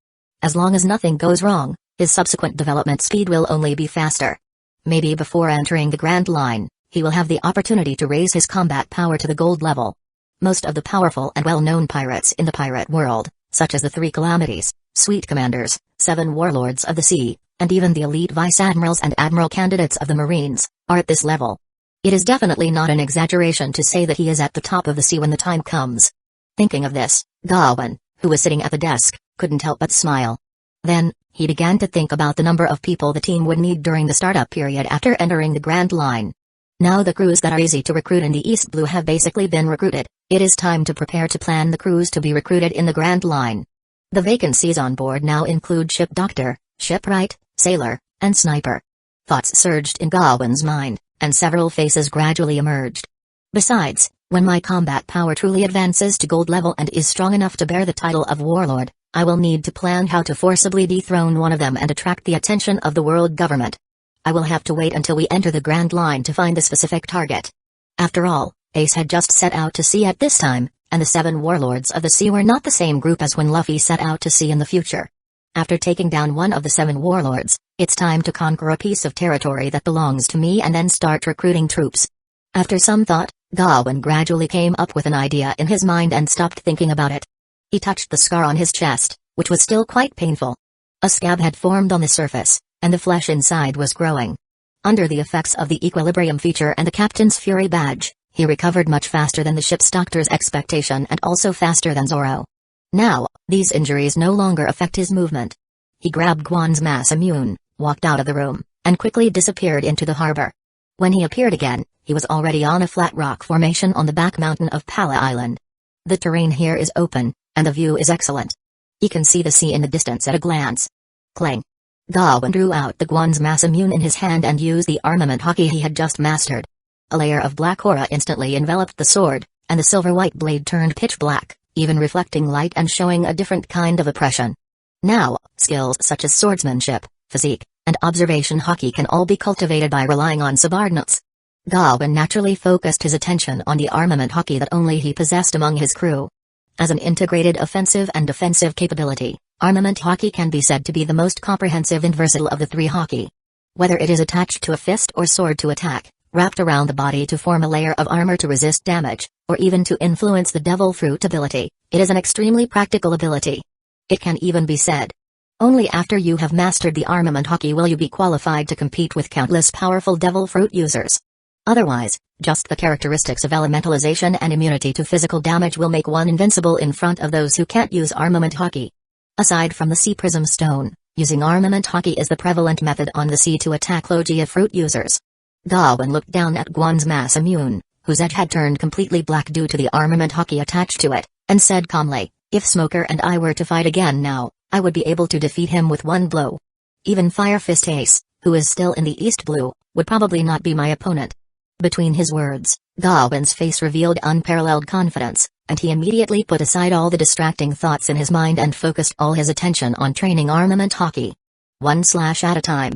As long as nothing goes wrong, his subsequent development speed will only be faster. Maybe before entering the Grand Line, he will have the opportunity to raise his combat power to the gold level. Most of the powerful and well-known pirates in the pirate world, such as the 3 Calamities, Sweet Commanders, 7 Warlords of the Sea, and even the elite Vice-Admirals and Admiral candidates of the Marines, are at this level. It is definitely not an exaggeration to say that he is at the top of the sea when the time comes. Thinking of this, Gawain, who was sitting at the desk, couldn't help but smile. Then, he began to think about the number of people the team would need during the startup period after entering the Grand Line. Now the crews that are easy to recruit in the East Blue have basically been recruited. It is time to prepare to plan the crews to be recruited in the Grand Line. The vacancies on board now include ship doctor, shipwright, sailor, and sniper. Thoughts surged in Gawain's mind, and several faces gradually emerged. Besides, when my combat power truly advances to gold level and is strong enough to bear the title of warlord, I will need to plan how to forcibly dethrone one of them and attract the attention of the world government. I will have to wait until we enter the Grand Line to find the specific target. After all, Ace had just set out to sea at this time, and the 7 Warlords of the Sea were not the same group as when Luffy set out to sea in the future. After taking down one of the 7 Warlords, it's time to conquer a piece of territory that belongs to me and then start recruiting troops. After some thought, Gawain gradually came up with an idea in his mind and stopped thinking about it. He touched the scar on his chest, which was still quite painful. A scab had formed on the surface, and the flesh inside was growing. Under the effects of the equilibrium feature and the Captain's Fury badge, he recovered much faster than the ship's doctor's expectation and also faster than Zoro. Now, these injuries no longer affect his movement. He grabbed Guan's mass immune, walked out of the room, and quickly disappeared into the harbor. When he appeared again, he was already on a flat rock formation on the back mountain of Pala Island. The terrain here is open, and the view is excellent. He can see the sea in the distance at a glance. Clang. Gawain drew out the Guan's mass immune in his hand and used the armament hockey he had just mastered. A layer of black aura instantly enveloped the sword, and the silver-white blade turned pitch black, even reflecting light and showing a different kind of oppression. Now, skills such as swordsmanship, physique, and observation hockey can all be cultivated by relying on subordinates. Gawain naturally focused his attention on the armament hockey that only he possessed among his crew. As an integrated offensive and defensive capability, armament hockey can be said to be the most comprehensive and versatile of the 3 hockey. Whether it is attached to a fist or sword to attack, wrapped around the body to form a layer of armor to resist damage, or even to influence the devil fruit ability, it is an extremely practical ability. It can even be said, only after you have mastered the armament hockey will you be qualified to compete with countless powerful devil fruit users. Otherwise, just the characteristics of elementalization and immunity to physical damage will make one invincible in front of those who can't use armament hockey. Aside from the sea prism stone, using armament hockey is the prevalent method on the sea to attack Logia fruit users. Gawain looked down at Guan's mass immune, whose edge had turned completely black due to the armament hockey attached to it, and said calmly, "If Smoker and I were to fight again now, I would be able to defeat him with one blow. Even Fire Fist Ace, who is still in the East Blue, would probably not be my opponent." Between his words, Gawain's face revealed unparalleled confidence, and he immediately put aside all the distracting thoughts in his mind and focused all his attention on training armament hockey. One slash at a time.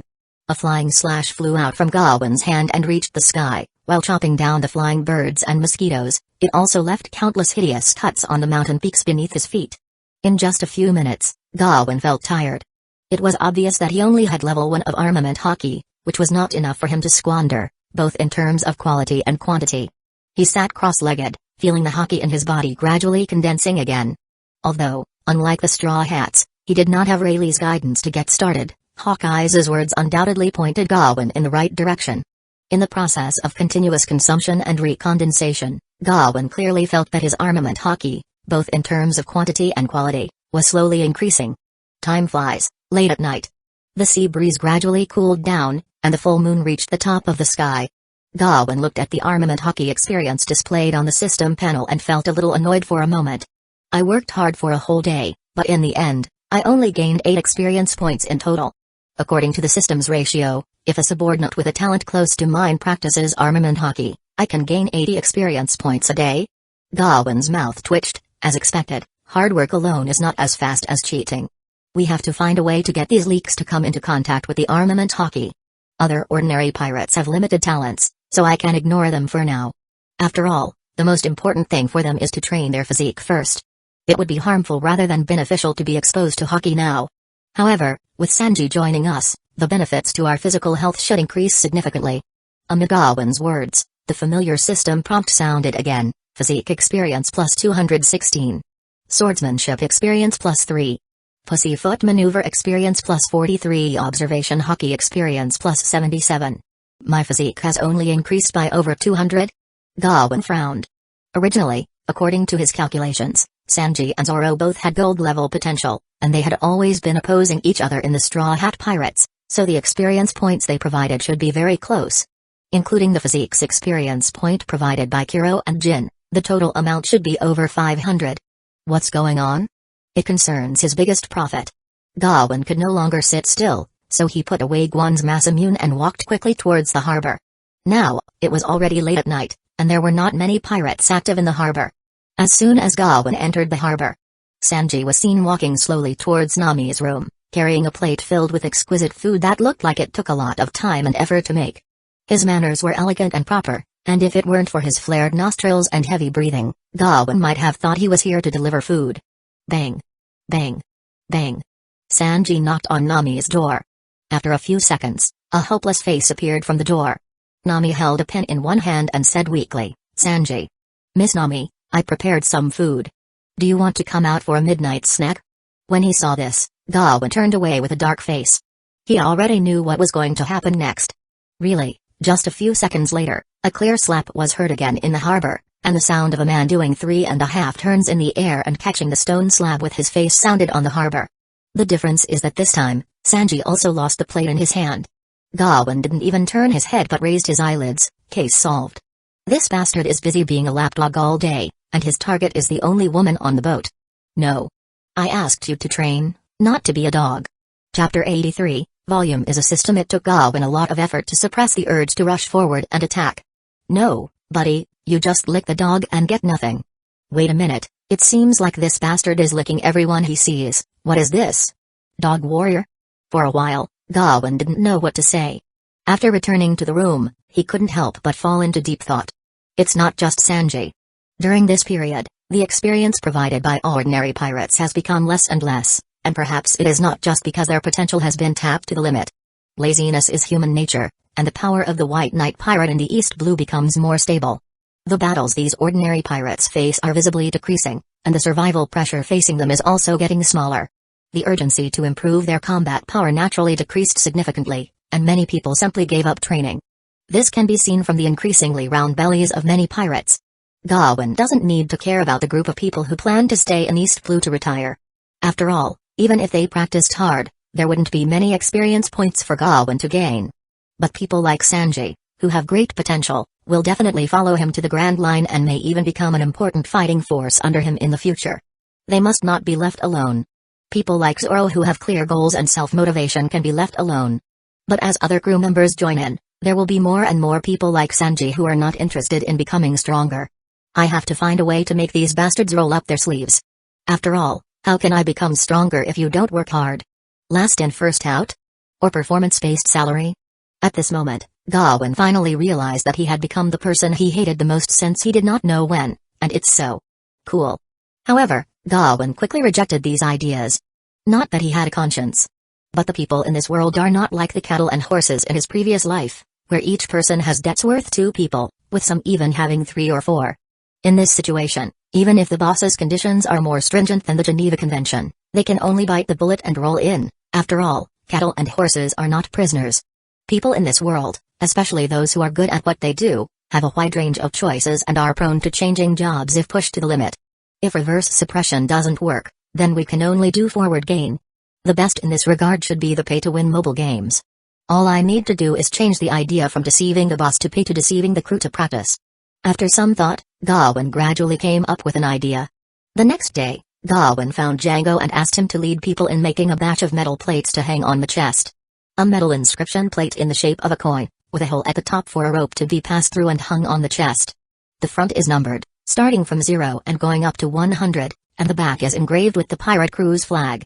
A flying slash flew out from Gawain's hand and reached the sky, while chopping down the flying birds and mosquitoes. It also left countless hideous cuts on the mountain peaks beneath his feet. In just a few minutes, Gawain felt tired. It was obvious that he only had level 1 of armament hockey, which was not enough for him to squander, both in terms of quality and quantity. He sat cross-legged, feeling the hockey in his body gradually condensing again. Although, unlike the Straw Hats, he did not have Rayleigh's guidance to get started, Hawkeye's words undoubtedly pointed Gawain in the right direction. In the process of continuous consumption and recondensation, Gawain clearly felt that his armament hockey, both in terms of quantity and quality, was slowly increasing. Time flies, late at night. The sea breeze gradually cooled down, and the full moon reached the top of the sky. Gawain looked at the armament hockey experience displayed on the system panel and felt a little annoyed for a moment. I worked hard for a whole day, but in the end, I only gained 8 experience points in total. According to the system's ratio, if a subordinate with a talent close to mine practices armament hockey, I can gain 80 experience points a day. Gawain's mouth twitched. As expected, hard work alone is not as fast as cheating. We have to find a way to get these leaks to come into contact with the armament hockey. Other ordinary pirates have limited talents, so I can ignore them for now. After all, the most important thing for them is to train their physique first. It would be harmful rather than beneficial to be exposed to hockey now. However, with Sanji joining us, the benefits to our physical health should increase significantly. Amid Gawain's words, the familiar system prompt sounded again: physique experience plus 216. Swordsmanship experience plus 3. Pussyfoot maneuver experience plus 43. Observation hockey experience plus 77. My physique has only increased by over 200? Gawain frowned. Originally, according to his calculations, Sanji and Zoro both had gold-level potential, and they had always been opposing each other in the Straw Hat Pirates, so the experience points they provided should be very close. Including the physique's experience point provided by Kuro and Jin, the total amount should be over 500. What's going on? It concerns his biggest profit. Gawain could no longer sit still, so he put away Guan's Masamune and walked quickly towards the harbor. Now, it was already late at night, and there were not many pirates active in the harbor. As soon as Gawain entered the harbor, Sanji was seen walking slowly towards Nami's room, carrying a plate filled with exquisite food that looked like it took a lot of time and effort to make. His manners were elegant and proper, and if it weren't for his flared nostrils and heavy breathing, Gawain might have thought he was here to deliver food. Bang! Bang! Bang! Sanji knocked on Nami's door. After a few seconds, a hopeless face appeared from the door. Nami held a pen in one hand and said weakly, "Sanji. Miss Nami, I prepared some food. Do you want to come out for a midnight snack?" When he saw this, Gawain turned away with a dark face. He already knew what was going to happen next. Really, just a few seconds later, a clear slap was heard again in the harbor, and the sound of a man doing 3.5 turns in the air and catching the stone slab with his face sounded on the harbor. The difference is that this time, Sanji also lost the plate in his hand. Gawain didn't even turn his head but raised his eyelids. Case solved. This bastard is busy being a lapdog all day, and his target is the only woman on the boat. No. I asked you to train, not to be a dog. Chapter 83, Volume is a system. It took Gawain a lot of effort to suppress the urge to rush forward and attack. No, buddy, you just lick the dog and get nothing. Wait a minute, it seems like this bastard is licking everyone he sees. What is this? Dog warrior? For a while, Gawain didn't know what to say. After returning to the room, he couldn't help but fall into deep thought. It's not just Sanji. During this period, the experience provided by ordinary pirates has become less and less, and perhaps it is not just because their potential has been tapped to the limit. Laziness is human nature, and the power of the White Knight pirate in the East Blue becomes more stable. The battles these ordinary pirates face are visibly decreasing, and the survival pressure facing them is also getting smaller. The urgency to improve their combat power naturally decreased significantly, and many people simply gave up training. This can be seen from the increasingly round bellies of many pirates. Gawain doesn't need to care about the group of people who plan to stay in East Blue to retire. After all, even if they practiced hard, there wouldn't be many experience points for Gawain to gain. But people like Sanji, who have great potential, will definitely follow him to the Grand Line and may even become an important fighting force under him in the future. They must not be left alone. People like Zoro who have clear goals and self-motivation can be left alone. But as other crew members join in, there will be more and more people like Sanji who are not interested in becoming stronger. I have to find a way to make these bastards roll up their sleeves. After all, how can I become stronger if you don't work hard? Last in first out? Or performance-based salary? At this moment, Gawain finally realized that he had become the person he hated the most since he did not know when, and it's so cool. However, Gawain quickly rejected these ideas. Not that he had a conscience. But the people in this world are not like the cattle and horses in his previous life, where each person has debts worth 2 people, with some even having 3 or 4. In this situation, even if the boss's conditions are more stringent than the Geneva Convention, they can only bite the bullet and roll in. After all, cattle and horses are not prisoners. People in this world, Especially those who are good at what they do, have a wide range of choices and are prone to changing jobs if pushed to the limit. If reverse suppression doesn't work, then we can only do forward gain. The best in this regard should be the pay-to-win mobile games. All I need to do is change the idea from deceiving the boss to pay to deceiving the crew to practice. After some thought, Gawain gradually came up with an idea. The next day, Gawain found Django and asked him to lead people in making a batch of metal plates to hang on the chest. A metal inscription plate in the shape of a coin, with a hole at the top for a rope to be passed through and hung on the chest. The front is numbered, starting from 0 and going up to 100, and the back is engraved with the pirate crew's flag.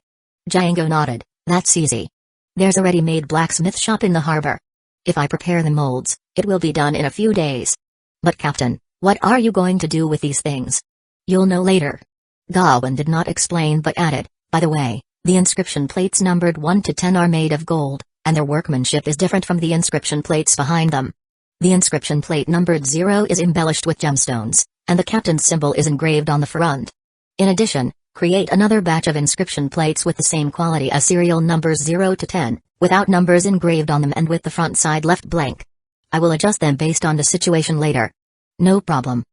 Django nodded. That's easy. There's a ready-made blacksmith shop in the harbor. If I prepare the molds, it will be done in a few days. But Captain, what are you going to do with these things? You'll know later. Gawain did not explain but added, by the way, the inscription plates numbered 1 to 10 are made of gold, and their workmanship is different from the inscription plates behind them. The inscription plate numbered 0 is embellished with gemstones, and the captain's symbol is engraved on the front. In addition, create another batch of inscription plates with the same quality as serial numbers 0 to 10, without numbers engraved on them and with the front side left blank. I will adjust them based on the situation later. No problem.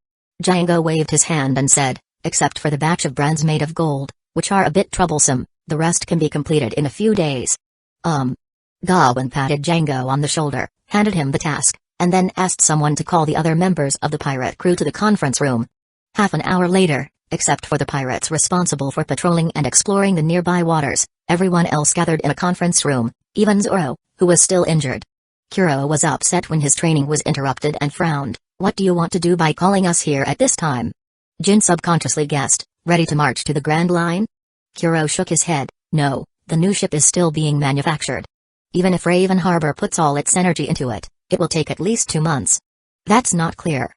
Django waved his hand and said, except for the batch of brands made of gold, which are a bit troublesome, the rest can be completed in a few days. Gawain patted Django on the shoulder, handed him the task, and then asked someone to call the other members of the pirate crew to the conference room. Half an hour later, except for the pirates responsible for patrolling and exploring the nearby waters, everyone else gathered in a conference room, even Zoro, who was still injured. Kuro was upset when his training was interrupted and frowned. What do you want to do by calling us here at this time? Jin subconsciously guessed, ready to march to the Grand Line? Kuro shook his head. No, the new ship is still being manufactured. Even if Raven Harbor puts all its energy into it, it will take at least 2 months. That's not clear.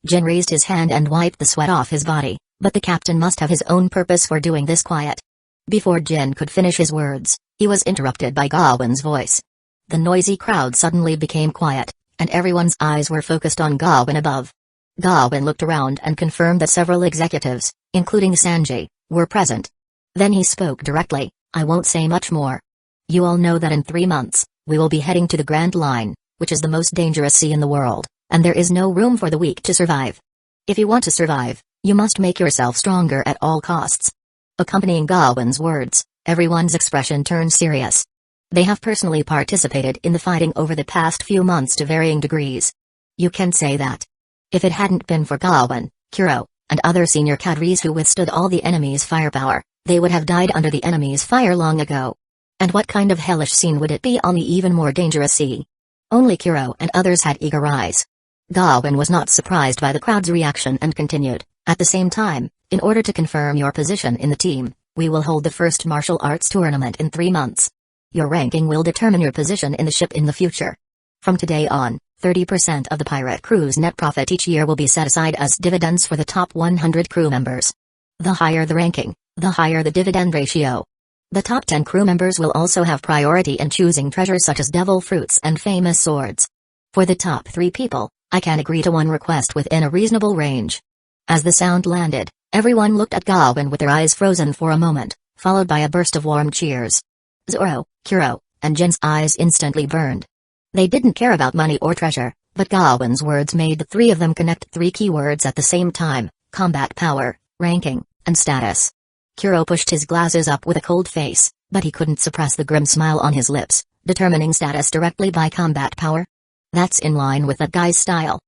Jin raised his hand and wiped the sweat off his body, but the captain must have his own purpose for doing this quiet. Before Jin could finish his words, he was interrupted by Gawain's voice. The noisy crowd suddenly became quiet, and everyone's eyes were focused on Gawain above. Gawain looked around and confirmed that several executives, including Sanji, were present. Then he spoke directly. I won't say much more. You all know that in 3 months, we will be heading to the Grand Line, which is the most dangerous sea in the world, and there is no room for the weak to survive. If you want to survive, you must make yourself stronger at all costs. Accompanying Gawain's words, everyone's expression turned serious. They have personally participated in the fighting over the past few months to varying degrees. You can say that. If it hadn't been for Gawain, Kuro, and other senior cadres who withstood all the enemy's firepower, they would have died under the enemy's fire long ago. And what kind of hellish scene would it be on the even more dangerous sea? Only Kuro and others had eager eyes. Gawain was not surprised by the crowd's reaction and continued, at the same time, in order to confirm your position in the team, we will hold the first martial arts tournament in 3 months. Your ranking will determine your position in the ship in the future. From today on, 30% of the pirate crew's net profit each year will be set aside as dividends for the top 100 crew members. The higher the ranking, the higher the dividend ratio. The top 10 crew members will also have priority in choosing treasures such as devil fruits and famous swords. For the top 3 people, I can agree to one request within a reasonable range. As the sound landed, everyone looked at Gawain with their eyes frozen for a moment, followed by a burst of warm cheers. Zoro, Kuro, and Jin's eyes instantly burned. They didn't care about money or treasure, but Gawain's words made the 3 of them connect 3 keywords at the same time: combat power, ranking, and status. Kuro pushed his glasses up with a cold face, but he couldn't suppress the grim smile on his lips, determining status directly by combat power. That's in line with that guy's style.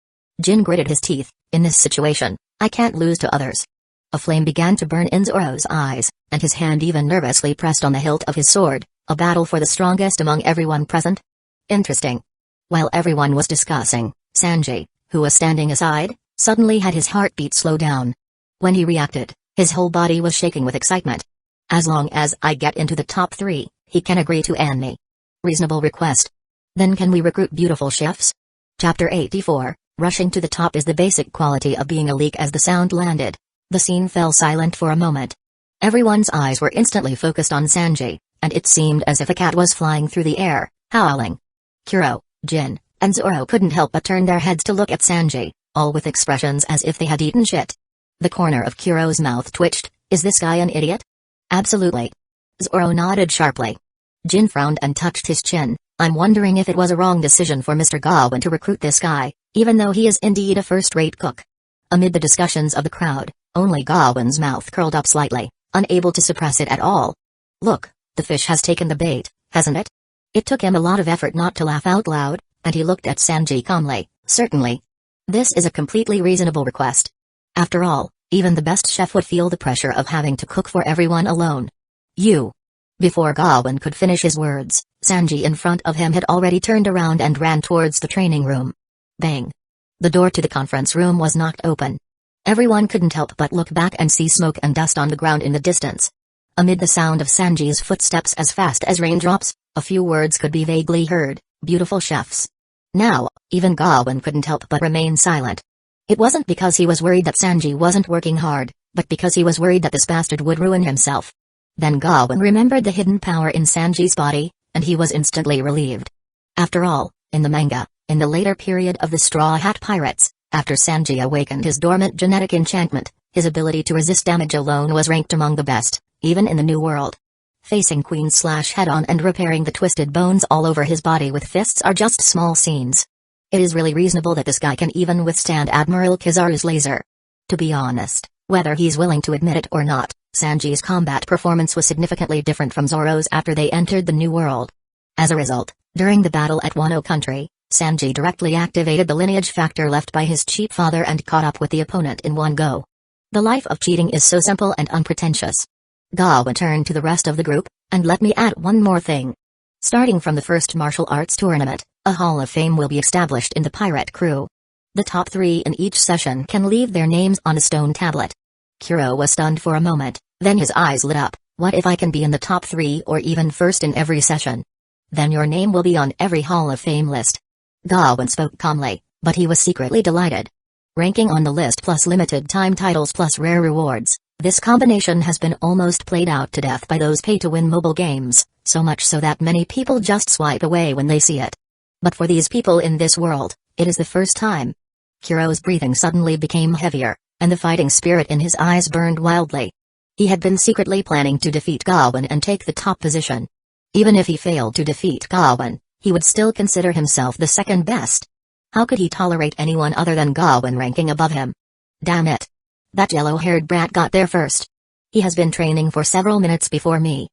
Jin gritted his teeth. In this situation, I can't lose to others. A flame began to burn in Zoro's eyes, and his hand even nervously pressed on the hilt of his sword. A battle for the strongest among everyone present? Interesting. While everyone was discussing, Sanji, who was standing aside, suddenly had his heartbeat slow down. When he reacted, his whole body was shaking with excitement. As long as I get into the top 3, he can agree to end me. Reasonable request. Then can we recruit beautiful chefs? Chapter 84, Rushing to the top is the basic quality of being a leak. As the sound landed, the scene fell silent for a moment. Everyone's eyes were instantly focused on Sanji, and it seemed as if a cat was flying through the air, howling. Kuro, Jin, and Zoro couldn't help but turn their heads to look at Sanji, all with expressions as if they had eaten shit. The corner of Kuro's mouth twitched. Is this guy an idiot? Absolutely. Zoro nodded sharply. Jin frowned and touched his chin. I'm wondering if it was a wrong decision for Mr. Gawain to recruit this guy, even though he is indeed a first-rate cook. Amid the discussions of the crowd, only Gawain's mouth curled up slightly, unable to suppress it at all. Look, the fish has taken the bait, hasn't it? It took him a lot of effort not to laugh out loud, and he looked at Sanji calmly. Certainly. This is a completely reasonable request. After all, even the best chef would feel the pressure of having to cook for everyone alone. You. Before Gawain could finish his words, Sanji in front of him had already turned around and ran towards the training room. Bang. The door to the conference room was knocked open. Everyone couldn't help but look back and see smoke and dust on the ground in the distance. Amid the sound of Sanji's footsteps as fast as raindrops, a few words could be vaguely heard, beautiful chefs. Now, even Gawain couldn't help but remain silent. It wasn't because he was worried that Sanji wasn't working hard, but because he was worried that this bastard would ruin himself. Then Gawain remembered the hidden power in Sanji's body, and he was instantly relieved. After all, in the manga, in the later period of the Straw Hat Pirates, after Sanji awakened his dormant genetic enchantment, his ability to resist damage alone was ranked among the best, even in the New World. Facing Queen Slash head-on and repairing the twisted bones all over his body with fists are just small scenes. It is really reasonable that this guy can even withstand Admiral Kizaru's laser. To be honest, whether he's willing to admit it or not, Sanji's combat performance was significantly different from Zoro's after they entered the New World. As a result, during the battle at Wano Country, Sanji directly activated the lineage factor left by his cheat father and caught up with the opponent in one go. The life of cheating is so simple and unpretentious. Gawain turned to the rest of the group, and let me add one more thing. Starting from the first martial arts tournament, a Hall of Fame will be established in the pirate crew. The top 3 in each session can leave their names on a stone tablet. Kuro was stunned for a moment, then his eyes lit up. What if I can be in the top 3 or even first in every session? Then your name will be on every Hall of Fame list. Gawain spoke calmly, but he was secretly delighted. Ranking on the list plus limited time titles plus rare rewards. This combination has been almost played out to death by those pay-to-win mobile games, so much so that many people just swipe away when they see it. But for these people in this world, it is the first time. Kuro's breathing suddenly became heavier, and the fighting spirit in his eyes burned wildly. He had been secretly planning to defeat Gawain and take the top position. Even if he failed to defeat Gawain, he would still consider himself the second best. How could he tolerate anyone other than Gawain ranking above him? Damn it. That yellow-haired brat got there first. He has been training for several minutes before me.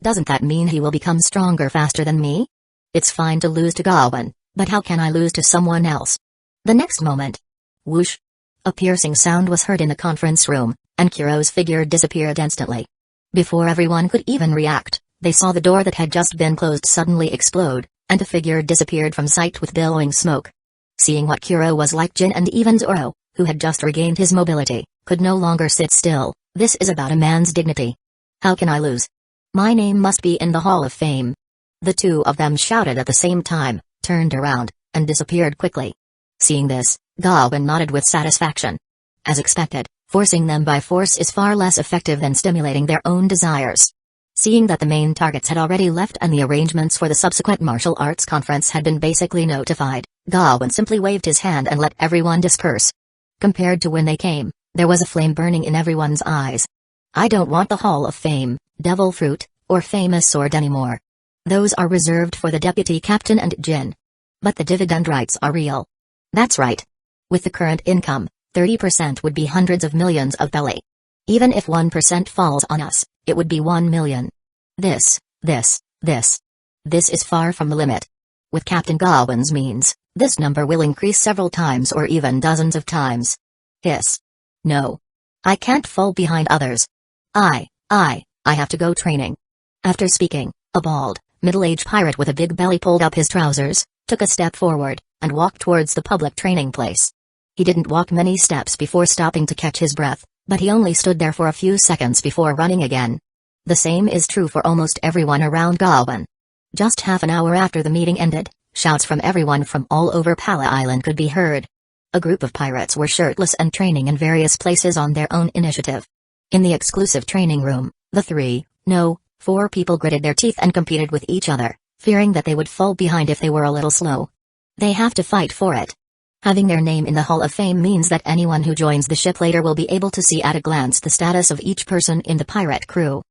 Doesn't that mean he will become stronger faster than me? It's fine to lose to Gawain, but how can I lose to someone else? The next moment. Whoosh. A piercing sound was heard in the conference room, and Kuro's figure disappeared instantly. Before everyone could even react, they saw the door that had just been closed suddenly explode, and the figure disappeared from sight with billowing smoke. Seeing what Kuro was like, Jin and even Zoro, who had just regained his mobility, could no longer sit still. This is about a man's dignity. How can I lose? My name must be in the Hall of Fame. The two of them shouted at the same time, turned around, and disappeared quickly. Seeing this, Gawain nodded with satisfaction. As expected, forcing them by force is far less effective than stimulating their own desires. Seeing that the main targets had already left and the arrangements for the subsequent martial arts conference had been basically notified, Gawain simply waved his hand and let everyone disperse. Compared to when they came, there was a flame burning in everyone's eyes. I don't want the Hall of Fame, Devil Fruit, or Famous Sword anymore. Those are reserved for the deputy captain and Jin. But the dividend rights are real. That's right. With the current income, 30% would be hundreds of millions of belly. Even if 1% falls on us, it would be 1 million. This is far from the limit. With Captain Gawain's means, this number will increase several times or even dozens of times. Hiss. No. I can't fall behind others. I have to go training. After speaking, a bald, middle-aged pirate with a big belly pulled up his trousers, took a step forward, and walked towards the public training place. He didn't walk many steps before stopping to catch his breath, but he only stood there for a few seconds before running again. The same is true for almost everyone around Gawain. Just half an hour after the meeting ended, shouts from everyone from all over Pala Island could be heard. A group of pirates were shirtless and training in various places on their own initiative. In the exclusive training room, the 4 people gritted their teeth and competed with each other, fearing that they would fall behind if they were a little slow. They have to fight for it. Having their name in the Hall of Fame means that anyone who joins the ship later will be able to see at a glance the status of each person in the pirate crew.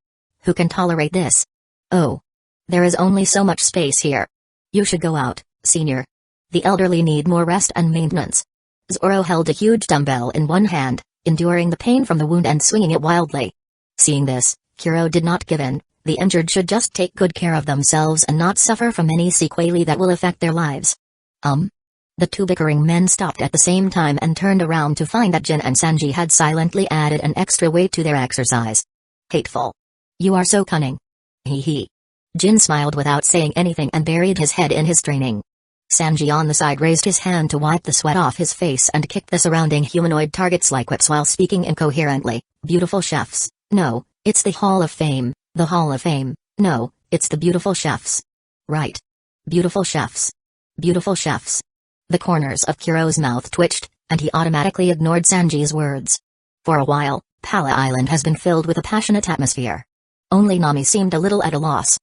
Who can tolerate this? Oh. There is only so much space here. You should go out, senior. The elderly need more rest and maintenance. Zoro held a huge dumbbell in one hand, enduring the pain from the wound and swinging it wildly. Seeing this, Kuro did not give in. The injured should just take good care of themselves and not suffer from any sequelae that will affect their lives. The two bickering men stopped at the same time and turned around to find that Jin and Sanji had silently added an extra weight to their exercise. Hateful. You are so cunning. Hee hee. Jin smiled without saying anything and buried his head in his training. Sanji on the side raised his hand to wipe the sweat off his face and kicked the surrounding humanoid targets like whips while speaking incoherently. Beautiful chefs. No, it's the Hall of Fame. The Hall of Fame. No, it's the beautiful chefs. Right. Beautiful chefs. Beautiful chefs. The corners of Kuro's mouth twitched, and he automatically ignored Sanji's words. For a while, Pala Island has been filled with a passionate atmosphere. Only Nami seemed a little at a loss.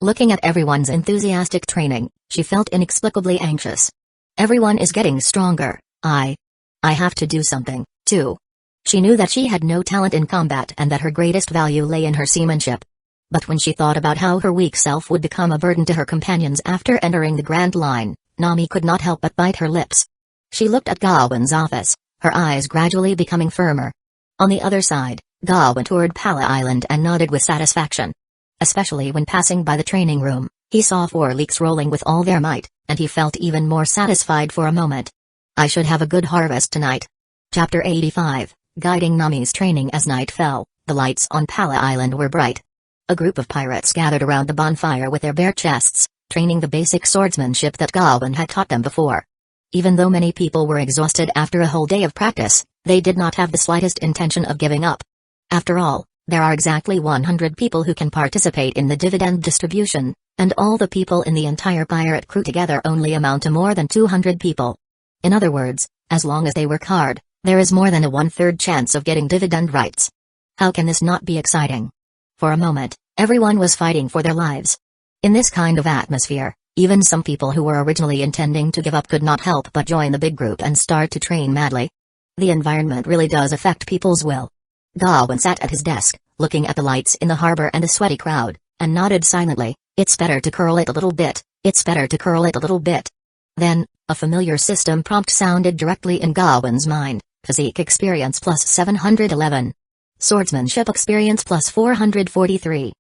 Looking at everyone's enthusiastic training, she felt inexplicably anxious. Everyone is getting stronger. I have to do something, too. She knew that she had no talent in combat and that her greatest value lay in her seamanship. But when she thought about how her weak self would become a burden to her companions after entering the Grand Line, Nami could not help but bite her lips. She looked at Gawain's office, her eyes gradually becoming firmer. On the other side, Gawain toured Pala Island and nodded with satisfaction. Especially when passing by the training room, he saw 4 leaks rolling with all their might, and he felt even more satisfied for a moment. I should have a good harvest tonight. Chapter 85, Guiding Nami's Training. As night fell, the lights on Pala Island were bright. A group of pirates gathered around the bonfire with their bare chests, training the basic swordsmanship that Gawain had taught them before. Even though many people were exhausted after a whole day of practice, they did not have the slightest intention of giving up. After all, there are exactly 100 people who can participate in the dividend distribution, and all the people in the entire pirate crew together only amount to more than 200 people. In other words, as long as they work hard, there is more than a 1/3 chance of getting dividend rights. How can this not be exciting? For a moment, everyone was fighting for their lives. In this kind of atmosphere, even some people who were originally intending to give up could not help but join the big group and start to train madly. The environment really does affect people's will. Gawain sat at his desk, looking at the lights in the harbor and the sweaty crowd, and nodded silently. It's better to curl it a little bit, it's better to curl it a little bit. Then, a familiar system prompt sounded directly in Gawain's mind. Physique experience plus 711. Swordsmanship experience plus 443.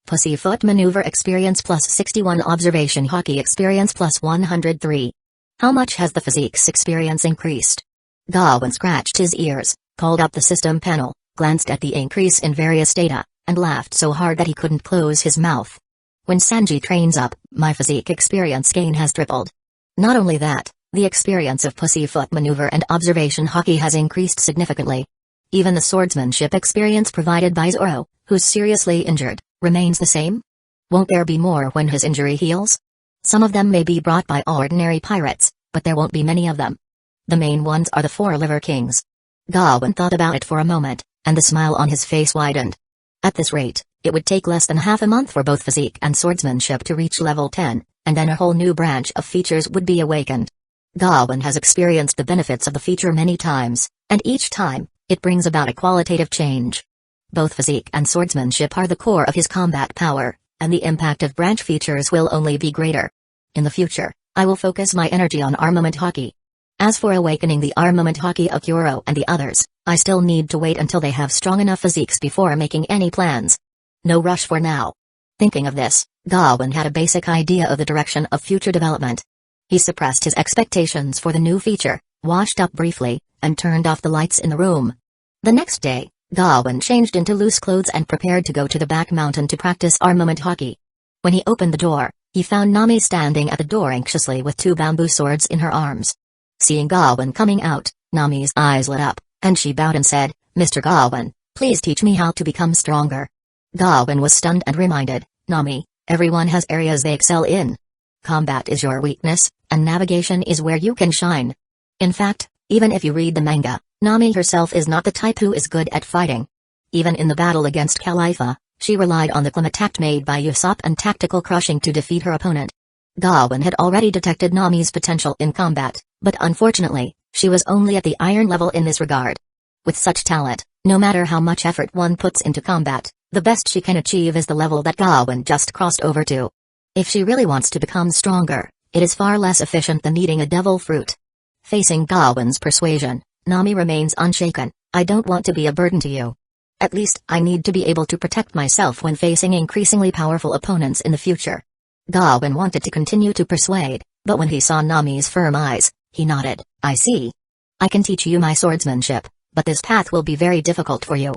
Pussyfoot maneuver experience plus 61. Observation hockey experience plus 103. How much has the physiques experience increased? Gawain scratched his ears, called up the system panel, glanced at the increase in various data, and laughed so hard that he couldn't close his mouth. When Sanji trains up, my physique experience gain has tripled. Not only that, the experience of pussyfoot maneuver and observation hockey has increased significantly. Even the swordsmanship experience provided by Zoro, who's seriously injured, remains the same? Won't there be more when his injury heals? Some of them may be brought by ordinary pirates, but there won't be many of them. The main ones are the 4 Liver Kings. Gawain thought about it for a moment, and the smile on his face widened. At this rate, it would take less than half a month for both physique and swordsmanship to reach level 10, and then a whole new branch of features would be awakened. Gawain has experienced the benefits of the feature many times, and each time, it brings about a qualitative change. Both physique and swordsmanship are the core of his combat power, and the impact of branch features will only be greater. In the future, I will focus my energy on armament hockey. As for awakening the armament hockey of Kuro and the others, I still need to wait until they have strong enough physiques before making any plans. No rush for now. Thinking of this, Gawain had a basic idea of the direction of future development. He suppressed his expectations for the new feature, washed up briefly, and turned off the lights in the room. The next day, Gawain changed into loose clothes and prepared to go to the back mountain to practice armament hockey. When he opened the door, he found Nami standing at the door anxiously with 2 bamboo swords in her arms. Seeing Gawain coming out, Nami's eyes lit up, and she bowed and said, "Mr. Gawain, please teach me how to become stronger." Gawain was stunned and reminded, "Nami, everyone has areas they excel in. Combat is your weakness, and navigation is where you can shine. In fact, even if you read the manga, Nami herself is not the type who is good at fighting. Even in the battle against Califa, she relied on the climatact made by Usopp and tactical crushing to defeat her opponent." Gawain had already detected Nami's potential in combat, but unfortunately, she was only at the iron level in this regard. With such talent, no matter how much effort one puts into combat, the best she can achieve is the level that Gawain just crossed over to. If she really wants to become stronger, It is far less efficient than eating a devil fruit. Facing Gawain's persuasion, Nami remains unshaken. I don't want to be a burden to you. At least, I need to be able to protect myself when facing increasingly powerful opponents in the future. Gawain wanted to continue to persuade, but when he saw Nami's firm eyes, he nodded. I see. I can teach you my swordsmanship, but this path will be very difficult for you.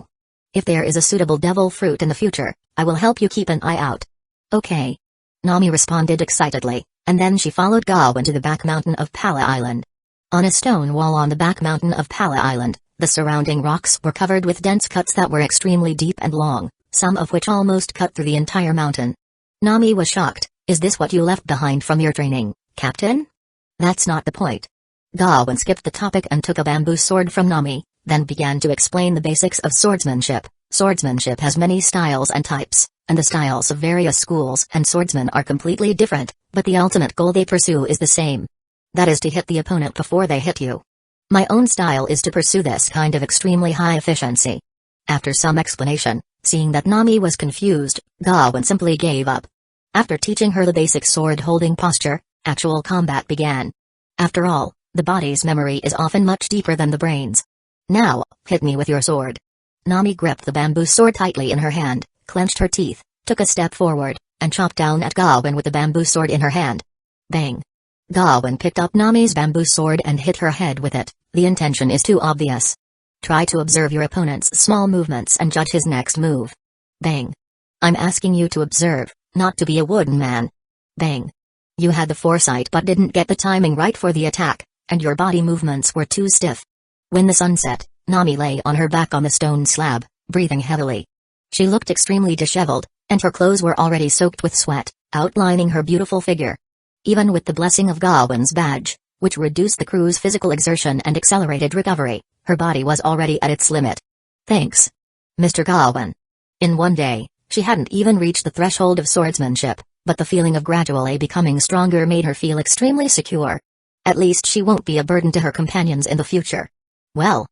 If there is a suitable devil fruit in the future, I will help you keep an eye out. Okay. Nami responded excitedly, and then she followed Gawain to the back mountain of Pala Island. On a stone wall on the back mountain of Pala Island, the surrounding rocks were covered with dense cuts that were extremely deep and long, some of which almost cut through the entire mountain. Nami was shocked. Is this what you left behind from your training, Captain? That's not the point. Gawain skipped the topic and took a bamboo sword from Nami, then began to explain the basics of swordsmanship. Swordsmanship has many styles and types, and the styles of various schools and swordsmen are completely different, but the ultimate goal they pursue is the same. That is to hit the opponent before they hit you. My own style is to pursue this kind of extremely high efficiency. After some explanation, seeing that Nami was confused, Gawain simply gave up. After teaching her the basic sword-holding posture, actual combat began. After all, the body's memory is often much deeper than the brain's. Now, hit me with your sword. Nami gripped the bamboo sword tightly in her hand, clenched her teeth, took a step forward, and chopped down at Gawain with the bamboo sword in her hand. Bang! Gawain picked up Nami's bamboo sword and hit her head with it. The intention is too obvious. Try to observe your opponent's small movements and judge his next move. Bang! I'm asking you to observe, not to be a wooden man. Bang! You had the foresight but didn't get the timing right for the attack, and your body movements were too stiff. When the sun set, Nami lay on her back on the stone slab, breathing heavily. She looked extremely disheveled, and her clothes were already soaked with sweat, outlining her beautiful figure. Even with the blessing of Gawain's badge, which reduced the crew's physical exertion and accelerated recovery, her body was already at its limit. Thanks, Mr. Gawain. In one day, she hadn't even reached the threshold of swordsmanship, but the feeling of gradually becoming stronger made her feel extremely secure. At least she won't be a burden to her companions in the future. Well.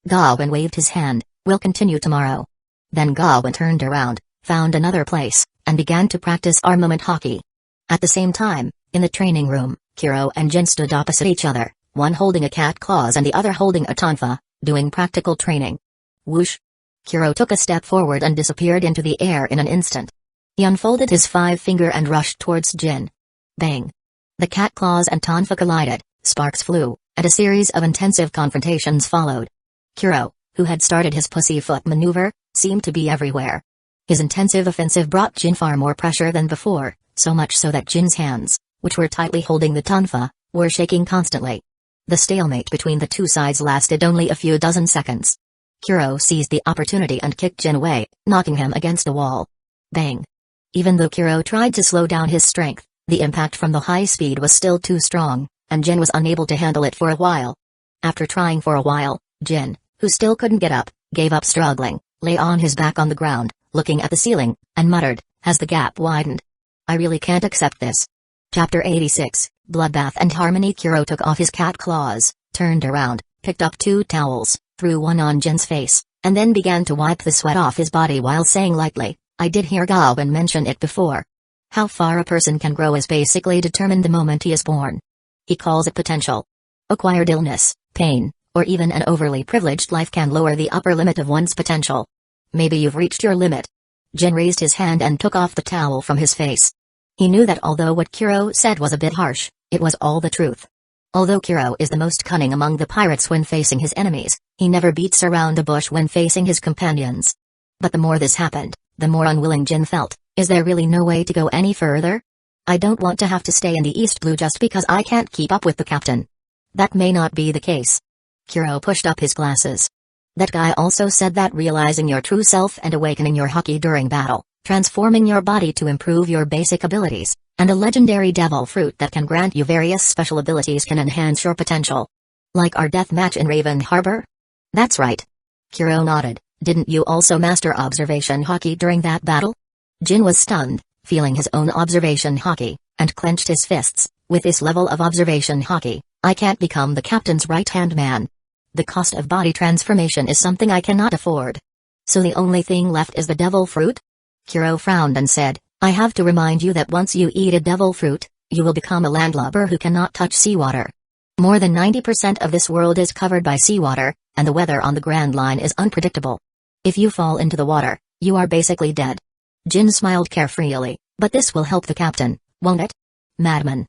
Gawain waved his hand, we'll continue tomorrow. Then Gawain turned around, found another place, and began to practice armament hockey. At the same time, in the training room, Kuro and Jin stood opposite each other, one holding a cat claws and the other holding a tonfa, doing practical training. Whoosh! Kuro took a step forward and disappeared into the air in an instant. He unfolded his 5-finger and rushed towards Jin. Bang! The cat claws and tonfa collided, sparks flew, and a series of intensive confrontations followed. Kuro, who had started his pussyfoot maneuver, seemed to be everywhere. His intensive offensive brought Jin far more pressure than before, so much so that Jin's hands, which were tightly holding the tonfa, were shaking constantly. The stalemate between the two sides lasted only a few dozen seconds. Kuro seized the opportunity and kicked Jin away, knocking him against a wall. Bang! Even though Kuro tried to slow down his strength, the impact from the high speed was still too strong, and Jin was unable to handle it for a while. After trying for a while, Jin, who still couldn't get up, gave up struggling, lay on his back on the ground, looking at the ceiling, and muttered, as the gap widened. I really can't accept this. Chapter 86, Bloodbath and Harmony. Kuro took off his cat claws, turned around, picked up 2 towels, threw one on Jin's face, and then began to wipe the sweat off his body while saying lightly, I did hear Gawain mention it before. How far a person can grow is basically determined the moment he is born. He calls it potential. Acquired illness, pain, or even an overly privileged life can lower the upper limit of one's potential. Maybe you've reached your limit. Jin raised his hand and took off the towel from his face. He knew that although what Kuro said was a bit harsh, it was all the truth. Although Kuro is the most cunning among the pirates when facing his enemies, he never beats around the bush when facing his companions. But the more this happened, the more unwilling Jin felt. Is there really no way to go any further? I don't want to have to stay in the East Blue just because I can't keep up with the captain. That may not be the case. Kuro pushed up his glasses. That guy also said that realizing your true self and awakening your haki during battle, transforming your body to improve your basic abilities, and a legendary devil fruit that can grant you various special abilities can enhance your potential. Like our death match in Raven Harbor? That's right. Kuro nodded. Didn't you also master observation haki during that battle? Jin was stunned, feeling his own observation haki, and clenched his fists. With this level of observation haki, I can't become the captain's right-hand man. The cost of body transformation is something I cannot afford. So the only thing left is the devil fruit? Kuro frowned and said, I have to remind you that once you eat a devil fruit, You will become a landlubber who cannot touch seawater. More than 90% of this world is covered by seawater, and the weather on the Grand Line is unpredictable. If you fall into the water, you are basically dead. Jin smiled carefreely, but this will help the captain, won't it? Madman.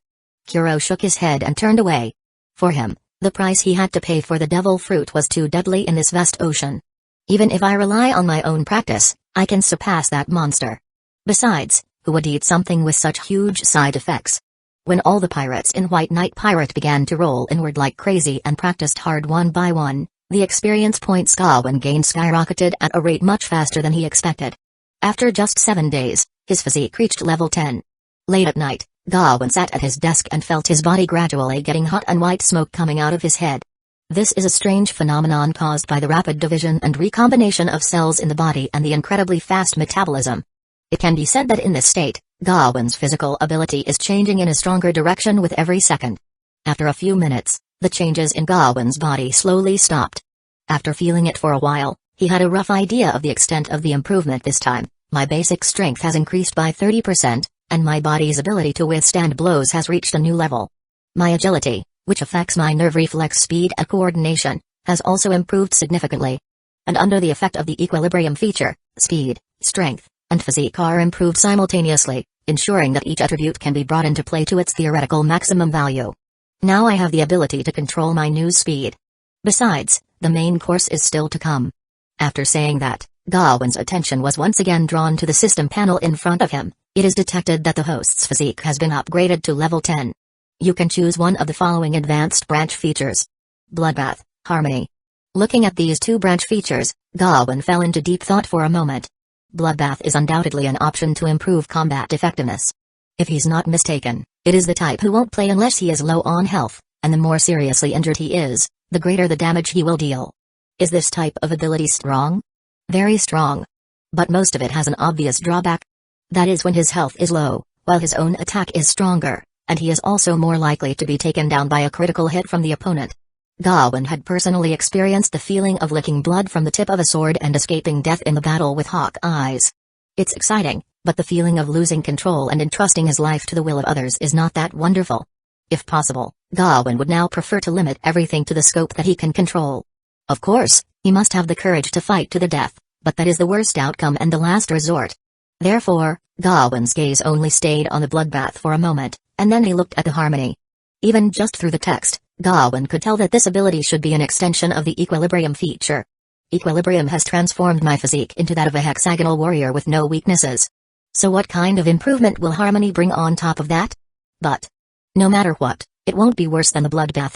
Kuro shook his head and turned away. For him, the price he had to pay for the devil fruit was too deadly in this vast ocean. Even if I rely on my own practice, I can surpass that monster. Besides, who would eat something with such huge side effects? When all the pirates in White Knight Pirate began to roll inward like crazy and practiced hard one by one, the experience points Gawain gained skyrocketed at a rate much faster than he expected. After just 7 days, his physique reached level 10. Late at night, Gawain sat at his desk and felt his body gradually getting hot and white smoke coming out of his head. This is a strange phenomenon caused by the rapid division and recombination of cells in the body and the incredibly fast metabolism. It can be said that in this state, Gawain's physical ability is changing in a stronger direction with every second. After a few minutes, the changes in Gawain's body slowly stopped. After feeling it for a while, he had a rough idea of the extent of the improvement this time. My basic strength has increased by 30%, and my body's ability to withstand blows has reached a new level. My agility, which affects my nerve reflex speed and coordination, has also improved significantly. And under the effect of the equilibrium feature, speed, strength, and physique are improved simultaneously, ensuring that each attribute can be brought into play to its theoretical maximum value. Now I have the ability to control my news speed. Besides, the main course is still to come. After saying that, Gawain's attention was once again drawn to the system panel in front of him. It is detected that the host's physique has been upgraded to level 10. You can choose one of the following advanced branch features. Bloodbath, Harmony. Looking at these two branch features, Gawain fell into deep thought for a moment. Bloodbath is undoubtedly an option to improve combat effectiveness. If he's not mistaken, it is the type who won't play unless he is low on health, and the more seriously injured he is, the greater the damage he will deal. Is this type of ability strong? Very strong. But most of it has an obvious drawback. That is when his health is low, while his own attack is stronger, and he is also more likely to be taken down by a critical hit from the opponent. Gawain had personally experienced the feeling of licking blood from the tip of a sword and escaping death in the battle with hawk eyes. It's exciting, but the feeling of losing control and entrusting his life to the will of others is not that wonderful. If possible, Gawain would now prefer to limit everything to the scope that he can control. Of course, he must have the courage to fight to the death, but that is the worst outcome and the last resort. Therefore, Gawain's gaze only stayed on the bloodbath for a moment, and then he looked at the harmony. Even just through the text, Gawain could tell that this ability should be an extension of the equilibrium feature. Equilibrium has transformed my physique into that of a hexagonal warrior with no weaknesses. So what kind of improvement will harmony bring on top of that? But no matter what, it won't be worse than the bloodbath.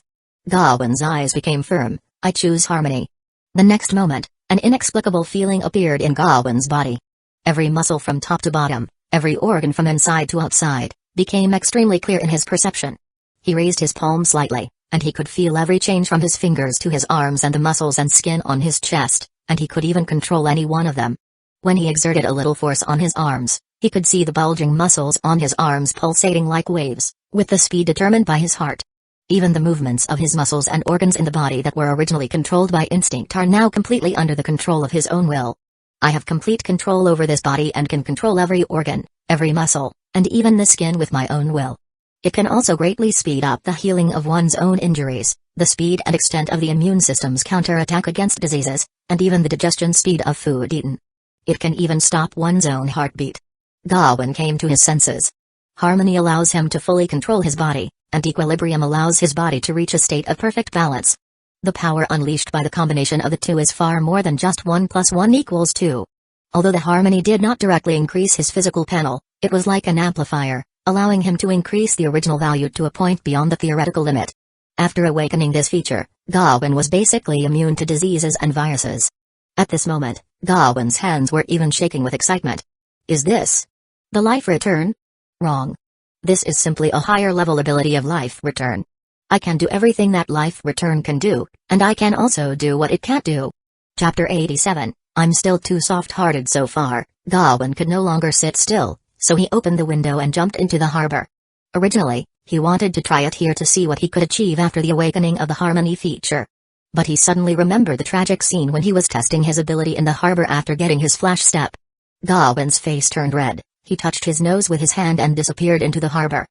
Gawain's eyes became firm. I choose harmony. The next moment, an inexplicable feeling appeared in Gawain's body. Every muscle from top to bottom, every organ from inside to outside, became extremely clear in his perception. He raised his palm slightly, and he could feel every change from his fingers to his arms and the muscles and skin on his chest, and he could even control any one of them. When he exerted a little force on his arms, he could see the bulging muscles on his arms pulsating like waves, with the speed determined by his heart. Even the movements of his muscles and organs in the body that were originally controlled by instinct are now completely under the control of his own will. I have complete control over this body and can control every organ, every muscle, and even the skin with my own will. It can also greatly speed up the healing of one's own injuries, the speed and extent of the immune system's counterattack against diseases, and even the digestion speed of food eaten. It can even stop one's own heartbeat. Gawain came to his senses. Harmony allows him to fully control his body, and equilibrium allows his body to reach a state of perfect balance. The power unleashed by the combination of the two is far more than just 1 + 1 = 2. Although the harmony did not directly increase his physical panel, it was like an amplifier, allowing him to increase the original value to a point beyond the theoretical limit. After awakening this feature, Gawain was basically immune to diseases and viruses. At this moment, Gawain's hands were even shaking with excitement. Is this the life return? Wrong. This is simply a higher level ability of life return. I can do everything that life return can do, and I can also do what it can't do. Chapter 87, I'm still too soft-hearted so far. Gawain could no longer sit still, so he opened the window and jumped into the harbor. Originally, he wanted to try it here to see what he could achieve after the awakening of the harmony feature. But he suddenly remembered the tragic scene when he was testing his ability in the harbor after getting his flash step. Gawain's face turned red, he touched his nose with his hand and disappeared into the harbor.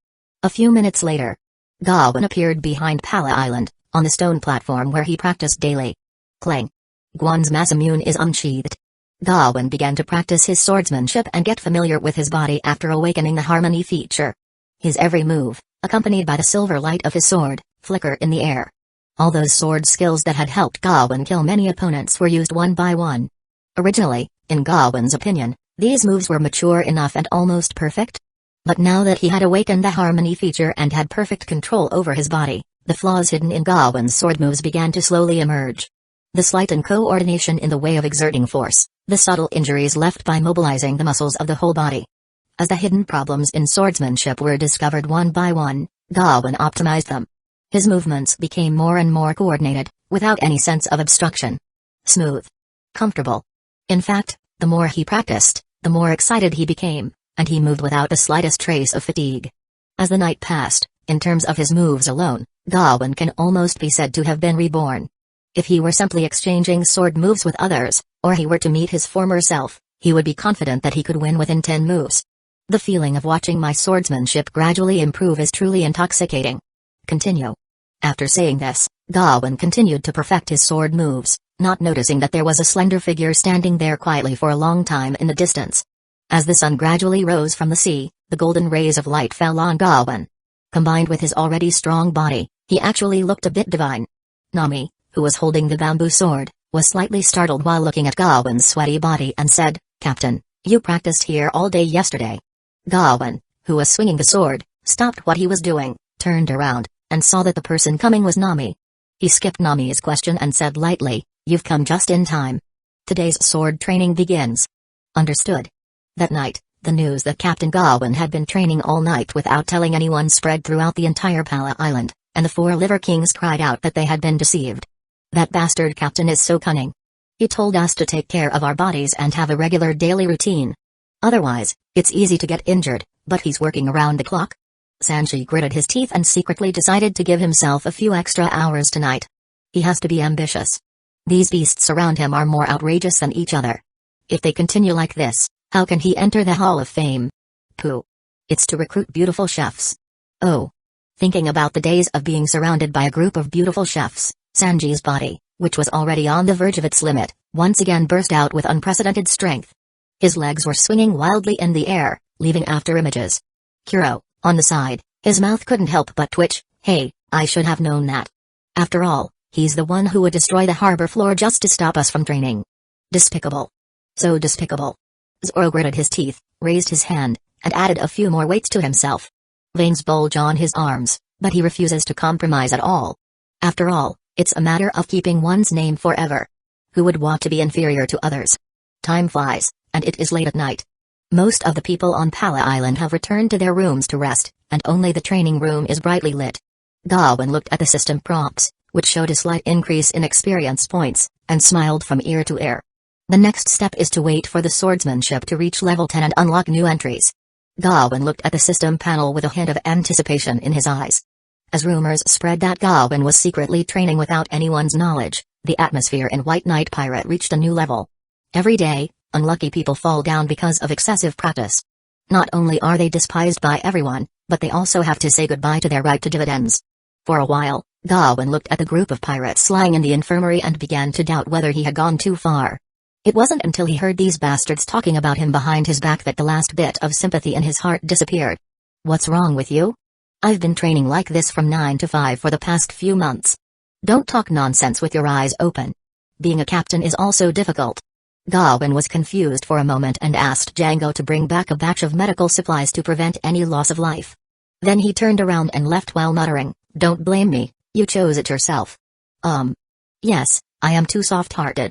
A few minutes later, Gawain appeared behind Pala Island, on the stone platform where he practiced daily. Clang. Guan's Masamune is unsheathed. Gawain began to practice his swordsmanship and get familiar with his body after awakening the harmony feature. His every move, accompanied by the silver light of his sword, flicker in the air. All those sword skills that had helped Gawain kill many opponents were used one by one. Originally, in Gawain's opinion, these moves were mature enough and almost perfect. But now that he had awakened the harmony feature and had perfect control over his body, the flaws hidden in Gawain's sword moves began to slowly emerge. The slight incoordination in the way of exerting force, the subtle injuries left by mobilizing the muscles of the whole body. As the hidden problems in swordsmanship were discovered one by one, Gawain optimized them. His movements became more and more coordinated, without any sense of obstruction. Smooth. Comfortable. In fact, the more he practiced, the more excited he became, and he moved without the slightest trace of fatigue. As the night passed, in terms of his moves alone, Gawain can almost be said to have been reborn. If he were simply exchanging sword moves with others, or he were to meet his former self, he would be confident that he could win within 10 moves. The feeling of watching my swordsmanship gradually improve is truly intoxicating. Continue. After saying this, Gawain continued to perfect his sword moves, not noticing that there was a slender figure standing there quietly for a long time in the distance. As the sun gradually rose from the sea, the golden rays of light fell on Gawain. Combined with his already strong body, he actually looked a bit divine. Nami, who was holding the bamboo sword, was slightly startled while looking at Gawain's sweaty body and said, "Captain, you practiced here all day yesterday." Gawain, who was swinging the sword, stopped what he was doing, turned around, and saw that the person coming was Nami. He skipped Nami's question and said lightly, "You've come just in time. Today's sword training begins." Understood. That night, the news that Captain Gawain had been training all night without telling anyone spread throughout the entire Pala Island, and the 4 Liver Kings cried out that they had been deceived. "That bastard captain is so cunning. He told us to take care of our bodies and have a regular daily routine. Otherwise, it's easy to get injured, but he's working around the clock." Sanji gritted his teeth and secretly decided to give himself a few extra hours tonight. He has to be ambitious. These beasts around him are more outrageous than each other. If they continue like this, how can he enter the Hall of Fame? Pooh. It's to recruit beautiful chefs. Oh. Thinking about the days of being surrounded by a group of beautiful chefs, Sanji's body, which was already on the verge of its limit, once again burst out with unprecedented strength. His legs were swinging wildly in the air, leaving after images. Kuro, on the side, his mouth couldn't help but twitch. Hey, I should have known that. After all, he's the one who would destroy the harbor floor just to stop us from training. Despicable. So despicable. Zoro gritted his teeth, raised his hand, and added a few more weights to himself. Veins bulge on his arms, but he refuses to compromise at all. After all, it's a matter of keeping one's name forever. Who would want to be inferior to others? Time flies, and it is late at night. Most of the people on Pala Island have returned to their rooms to rest, and only the training room is brightly lit. Gawain looked at the system prompts, which showed a slight increase in experience points, and smiled from ear to ear. The next step is to wait for the swordsmanship to reach level 10 and unlock new entries. Gawain looked at the system panel with a hint of anticipation in his eyes. As rumors spread that Gawain was secretly training without anyone's knowledge, the atmosphere in White Knight Pirate reached a new level. Every day, unlucky people fall down because of excessive practice. Not only are they despised by everyone, but they also have to say goodbye to their right to dividends. For a while, Gawain looked at the group of pirates lying in the infirmary and began to doubt whether he had gone too far. It wasn't until he heard these bastards talking about him behind his back that the last bit of sympathy in his heart disappeared. "What's wrong with you? I've been training like this from 9 to 5 for the past few months. Don't talk nonsense with your eyes open. Being a captain is also difficult." Gawain was confused for a moment and asked Django to bring back a batch of medical supplies to prevent any loss of life. Then he turned around and left while muttering, "Don't blame me, you chose it yourself." Yes, I am too soft-hearted."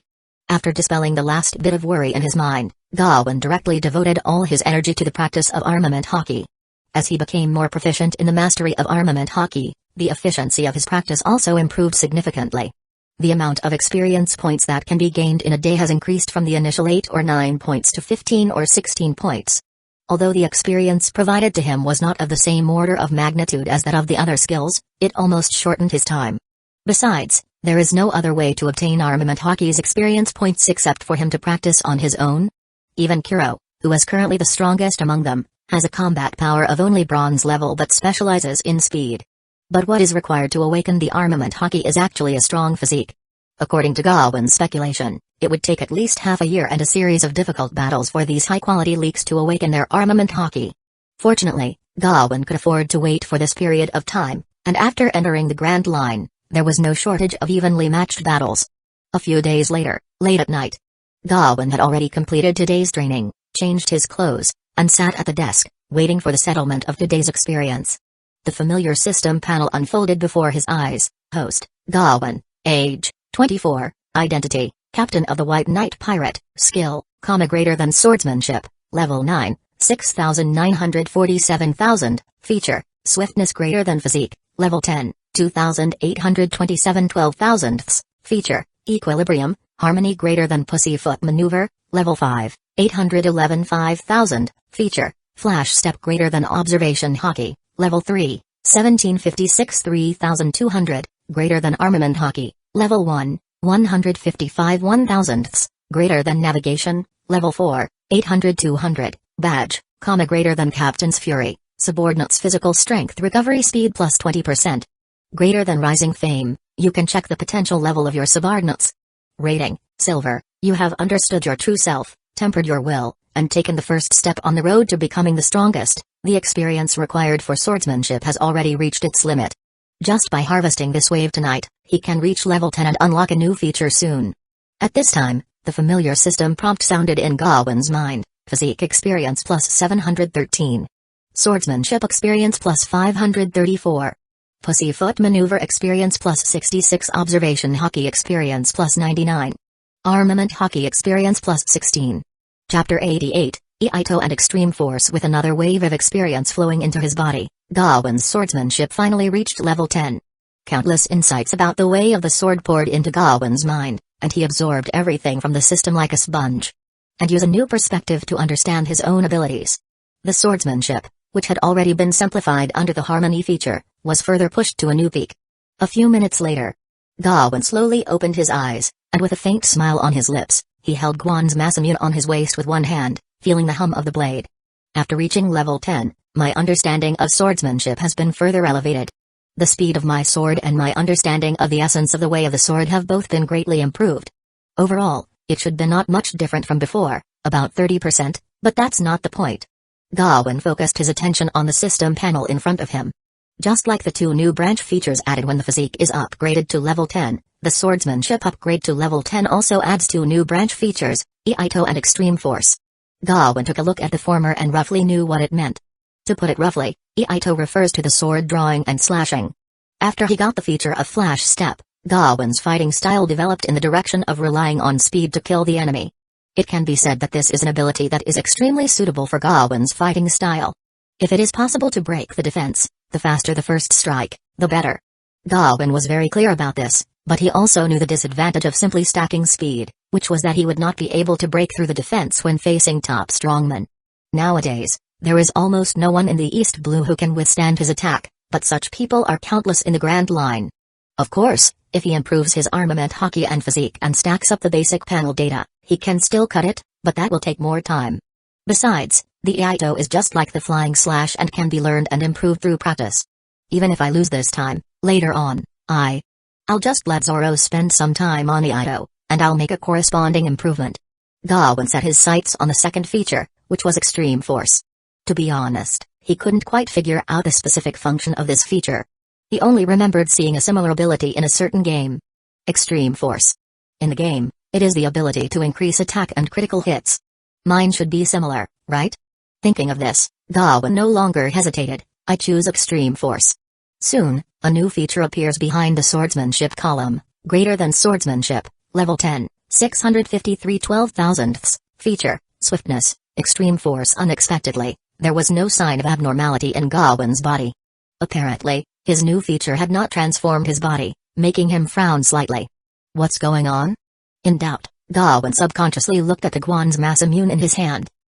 After dispelling the last bit of worry in his mind, Gawain directly devoted all his energy to the practice of armament hockey. As he became more proficient in the mastery of armament hockey, the efficiency of his practice also improved significantly. The amount of experience points that can be gained in a day has increased from the initial 8 or 9 points to 15 or 16 points. Although the experience provided to him was not of the same order of magnitude as that of the other skills, it almost shortened his time. Besides, there is no other way to obtain armament hockey's experience points except for him to practice on his own. Even Kuro, who was currently the strongest among them, Has a combat power of only bronze level but specializes in speed. But what is required to awaken the armament hockey is actually a strong physique. According to Gawain's speculation, it would take at least half a year and a series of difficult battles for these high-quality leaks to awaken their armament hockey. Fortunately, Gawain could afford to wait for this period of time, and after entering the Grand Line, there was no shortage of evenly matched battles. A few days later, late at night, Gawain had already completed today's training, changed his clothes, and sat at the desk, waiting for the settlement of today's experience. The familiar system panel unfolded before his eyes. Host, Gawain, age, 24, identity, Captain of the White Knight Pirate, skill, greater than swordsmanship, level 9, 6,947,000, feature, swiftness greater than physique, level 10, 2,827 12,000ths, feature, equilibrium, harmony greater than pussyfoot maneuver, level 5, 811 5,000, feature, flash step greater than observation hockey, level 3, 1756 3,200, greater than armament hockey, level 1, 155 1,000ths, greater than navigation, level 4, 800 200, badge, greater than captain's fury, subordinate's physical strength recovery speed plus 20%. Greater than rising fame, you can check the potential level of your subordinates. Rating, silver, you have understood your true self, tempered your will, and taken the first step on the road to becoming the strongest. The experience required for swordsmanship has already reached its limit. Just by harvesting this wave tonight, he can reach level 10 and unlock a new feature soon. At this time, the familiar system prompt sounded in Gawain's mind, physique experience plus 713. Swordsmanship experience plus 534. Pussyfoot maneuver experience plus 66. Observation hockey experience plus 99. Armament hockey experience plus 16. Chapter 88, Iaito and Extreme Force. With another wave of experience flowing into his body, Gawain's swordsmanship finally reached level 10. Countless insights about the way of the sword poured into Gawain's mind, and he absorbed everything from the system like a sponge. And used a new perspective to understand his own abilities. The swordsmanship, which had already been simplified under the harmony feature, was further pushed to a new peak. A few minutes later, Gawain slowly opened his eyes, and with a faint smile on his lips, he held Guan's masamune on his waist with one hand, feeling the hum of the blade. After reaching level 10, my understanding of swordsmanship has been further elevated. The speed of my sword and my understanding of the essence of the way of the sword have both been greatly improved. Overall, it should be not much different from before, about 30%, but that's not the point. Gawain focused his attention on the system panel in front of him. Just like the two new branch features added when the physique is upgraded to level 10, the swordsmanship upgrade to level 10 also adds two new branch features, Iaito and Extreme Force. Gawain took a look at the former and roughly knew what it meant. To put it roughly, Iaito refers to the sword drawing and slashing. After he got the feature of flash step, Gawain's fighting style developed in the direction of relying on speed to kill the enemy. It can be said that this is an ability that is extremely suitable for Gawain's fighting style. If it is possible to break the defense, the faster the first strike, the better. Gawain was very clear about this, but he also knew the disadvantage of simply stacking speed, which was that he would not be able to break through the defense when facing top strongmen. Nowadays, there is almost no one in the East Blue who can withstand his attack, but such people are countless in the Grand Line. Of course, if he improves his armament hockey and physique and stacks up the basic panel data, he can still cut it, but that will take more time. Besides, the Iaito is just like the flying slash and can be learned and improved through practice. Even if I lose this time, later on, I'll just let Zoro spend some time on Iaito, and I'll make a corresponding improvement. Gawain set his sights on the second feature, which was Extreme Force. To be honest, he couldn't quite figure out the specific function of this feature. He only remembered seeing a similar ability in a certain game. Extreme Force. In the game, it is the ability to increase attack and critical hits. Mine should be similar, right? Thinking of this, Gawain no longer hesitated. I choose Extreme Force. Soon, a new feature appears behind the swordsmanship column, greater than swordsmanship, level 10, 653 12,000ths, feature, swiftness, Extreme Force. Unexpectedly, there was no sign of abnormality in Gawain's body. Apparently, his new feature had not transformed his body, making him frown slightly. What's going on? In doubt, Gawain subconsciously looked at the Guan's masamune in his hand.